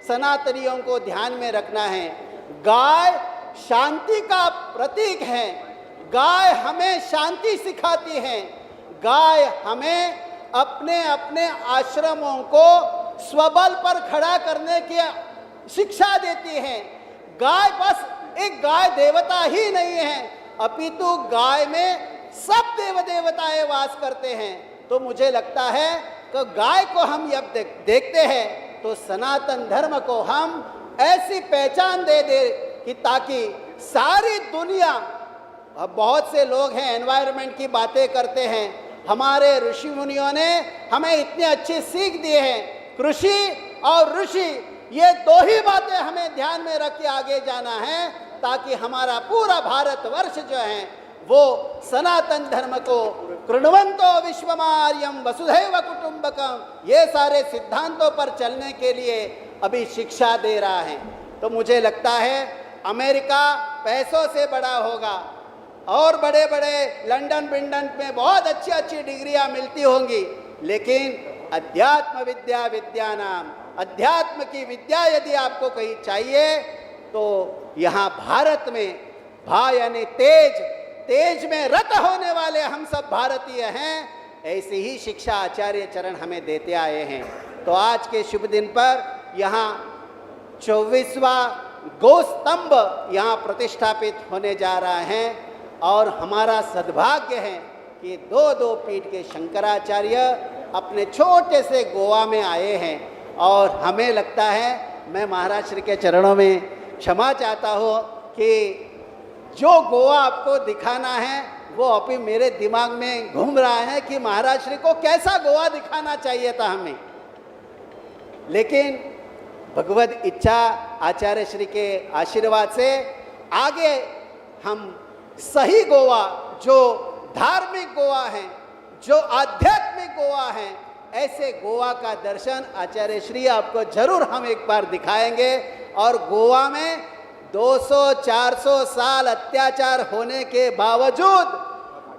सनातनियों को ध्यान में रखना है। गाय शांति का प्रतीक है, गाय हमें शांति सिखाती है, गाय हमें अपने अपने आश्रमों को स्वबल पर खड़ा करने की शिक्षा देती है। गाय बस एक गाय देवता ही नहीं है, अपितु गाय में सब देव देवताएं वास करते हैं। तो मुझे लगता है कि गाय को हम जब देखते हैं तो सनातन धर्म को हम ऐसी पहचान दे दे कि ताकि सारी दुनिया, अब बहुत से लोग हैं एनवायरनमेंट की बातें करते हैं, हमारे ऋषि मुनियों ने हमें इतनी अच्छी सीख दी है। कृषि और ऋषि, ये दो ही बातें हमें ध्यान में रख के आगे जाना है, ताकि हमारा पूरा भारतवर्ष जो है वो सनातन धर्म को कृण्वन्तो विश्वमार्यम वसुधैव कुटुंबकम, ये सारे सिद्धांतों पर चलने के लिए अभी शिक्षा दे रहा है। तो मुझे लगता है अमेरिका पैसों से बड़ा होगा और बड़े बड़े लंदन बिंडन में बहुत अच्छी अच्छी डिग्रियां मिलती होंगी, लेकिन अध्यात्म विद्या विद्यानाम, अध्यात्म की विद्या यदि आपको कहीं चाहिए तो यहाँ भारत में भा यानी तेज, तेज में रत होने वाले हम सब भारतीय हैं। ऐसी ही शिक्षा आचार्य चरण हमें देते आए हैं। तो आज के शुभ दिन पर यहाँ 24वां गोस्तंभ यहाँ प्रतिष्ठापित होने जा रहा है और हमारा सद्भाग्य है कि दो पीठ के शंकराचार्य अपने छोटे से गोवा में आए हैं और हमें लगता है, मैं महाराज श्री के चरणों में क्षमा चाहता हूँ कि जो गोवा आपको दिखाना है वो अभी मेरे दिमाग में घूम रहा है कि महाराज श्री को कैसा गोवा दिखाना चाहिए था हमें, लेकिन भगवत इच्छा आचार्य श्री के आशीर्वाद से आगे हम सही गोवा, जो धार्मिक गोवा है, जो आध्यात्मिक गोवा है, ऐसे गोवा का दर्शन आचार्य श्री आपको जरूर हम एक बार दिखाएंगे। और गोवा में 200-400 साल अत्याचार होने के बावजूद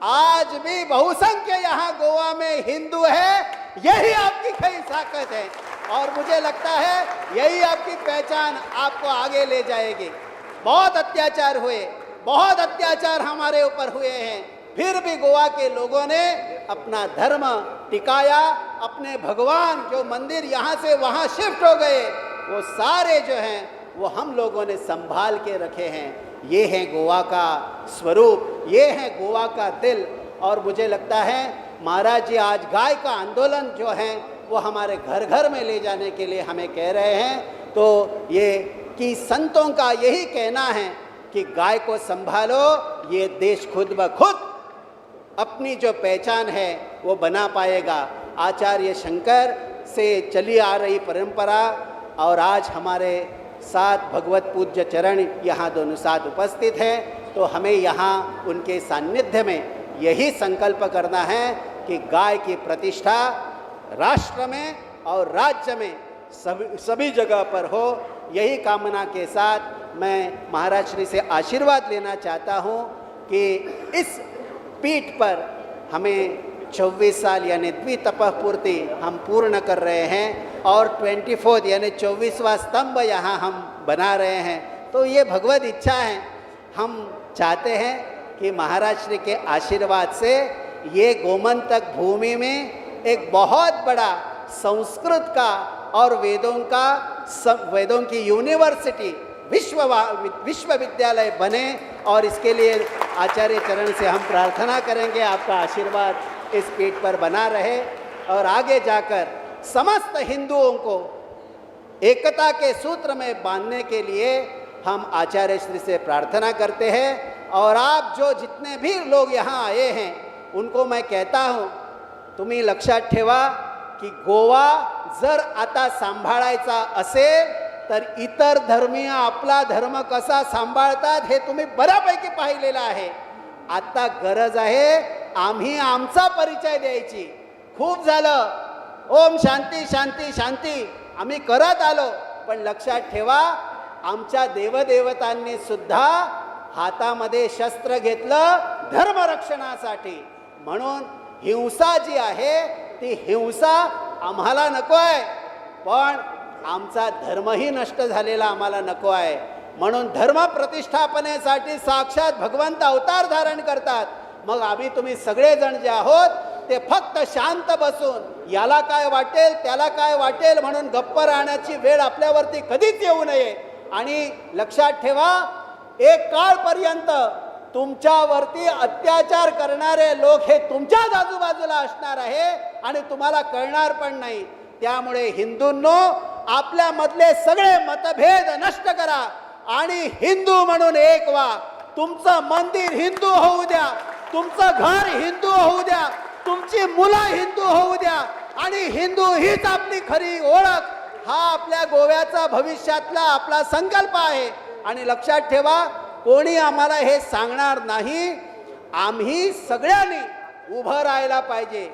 आज भी बहुसंख्य यहाँ गोवा में हिंदू है, यही आपकी कई ताकत है और मुझे लगता है यही आपकी पहचान आपको आगे ले जाएगी। बहुत अत्याचार हुए, बहुत अत्याचार हमारे ऊपर हुए हैं, फिर भी गोवा के लोगों ने अपना धर्म टिकाया, अपने भगवान जो मंदिर यहाँ से वहाँ शिफ्ट हो गए वो सारे जो हैं वो हम लोगों ने संभाल के रखे हैं। ये है गोवा का स्वरूप, ये है गोवा का दिल। और मुझे लगता है महाराज जी आज गाय का आंदोलन जो है वो हमारे घर घर में ले जाने के लिए हमें कह रहे हैं। तो ये कि संतों का यही कहना है कि गाय को संभालो, ये देश खुद ब खुद अपनी जो पहचान है वो बना पाएगा। आचार्य शंकर से चली आ रही परंपरा और आज हमारे साथ भगवत पूज्य चरण यहाँ दोनों साथ उपस्थित हैं। तो हमें यहाँ उनके सान्निध्य में यही संकल्प करना है कि गाय की प्रतिष्ठा राष्ट्र में और राज्य में सभी जगह पर हो। यही कामना के साथ मैं महाराज श्री से आशीर्वाद लेना चाहता हूँ कि इस पीठ पर हमें 24 साल यानी द्वितपः पूर्ति हम पूर्ण कर रहे हैं और 24 यानी 24वां स्तंभ यहाँ हम बना रहे हैं। तो ये भगवत इच्छा है। हम चाहते हैं कि महाराज श्री के आशीर्वाद से ये गोमंतक भूमि में एक बहुत बड़ा संस्कृत का और वेदों की यूनिवर्सिटी विश्वविद्यालय बने और इसके लिए आचार्य चरण से हम प्रार्थना करेंगे आपका आशीर्वाद इस पीठ पर बना रहे और आगे जाकर समस्त हिंदुओं को एकता के सूत्र में बांधने के लिए हम आचार्य श्री से प्रार्थना करते हैं। और आप जो जितने भी लोग यहाँ आए हैं उनको मैं कहता हूँ, तुम्ही लक्षात ठेवा की गोवा जर आता सांभाळायचा असेल तर इतर धर्मीय आपला धर्म कसा सांभाळतात हे तुम्ही बऱ्यापैकी पाहिलेलं आहे। आता गरज आहे आम्ही आमचा परिचय द्यायची। खूप झालं ओम शांती शांती शांती आम्ही करत आलो, पण लक्षात ठेवा आमच्या देवदेवतांनी सुद्धा हातामध्ये शस्त्र घेतलं धर्मरक्षणासाठी। म्हणून हिंसा जी आहे ती हिंसा आम्हाला नको आहे, पण आमचा धर्मही नष्ट झालेला आम्हाला नको आहे। म्हणून धर्म प्रतिष्ठापनेसाठी साक्षात भगवंत अवतार धारण करतात। मग आम्ही तुम्ही सगळेजण जे आहोत ते फक्त शांत बसून याला काय वाटेल त्याला काय वाटेल म्हणून गप्प राहण्याची वेळ आपल्यावरती कधीच येऊ नये। आणि लक्षात ठेवा एक काळपर्यंत तुमच्यावरती अत्याचार करणारे लोक हे तुमच्याच आजूबाजूला असणार आहे आणि तुम्हाला कळणार पण नाही। त्यामुळे हिंदूंनो आपल्यामधले सगळे मतभेद नष्ट करा आणि हिंदू म्हणून एक व्हा। तुमचं मंदिर हिंदू होऊ द्या, तुमचं घर हिंदू होऊ द्या, तुमची मुलं हिंदू होऊ द्या आणि हिंदू हीच आपली खरी ओळख हा आपल्या गोव्याचा भविष्यातला आपला संकल्प आहे। आणि लक्षात ठेवा कोणी आम्हाला हे सांगणार नाही, आम्ही सगळ्यांनी उभं राहायला पाहिजे।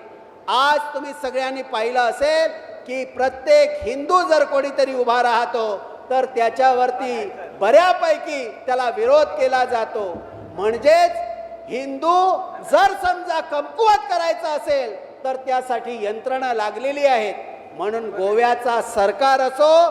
आज तुम्ही सगळ्यांनी पाहिलं असेल की प्रत्येक हिंदू जर कोणीतरी उभा राहतो तर त्याच्यावरती बऱ्यापैकी त्याला विरोध केला जातो। म्हणजेच हिंदू जर समजा कमकुवत करायचं असेल तर त्यासाठी यंत्रणा लागलेली आहेत। म्हणून गोव्याचा सरकार असो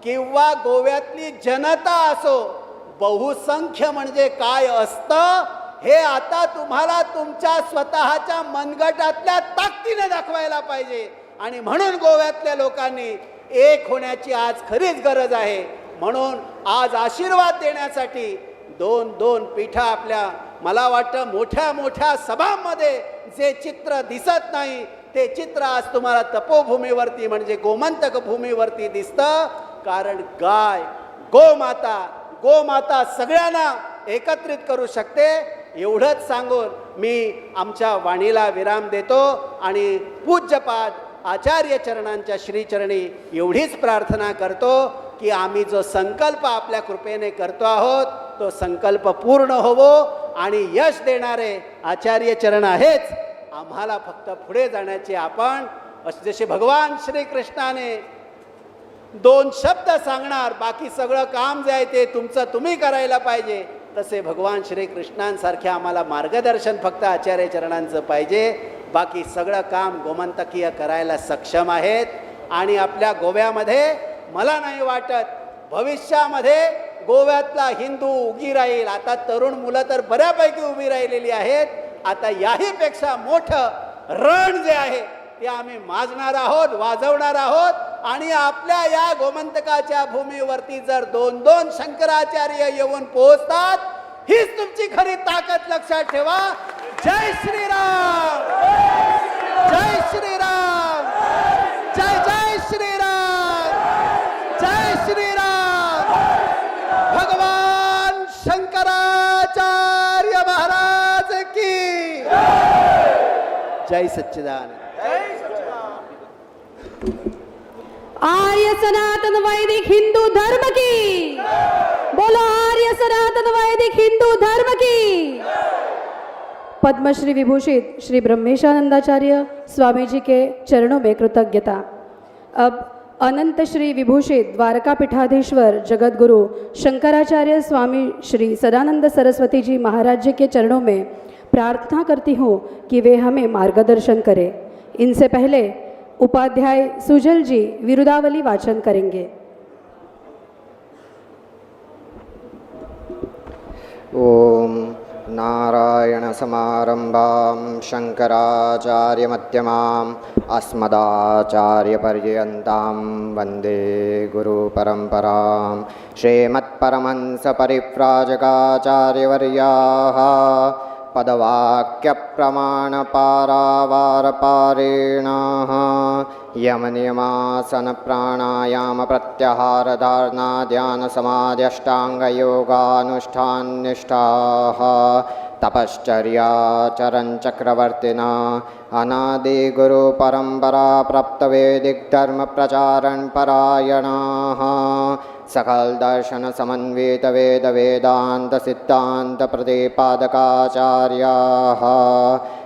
किंवा गोव्यातली जनता असो, बहुसंख्य म्हणजे काय असतं हे आता तुम्हाला तुमच्या स्वतःच्या मनगटातल्या ताकदीने दाखवायला पाहिजे। आणि म्हणून गोव्यातल्या लोकांनी एक होण्याची आज खरीच गरज आहे। म्हणून आज आशीर्वाद देण्यासाठी दोन दोन पीठा आपल्या मला वाटतं मोठ्या मोठ्या सभांमध्ये जे चित्र दिसत नाही ते चित्र आज तुम्हाला तपोभूमीवरती म्हणजे गोमंतक भूमीवरती दिसतं। कारण गाय गोमाता सगळ्यांना एकत्रित करू शकते। एवढंच सांगून मी आमच्या वाणीला विराम देतो आणि पूज्यपाद आचार्य चरणांच्या श्रीचरणी एवढीच प्रार्थना करतो की आम्ही जो संकल्प आपल्या कृपेने करतो आहोत तो संकल्प पूर्ण होवो आणि यश देणारे आचार्य चरण आहेच। आम्हाला फक्त पुढे जाण्याचे आपण जसे भगवान श्रीकृष्णाने दोन शब्द सांगणार बाकी सगळं काम जे आहे ते तुमचं तुम्ही करायला पाहिजे, तसे भगवान श्रीकृष्णांसारखे आम्हाला मार्गदर्शन फक्त आचार्य चरणांचं पाहिजे। बाकी सगळं काम गोमंतकीय करायला सक्षम आहेत। आणि आपल्या गोव्यामध्ये मला नाही वाटत भविष्यामध्ये गोव्यातला हिंदू उगी राहील। आता तरुण मुलं तर बऱ्यापैकी उभी राहिलेली आहेत। आता याहीपेक्षा मोठं रण जे आहे ते आम्ही माजणार आहोत, वाजवणार आहोत। आणि आपल्या या गोमंतकाच्या भूमीवरती जर दोन दोन शंकराचार्य येऊन पोहोचतात हीच तुमची खरी ताकद। लक्षात ठेवा। जय श्रीराम, जय श्रीराम, जय जय श्रीराम, जय श्रीराम। भगवान शंकराचार्य महाराज की जय सच्चिदानंद। आर्य सनातन वैदिक हिंदू धर्म की बोलो आर्य सनातन वैदिक हिंदू धर्म की। पद्मश्री विभूषित श्री ब्रह्मेशानंदाचार्य स्वामी जी के चरणों में कृतज्ञता। अब अनंत श्री विभूषित द्वारका पीठाधीश्वर जगत गुरु शंकराचार्य स्वामी श्री सदानंद सरस्वती जी महाराज जी के चरणों में प्रार्थना करती हूँ कि वे हमें मार्गदर्शन करें। इनसे पहले उपाध्याय सुजल जी विरुदावली वाचन करेंगे। ओम नारायण समारंभां शंकराचार्यमध्यमाम् अस्मदाचार्यपर्यन्तां वन्दे गुरुपरम्परां। श्रीमत्परमहंसपरिव्राजकाचार्यवर्याः पदवाक्यप्रमाणपारावारपारेणाः यमनियमासनप्राणायामप्रत्याहारधारणाध्यानसमाध्यष्टाङ्गयोगानुष्ठाननिष्ठाः तपश्चर्याचरञ्चक्रवर्तिना अनादिगुरुपरम्परा प्राप्तवेदिकधर्मप्रचारणपरायणाः सकल दर्शन समन्वित वेद वेदांत सिद्धांत प्रतिपादकाचार्याः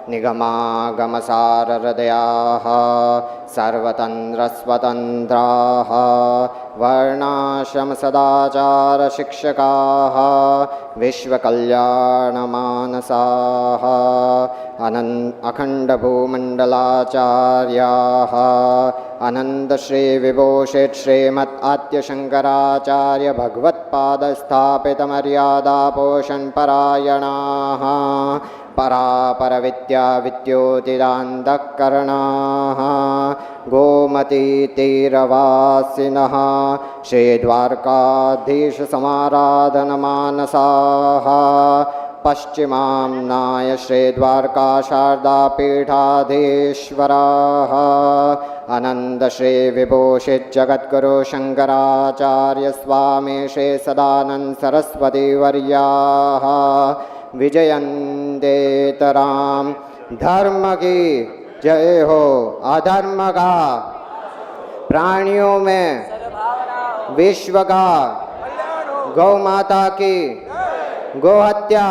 निगमागमसार हृदयाः सर्वतंत्र स्वतंत्राः वर्णाश्रम सदाचार शिक्षकाः विश्वकल्याणमानसाः अखंड भूमंडलाचार्याः अनंत श्री विभूषित श्रीमत् आद्य शंकराचार्य भगवत्पाद स्थापित मर्यादा पोषण परायणाः परापर विद्या विद्योतिदान्तःकरणाः गोमती तीरवासिनः श्रीद्वारकाधीश समाराधनमानसाः पश्चिमाम्नाय श्रीद्वारका शारदापीठाधीश्वराः अनंत श्री विभूषित जगद्गुरु शंकराचार्य स्वामी श्री सदानंद सरस्वती वर्याः विजयन्तेतराम धर्म की जय हो। अधर्म का प्राणियों में विश्व का गौ माता की गोहत्या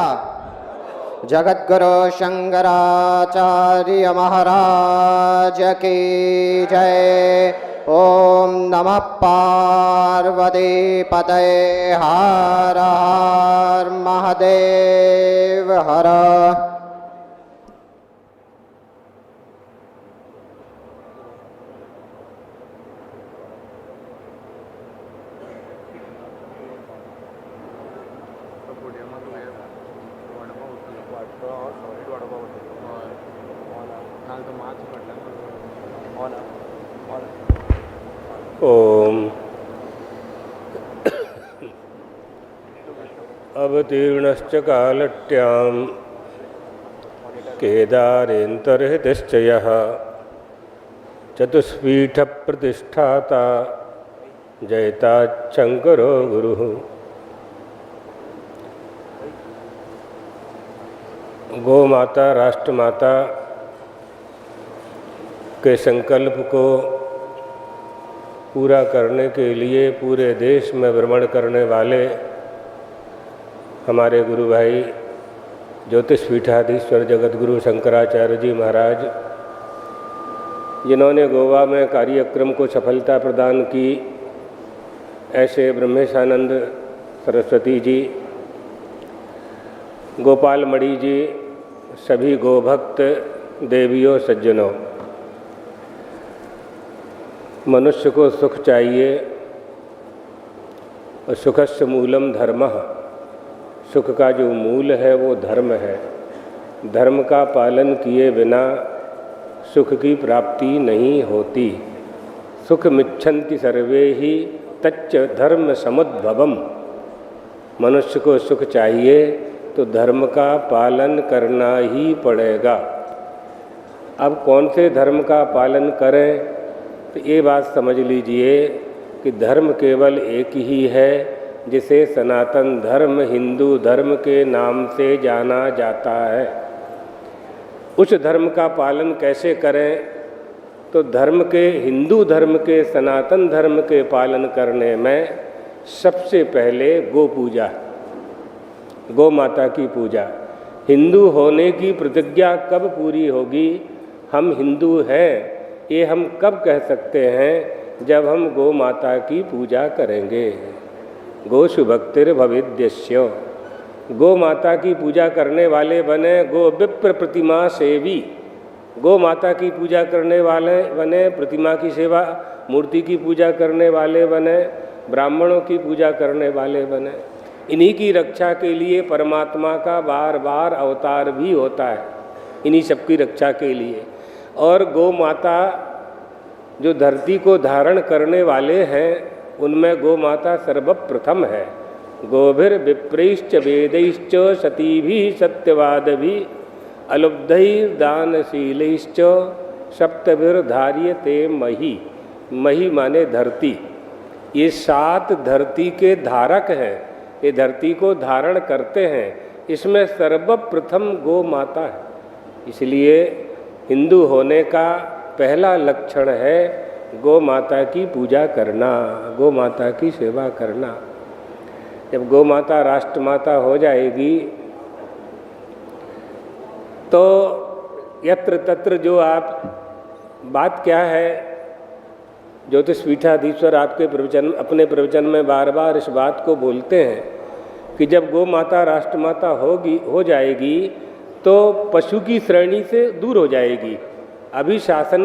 जगद्गुरु शंकराचार्य महाराज की जय। ओम नमः पार्वती पतये हर हर महादेव हर। ओम अवतीर्णश्च कालट्यां केदारेन्तर्हितश्चयः चतुष्पीठप्रतिष्ठाता जयताच्छङ्करो गुरुः। गौ माता राष्ट्रमाता के संकल्प को पूरा करने के लिए पूरे देश में भ्रमण करने वाले हमारे गुरु भाई ज्योतिष पीठाधीश्वर जगतगुरु शंकराचार्य जी महाराज, जिन्होंने गोवा में कार्यक्रम को सफलता प्रदान की, ऐसे ब्रह्मेशानंद सरस्वती जी, गोपाल मणि जी, सभी गोभक्त देवियों सज्जनों, मनुष्य को सुख चाहिए और सुखस्य मूलम धर्मः, सुख का जो मूल है वो धर्म है। धर्म का पालन किए बिना सुख की प्राप्ति नहीं होती। सुख मिच्छन्ति सर्वे ही तच्च धर्म समुद्भवम। मनुष्य को सुख चाहिए तो धर्म का पालन करना ही पड़ेगा। अब कौन से धर्म का पालन करें, तो ये बात समझ लीजिए कि धर्म केवल एक ही है, जिसे सनातन धर्म हिंदू धर्म के नाम से जाना जाता है। उस धर्म का पालन कैसे करें, तो धर्म के, हिंदू धर्म के, सनातन धर्म के पालन करने में सबसे पहले गो पूजा, गौ माता की पूजा। हिंदू होने की प्रतिज्ञा कब पूरी होगी? हम हिंदू हैं ये हम कब कह सकते हैं? जब हम गौ माता की पूजा करेंगे। गोषु भक्तिर्भवेद्यस्य, गौ माता की पूजा करने वाले बने गो विप्र प्रतिमा सेवी। गौ माता की पूजा करने वाले बने, प्रतिमा की सेवा मूर्ति की पूजा करने वाले बने, ब्राह्मणों की पूजा करने वाले बने। इन्हीं की रक्षा के लिए परमात्मा का बार बार अवतार भी होता है, इन्हीं सबकी रक्षा के लिए। और गौ माता जो धरती को धारण करने वाले हैं उनमें गौ माता सर्वप्रथम है। गोभिर विप्रैश्च वेदैश्च सतीभिः सत्यवादभिः अलुब्धैर्दानशीलैश्च सप्तभिर्धार्यते मही। मही माने धरती। ये 7 धरती के धारक हैं, ये धरती को धारण करते हैं। इसमें सर्वप्रथम गौ माता है। इसलिए हिंदू होने का पहला लक्षण है गौ माता की पूजा करना, गौ माता की सेवा करना। जब गौ माता राष्ट्रमाता हो जाएगी तो यत्र तत्र जो आप बात क्या है, ज्योतिषपीठाधीश्वर आपके प्रवचन, अपने प्रवचन में बार बार इस बात को बोलते हैं कि जब गौ माता राष्ट्रमाता हो जाएगी तो पशु की श्रेणी से दूर हो जाएगी। अभी शासन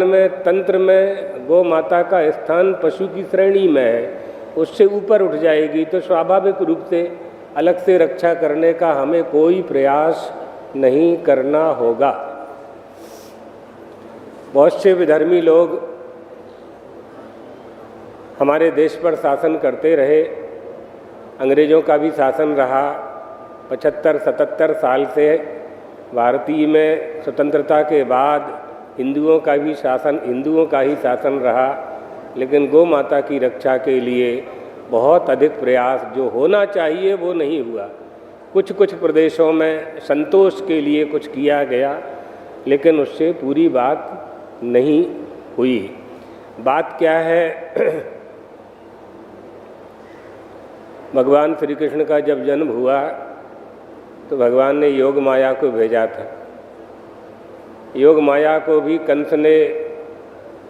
में, तंत्र में गौ माता का स्थान पशु की श्रेणी में है, उससे ऊपर उठ जाएगी। तो स्वाभाविक रूप से अलग से रक्षा करने का हमें कोई प्रयास नहीं करना होगा। बहुत से विधर्मी लोग हमारे देश पर शासन करते रहे, अंग्रेज़ों का भी शासन रहा 75-77 साल से। भारतीय में स्वतंत्रता के बाद हिंदुओं का ही शासन रहा, लेकिन गौ माता की रक्षा के लिए बहुत अधिक प्रयास जो होना चाहिए वो नहीं हुआ। कुछ कुछ प्रदेशों में संतोष के लिए कुछ किया गया, लेकिन उससे पूरी बात नहीं हुई। बात क्या है, भगवान श्री कृष्ण का जब जन्म हुआ तो भगवान ने योग माया को भेजा था। योग माया को भी कंस ने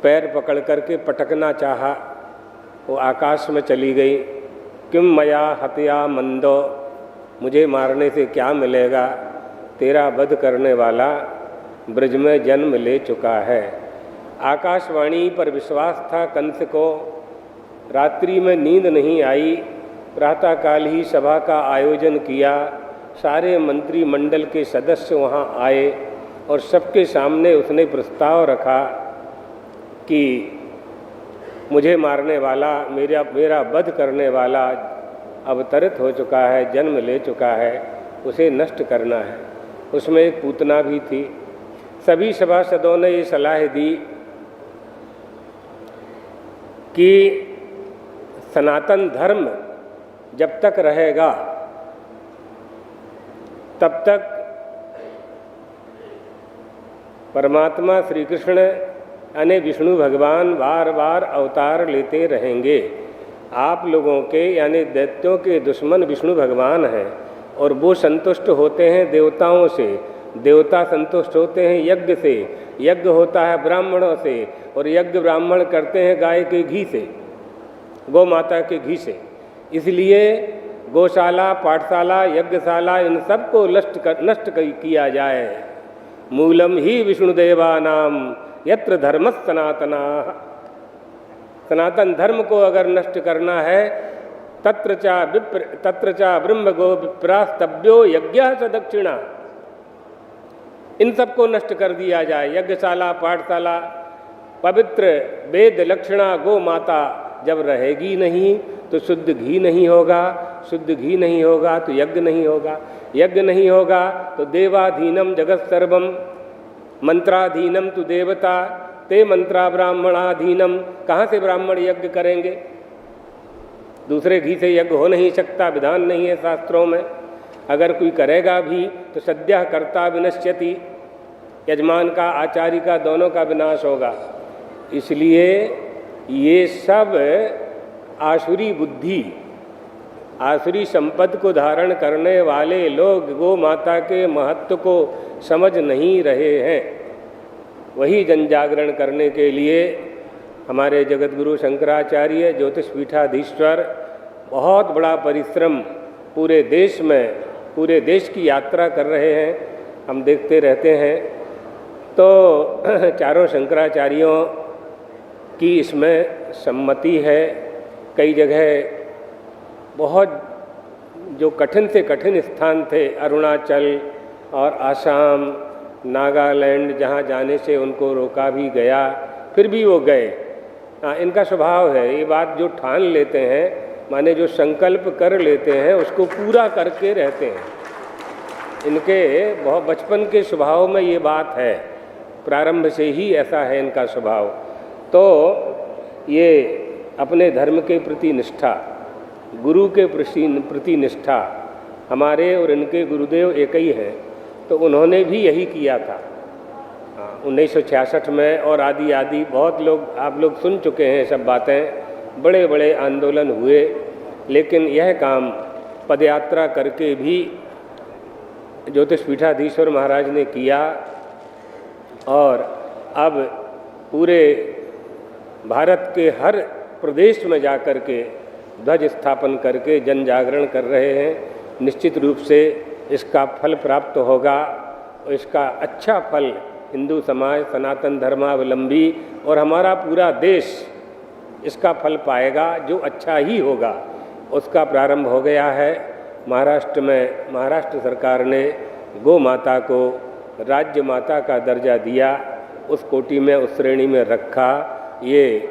पैर पकड़ करके पटकना चाहा, वो आकाश में चली गई। किम मया हत्या मंदो, मुझे मारने से क्या मिलेगा, तेरा वध करने वाला ब्रज में जन्म ले चुका है। आकाशवाणी पर विश्वास था कंस को। रात्रि में नींद नहीं आई, प्रातःकाल ही सभा का आयोजन किया। सारे मंत्रिमंडल के सदस्य वहाँ आए और सबके सामने उसने प्रस्ताव रखा कि मुझे मारने वाला, मेरा वध करने वाला अवतरित हो चुका है, जन्म ले चुका है, उसे नष्ट करना है। उसमें एक पूतना भी थी। सभी सभासदों ने ये सलाह दी कि सनातन धर्म जब तक रहेगा तब तक परमात्मा श्री कृष्ण यानी विष्णु भगवान बार बार अवतार लेते रहेंगे। आप लोगों के यानी दैत्यों के दुश्मन विष्णु भगवान हैं और वो संतुष्ट होते हैं देवताओं से, देवता संतुष्ट होते हैं यज्ञ से, यज्ञ होता है ब्राह्मणों से और यज्ञ ब्राह्मण करते हैं गाय के घी से, गौ माता के घी से। इसलिए गौशाला, पाठशाला, यज्ञशाला इन सबको नष्ट किया जाए। मूलम ही विष्णुदेवानाम यत्र धर्म सनातना। सनातन धर्म को अगर नष्ट करना है तत्र चा ब्रह्म गो विप्रास्तव्यो यज्ञ स दक्षिणा। इन सबको नष्ट कर दिया जाए। यज्ञशाला, पाठशाला, पवित्र वेद लक्षणा गो माता जब रहेगी नहीं तो शुद्ध घी नहीं होगा, शुद्ध घी नहीं होगा तो यज्ञ नहीं होगा, यज्ञ नहीं होगा तो देवाधीनम जगत सर्वम, मंत्राधीनम तु देवता ते मंत्रा ब्राह्मणाधीनम। कहाँ से ब्राह्मण यज्ञ करेंगे? दूसरे घी से यज्ञ हो नहीं सकता, विधान नहीं है शास्त्रों में। अगर कोई करेगा भी तो सद्यः कर्ता विनश्यति, यजमान का, आचार्य का, दोनों का विनाश होगा। इसलिए ये सब आसुरी बुद्धि, आसुरी संपत्ति को धारण करने वाले लोग गौ माता के महत्व को समझ नहीं रहे हैं। वही जन जागरण करने के लिए हमारे जगतगुरु शंकराचार्य ज्योतिष पीठाधीश्वर बहुत बड़ा परिश्रम पूरे देश में, पूरे देश की यात्रा कर रहे हैं, हम देखते रहते हैं। तो चारों शंकराचार्यों की इसमें सम्मति है। कई जगह बहुत जो कठिन से कठिन स्थान थे, अरुणाचल और आसाम, नागालैंड, जहाँ जाने से उनको रोका भी गया, फिर भी वो गए। हाँ, इनका स्वभाव है, ये बात जो ठान लेते हैं, माने जो संकल्प कर लेते हैं उसको पूरा करके रहते हैं। इनके बहुत बचपन के स्वभाव में ये बात है, प्रारंभ से ही ऐसा है इनका स्वभाव। तो ये अपने धर्म के प्रति निष्ठा, गुरु के प्रति निष्ठा, हमारे और इनके गुरुदेव एक ही हैं, तो उन्होंने भी यही किया था 1966 में। और आदि आदि बहुत लोग, आप लोग सुन चुके हैं सब बातें, बड़े बड़े आंदोलन हुए, लेकिन यह काम पदयात्रा करके भी ज्योतिष पीठाधीश्वर महाराज ने किया। और अब पूरे भारत के हर प्रदेश में जाकर के ध्वज स्थापन करके जन जागरण कर रहे हैं। निश्चित रूप से इसका फल प्राप्त होगा, और इसका अच्छा फल हिंदू समाज, सनातन धर्मावलंबी और हमारा पूरा देश इसका फल पाएगा, जो अच्छा ही होगा। उसका प्रारंभ हो गया है। महाराष्ट्र में महाराष्ट्र सरकार ने गौ माता को राज्य माता का दर्जा दिया, उस कोटि में, उस श्रेणी में रखा। ये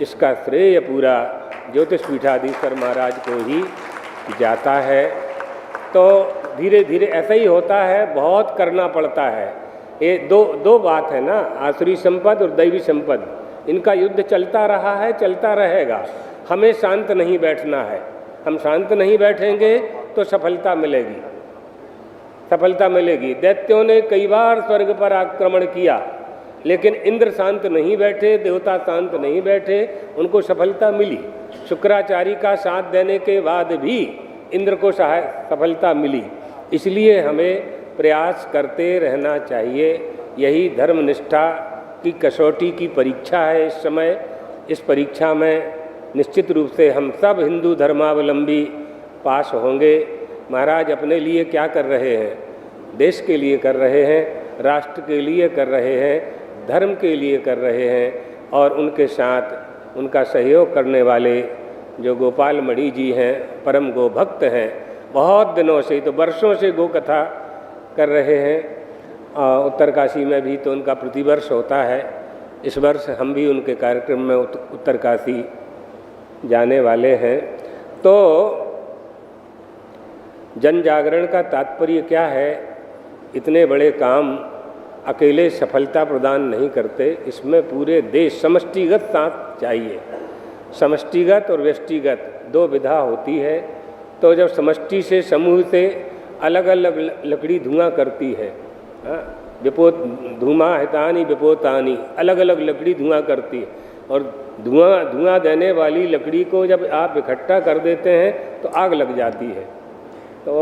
इसका श्रेय पूरा ज्योतिष पीठाधीश्वर महाराज को ही जाता है। तो धीरे धीरे ऐसा ही होता है, बहुत करना पड़ता है। ये दो बात है ना, आसुरी संपद और दैवी संपद, इनका युद्ध चलता रहा है, चलता रहेगा। हमें शांत नहीं बैठना है। हम शांत नहीं बैठेंगे तो सफलता मिलेगी, सफलता मिलेगी। दैत्यों ने कई बार स्वर्ग पर आक्रमण किया, लेकिन इंद्र शांत नहीं बैठे, देवता शांत नहीं बैठे, उनको सफलता मिली। शुक्राचार्य का साथ देने के बाद भी इंद्र को सफलता मिली। इसलिए हमें प्रयास करते रहना चाहिए। यही धर्मनिष्ठा की कसौटी की परीक्षा है इस समय। इस परीक्षा में निश्चित रूप से हम सब हिंदू धर्मावलंबी पास होंगे। महाराज अपने लिए क्या कर रहे हैं? देश के लिए कर रहे हैं, राष्ट्र के लिए कर रहे हैं, धर्म के लिए कर रहे हैं। और उनके साथ उनका सहयोग करने वाले जो गोपाल मणि जी हैं, परम गो भक्त हैं, बहुत दिनों से, तो वर्षों से गो कथा कर रहे हैं। उत्तरकाशी में भी तो उनका प्रतिवर्ष होता है। इस वर्ष हम भी उनके कार्यक्रम में उत्तरकाशी जाने वाले हैं। तो जन जागरण का तात्पर्य क्या है? इतने बड़े काम अकेले सफलता प्रदान नहीं करते, इसमें पूरे देश समष्टिगत साथ चाहिए। समष्टिगत और व्यष्टिगत दो विधा होती है। तो जब समष्टि से, समूह से अलग अलग लकड़ी धुआं करती है, विपोत धूमा हितानी विपोतानी, अलग अलग लकड़ी धुआं करती है। और धुआं देने वाली लकड़ी को जब आप इकट्ठा कर देते हैं तो आग लग जाती है। तो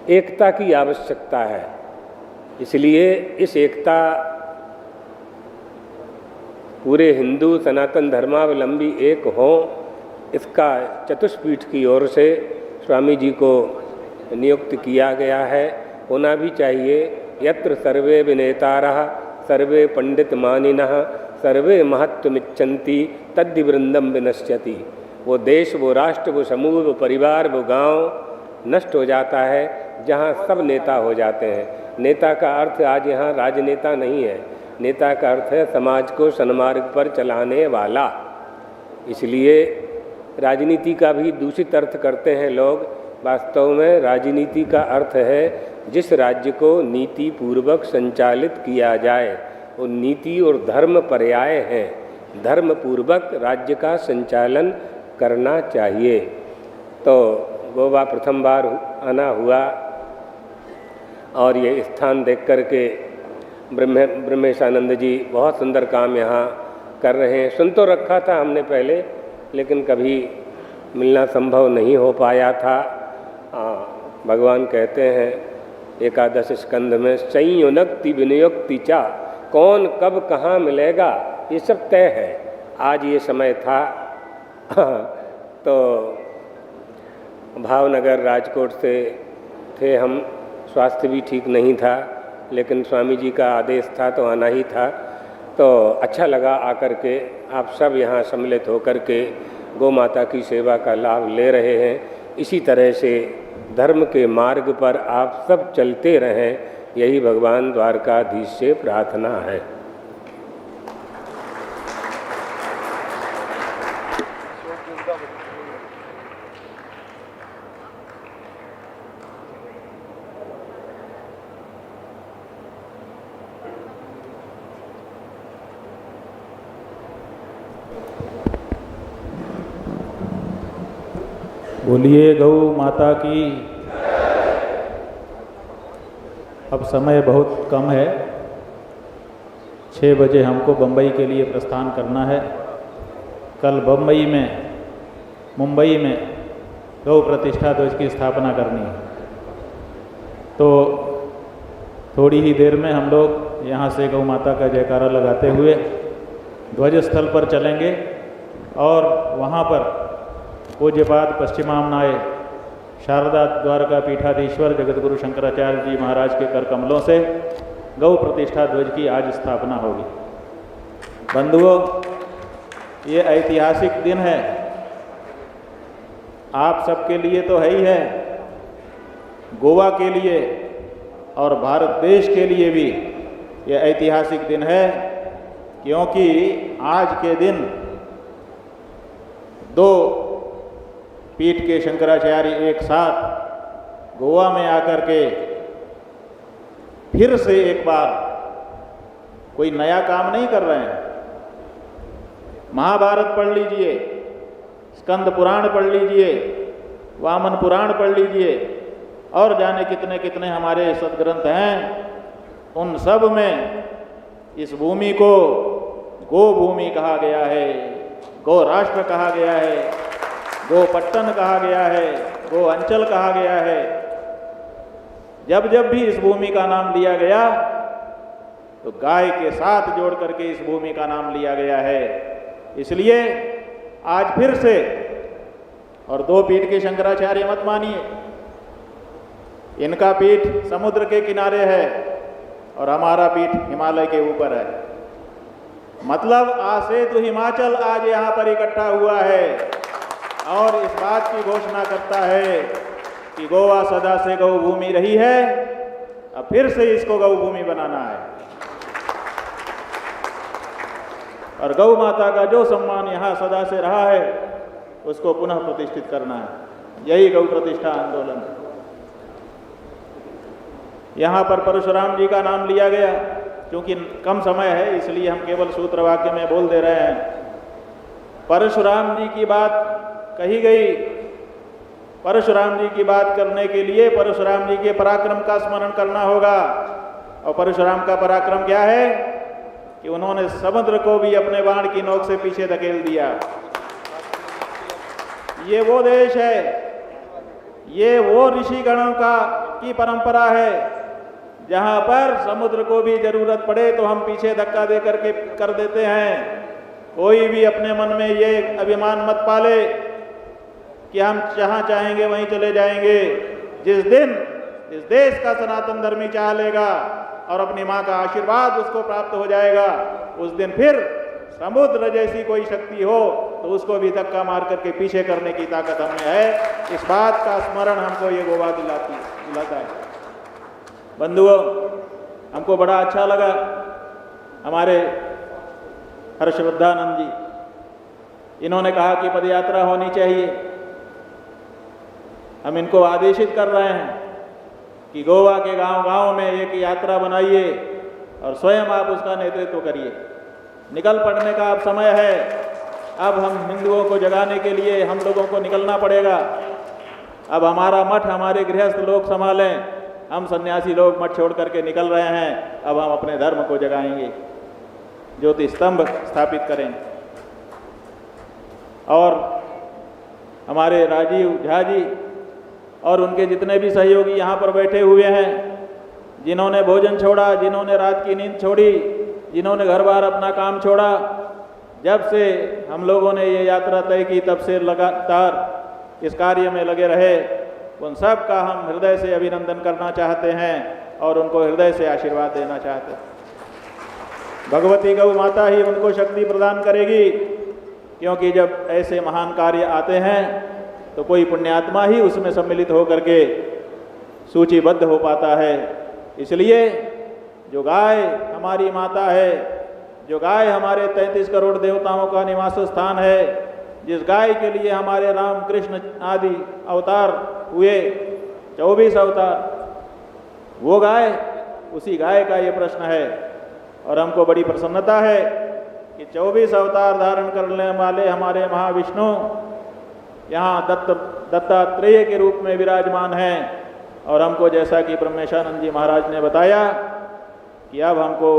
एकता की आवश्यकता है। इसलिए इस एकता पूरे हिंदू सनातन धर्मावलंबी एक हों, इसका चतुष्पीठ की ओर से स्वामी जी को नियुक्त किया गया है। होना भी चाहिए। यत्र सर्वे विनेतारः सर्वे पंडित मानिनः सर्वे महत्वमिच्छन्ति तद्धि वृंदम विनश्यति। वो देश, वो राष्ट्र, वो समूह, वो परिवार, वो गांव नष्ट हो जाता है जहाँ सब नेता हो जाते हैं। नेता का अर्थ आज यहाँ राजनेता नहीं है। नेता का अर्थ है समाज को सन्मार्ग पर चलाने वाला। इसलिए राजनीति का भी दूषित अर्थ करते हैं लोग। वास्तव में राजनीति का अर्थ है जिस राज्य को नीति पूर्वक संचालित किया जाए। वो नीति और धर्म पर्याय हैं। धर्म पूर्वक राज्य का संचालन करना चाहिए। तो गोवा प्रथम बार आना हुआ और ये स्थान देख कर के ब्रह्मेशानंद जी बहुत सुंदर काम यहाँ कर रहे हैं। सुन तो रखा था हमने पहले, लेकिन कभी मिलना संभव नहीं हो पाया था। भगवान कहते हैं एकादश स्कंध में संयुनक्ति विनियुक्ति चा, कौन कब कहाँ मिलेगा ये सब तय है। आज ये समय था तो भावनगर राजकोट से थे हम, स्वास्थ्य भी ठीक नहीं था, लेकिन स्वामी जी का आदेश था तो आना ही था। तो अच्छा लगा आकर के आप सब यहाँ सम्मिलित होकर के गौ माता की सेवा का लाभ ले रहे हैं। इसी तरह से धर्म के मार्ग पर आप सब चलते रहें, यही भगवान द्वारकाधीश से प्रार्थना है। बोलिए गौ माता की। अब समय बहुत कम है, 6 बजे हमको बम्बई के लिए प्रस्थान करना है। कल मुंबई में गौ प्रतिष्ठा ध्वज की स्थापना करनी है। तो थोड़ी ही देर में हम लोग यहाँ से गौ माता का जयकारा लगाते हुए ध्वज स्थल पर चलेंगे और वहाँ पर पूज्यपाद पश्चिमामनाय शारदा द्वारका पीठाधीश्वर जगतगुरु शंकराचार्य जी महाराज के कर कमलों से गौ प्रतिष्ठा ध्वज की आज स्थापना होगी। बंधुओं, ये ऐतिहासिक दिन है, आप सबके लिए तो है ही है, गोवा के लिए और भारत देश के लिए भी ये ऐतिहासिक दिन है, क्योंकि आज के दिन 2 पीठ के शंकराचार्य एक साथ गोवा में आकर के फिर से एक बार कोई नया काम नहीं कर रहे हैं। महाभारत पढ़ लीजिए, स्कंद पुराण पढ़ लीजिए, वामन पुराण पढ़ लीजिए और जाने कितने कितने हमारे सदग्रंथ हैं, उन सब में इस भूमि को गो भूमि कहा गया है, गो राष्ट्र कहा गया है, गो पट्टन कहा गया है, गो अंचल कहा गया है। जब जब भी इस भूमि का नाम लिया गया तो गाय के साथ जोड़ करके इस भूमि का नाम लिया गया है। इसलिए आज फिर से, और 2 पीठ के शंकराचार्य मत मानिए, इनका पीठ समुद्र के किनारे है और हमारा पीठ हिमालय के ऊपर है। मतलब आसेतु हिमाचल आज यहाँ पर इकट्ठा हुआ है और इस बात की घोषणा करता है कि गोवा सदा से गौ भूमि रही है, अब फिर से इसको गौ भूमि बनाना है और गौ माता का जो सम्मान यहाँ सदा से रहा है उसको पुनः प्रतिष्ठित करना है। यही गौ प्रतिष्ठा आंदोलन है। यहाँ पर परशुराम जी का नाम लिया गया, क्योंकि कम समय है इसलिए हम केवल सूत्र वाक्य में बोल दे रहे हैं। परशुराम जी की बात कही गई। परशुराम जी की बात करने के लिए परशुराम जी के पराक्रम का स्मरण करना होगा। और परशुराम का पराक्रम क्या है कि उन्होंने समुद्र को भी अपने बाण की नोक से पीछे धकेल दिया। ये वो देश है, ये वो ऋषिगणों की परंपरा है जहाँ पर समुद्र को भी जरूरत पड़े तो हम पीछे धक्का दे करके कर देते हैं। कोई भी अपने मन में ये अभिमान मत पाले कि हम जहाँ चाहेंगे वहीं चले जाएंगे। जिस दिन इस देश का सनातन धर्मी चाह लेगा और अपनी माँ का आशीर्वाद उसको प्राप्त हो जाएगा, उस दिन फिर समुद्र जैसी कोई शक्ति हो तो उसको भी धक्का मार करके पीछे करने की ताकत हमें है। इस बात का स्मरण हमको ये गोवा दिलाता है। बंधुओं, हमको बड़ा अच्छा लगा हमारे हर्षवर्धनानंद जी, इन्होंने कहा कि पदयात्रा होनी चाहिए। हम इनको आदेशित कर रहे हैं कि गोवा के गांव-गांव में एक यात्रा बनाइए और स्वयं आप उसका नेतृत्व करिए। निकल पड़ने का अब समय है। अब हम हिंदुओं को जगाने के लिए हम लोगों को निकलना पड़ेगा। अब हमारा मठ हमारे गृहस्थ लोग संभालें, हम सन्यासी लोग मठ छोड़ करके निकल रहे हैं। अब हम अपने धर्म को जगाएंगे, ज्योति स्तंभ स्थापित करेंगे। और हमारे राजीव झा जी और उनके जितने भी सहयोगी यहाँ पर बैठे हुए हैं, जिन्होंने भोजन छोड़ा, जिन्होंने रात की नींद छोड़ी, जिन्होंने घर बार अपना काम छोड़ा, जब से हम लोगों ने ये यात्रा तय की तब से लगातार इस कार्य में लगे रहे, उन सब का हम हृदय से अभिनंदन करना चाहते हैं और उनको हृदय से आशीर्वाद देना चाहते हैं। भगवती गौ माता ही उनको शक्ति प्रदान करेगी, क्योंकि जब ऐसे महान कार्य आते हैं तो कोई पुण्यात्मा ही उसमें सम्मिलित होकर के सूचीबद्ध हो पाता है। इसलिए जो गाय हमारी माता है, जो गाय हमारे 33 करोड़ देवताओं का निवास स्थान है, जिस गाय के लिए हमारे राम कृष्ण आदि अवतार हुए, 24 अवतार, वो गाय, उसी गाय का ये प्रश्न है। और हमको बड़ी प्रसन्नता है कि 24 अवतार धारण करने वाले हमारे महाविष्णु यहाँ दत्तात्रेय के रूप में विराजमान हैं। और हमको जैसा कि ब्रह्मेशानंद जी महाराज ने बताया कि अब हमको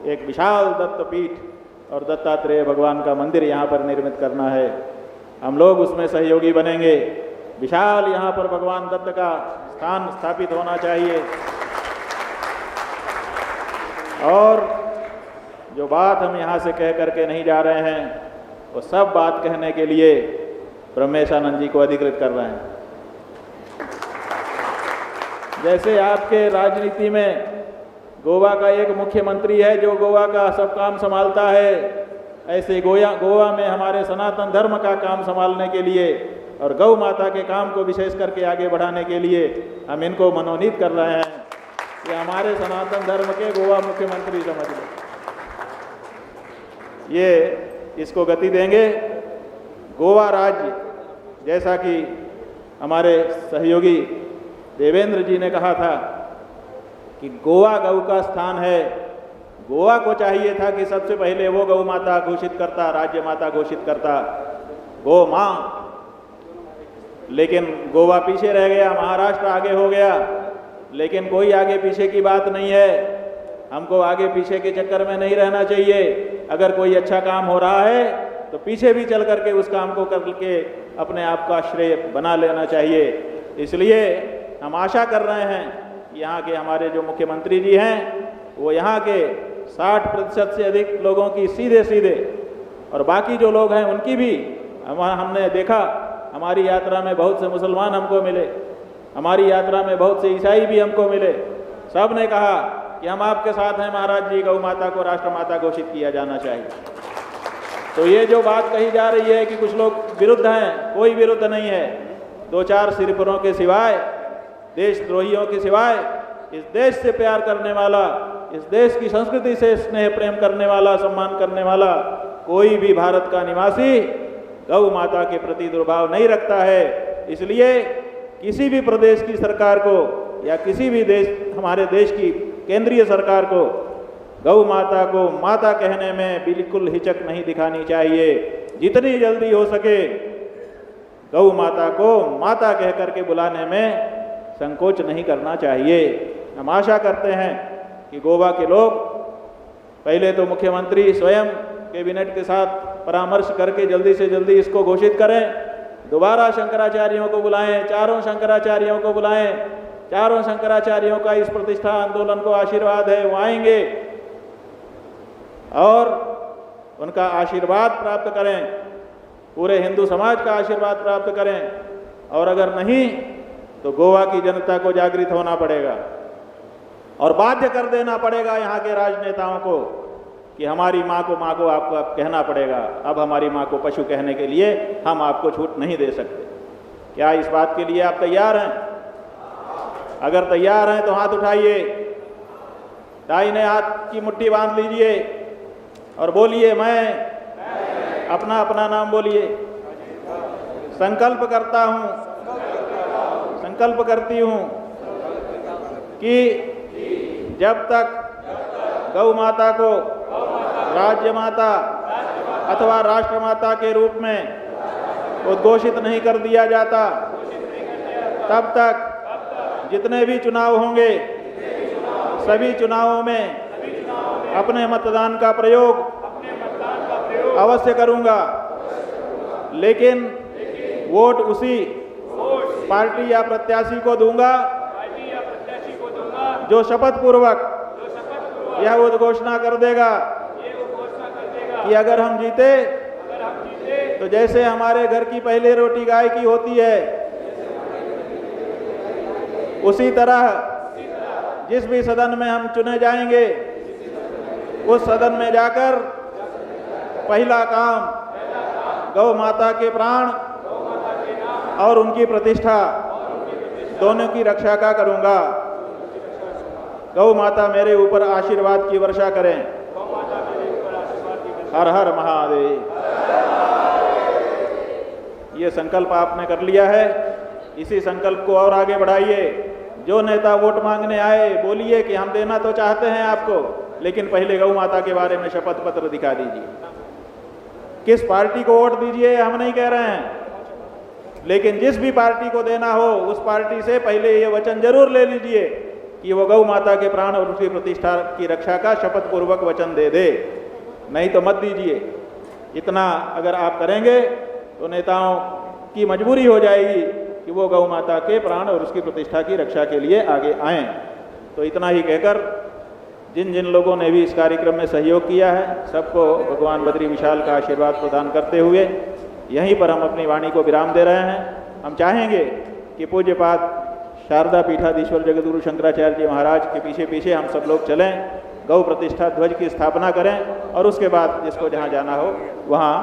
एक विशाल दत्तपीठ और दत्तात्रेय भगवान का मंदिर यहाँ पर निर्मित करना है। हम लोग उसमें सहयोगी बनेंगे। विशाल यहाँ पर भगवान दत्त का स्थान स्थापित होना चाहिए। और जो बात हम यहाँ से कह करके नहीं जा रहे हैं, वो सब बात कहने के लिए ब्रह्मेशानंद जी को अधिकृत कर रहे हैं। जैसे आपके राजनीति में गोवा का एक मुख्यमंत्री है जो गोवा का सब काम संभालता है, ऐसे गोवा में हमारे सनातन धर्म का काम संभालने के लिए और गौ माता के काम को विशेष करके आगे बढ़ाने के लिए हम इनको मनोनीत कर रहे हैं कि हमारे सनातन धर्म के गोवा मुख्यमंत्री समझ लो। ये इसको गति देंगे। गोवा राज्य, जैसा कि हमारे सहयोगी देवेंद्र जी ने कहा था कि गोवा गौ का स्थान है। गोवा को चाहिए था कि सबसे पहले वो गौ माता घोषित करता, राज्य माता घोषित करता, गो माँ। लेकिन गोवा पीछे रह गया, महाराष्ट्र आगे हो गया। लेकिन कोई आगे पीछे की बात नहीं है। हमको आगे पीछे के चक्कर में नहीं रहना चाहिए। अगर कोई अच्छा काम हो रहा है तो पीछे भी चल करके उस काम को करके अपने आप का श्रेय बना लेना चाहिए। इसलिए हम आशा कर रहे हैं कि यहाँ के हमारे जो मुख्यमंत्री जी हैं वो यहाँ के 60% से अधिक लोगों की सीधे सीधे, और बाकी जो लोग हैं उनकी भी हमने देखा। हमारी यात्रा में बहुत से मुसलमान हमको मिले, हमारी यात्रा में बहुत से ईसाई भी हमको मिले। सब ने कहा कि हम आपके साथ हैं महाराज जी, गौ माता को राष्ट्र माता घोषित किया जाना चाहिए। तो ये जो बात कही जा रही है कि कुछ लोग विरुद्ध हैं, कोई विरुद्ध नहीं है। 2-4 सिरपुरों के सिवाय, देशद्रोहियों के सिवाय, इस देश से प्यार करने वाला, इस देश की संस्कृति से स्नेह प्रेम करने वाला, सम्मान करने वाला कोई भी भारत का निवासी गौ माता के प्रति दुर्भाव नहीं रखता है। इसलिए किसी भी प्रदेश की सरकार को या किसी भी देश, हमारे देश की केंद्रीय सरकार को गौ माता को माता कहने में बिल्कुल हिचक नहीं दिखानी चाहिए। जितनी जल्दी हो सके गौ माता को माता कह करके बुलाने में संकोच नहीं करना चाहिए। हम आशा करते हैं कि गोवा के लोग पहले तो मुख्यमंत्री स्वयं कैबिनेट के साथ परामर्श करके जल्दी से जल्दी इसको घोषित करें। दोबारा शंकराचार्यों को बुलाएं, चारों शंकराचार्यों को बुलाएं। चारों शंकराचार्यों का इस प्रतिष्ठा आंदोलन को आशीर्वाद है, वो आएंगे और उनका आशीर्वाद प्राप्त करें, पूरे हिंदू समाज का आशीर्वाद प्राप्त करें। और अगर नहीं तो गोवा की जनता को जागृत होना पड़ेगा और बाध्य कर देना पड़ेगा यहाँ के राजनेताओं को कि हमारी माँ को आपको अब कहना पड़ेगा। अब हमारी माँ को पशु कहने के लिए हम आपको छूट नहीं दे सकते। क्या इस बात के लिए आप तैयार हैं? अगर तैयार हैं तो हाथ उठाइए, दाहिने हाथ की मुट्ठी बांध लीजिए और बोलिए, मैं अपना अपना नाम बोलिए। संकल्प करता हूँ, संकल्प करती हूँ कि जब तक गौ माता को राज्य माता अथवा राष्ट्र माता के रूप में उद्घोषित नहीं कर दिया जाता, तब तक जितने भी चुनाव होंगे सभी चुनावों में अपने मतदान का प्रयोग अवश्य करूंगा। लेकिन वोट उसी पार्टी या प्रत्याशी को दूंगा जो शपथ पूर्वक यह उद्घोषणा कर देगा कि अगर हम जीते तो जैसे हमारे घर की पहली रोटी गाय की होती है, उसी तरह जिस भी सदन में हम चुने जाएंगे उस सदन में जाकर पहला काम गौ माता के प्राण और उनकी प्रतिष्ठा दोनों की रक्षा का करूंगा। गौ माता मेरे ऊपर आशीर्वाद की वर्षा करें। हर हर महादेव। ये संकल्प आपने कर लिया है, इसी संकल्प को और आगे बढ़ाइए। जो नेता वोट मांगने आए बोलिए कि हम देना तो चाहते हैं आपको, लेकिन पहले गौ माता के बारे में शपथ पत्र दिखा दीजिए। किस पार्टी को वोट दीजिए हम नहीं कह रहे हैं, लेकिन जिस भी पार्टी को देना हो उस पार्टी से पहले ये वचन जरूर ले लीजिए कि वो गौ माता के प्राण और उसकी प्रतिष्ठा की रक्षा का शपथ पूर्वक वचन दे दे। नहीं तो मत दीजिए। इतना अगर आप करेंगे तो नेताओं की मजबूरी हो जाएगी कि वो गौ माता के प्राण और उसकी प्रतिष्ठा की रक्षा के लिए आगे आएं। तो इतना ही कहकर जिन जिन लोगों ने भी इस कार्यक्रम में सहयोग किया है सबको भगवान बद्री विशाल का आशीर्वाद प्रदान करते हुए यहीं पर हम अपनी वाणी को विराम दे रहे हैं। हम चाहेंगे कि पूज्यपाद शारदा पीठाधीश्वर जगद्गुरु शंकराचार्य जी महाराज के पीछे पीछे हम सब लोग चलें, गौ प्रतिष्ठा ध्वज की स्थापना करें और उसके बाद जिसको जहाँ जाना हो वहाँ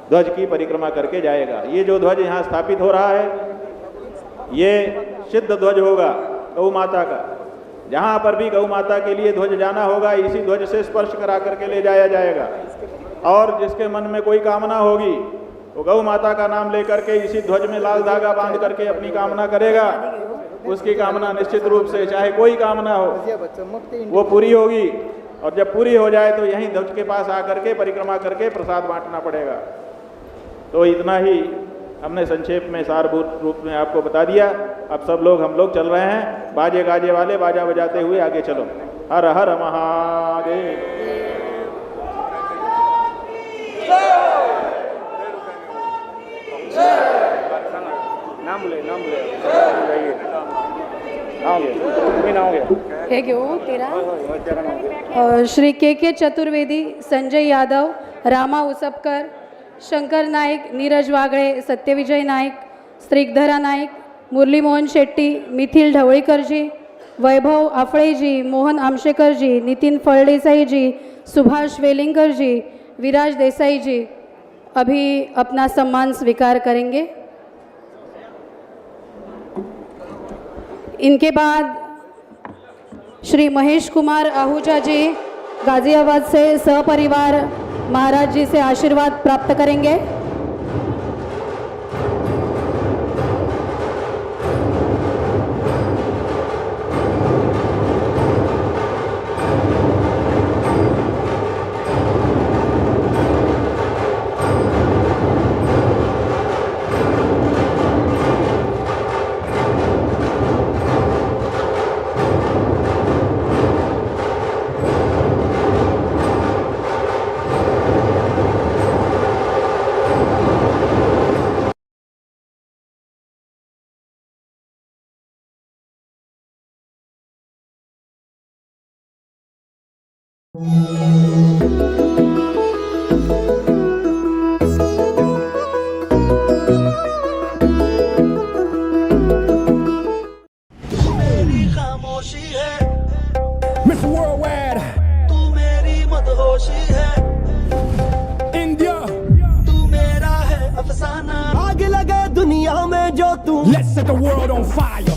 ध्वज की परिक्रमा करके जाएगा। ये जो ध्वज यहाँ स्थापित हो रहा है ये सिद्ध ध्वज होगा गौ माता का। जहाँ पर भी गौ माता के लिए ध्वज जाना होगा इसी ध्वज से स्पर्श करा करके ले जाया जाएगा। और जिसके मन में कोई कामना होगी वो गौ माता का नाम लेकर के इसी ध्वज में लाल धागा बांध करके अपनी कामना करेगा। उसकी कामना निश्चित रूप से चाहे कोई कामना हो वो पूरी होगी। और जब पूरी हो जाए तो यहीं ध्वज के पास आकर के परिक्रमा करके प्रसाद बांटना पड़ेगा। तो इतना ही हमने संक्षेप में सारभूत रूप में आपको बता दिया। अब सब लोग हम लोग चल रहे हैं, बाजे गाजे वाले बाजा बजाते हुए आगे चलो। हर हर महादेव। नाम ले है क्यों तेरा? और श्री के चतुर्वेदी, संजय यादव, रामा उसपकर, शंकर नाईक, नीरज वागळे, सत्यविजय नाईक, स्त्रिगधरा नाईक, मुरली मोहन शेट्टी, मिथिल ढवळीकर जी, वैभव आफळे जी, मोहन आमशेकर जी, नितिन फळदेसाई जी, सुभाष वेलिंगर जी, विराज देसाई जी अभी अपना सम्मान स्वीकार करेंगे। इनके बाद श्री महेश कुमार आहूजा जी गाजियाबाद से सपरिवार महाराज जी से आशीर्वाद प्राप्त करेंगे। मेरी खामोशी है मिस वर्ल्डवाइड, तू मेरी मदहोशी है इंडिया, तू मेरा है अफसाना। आग लगे दुनिया में जो तू, let's set the world on fire.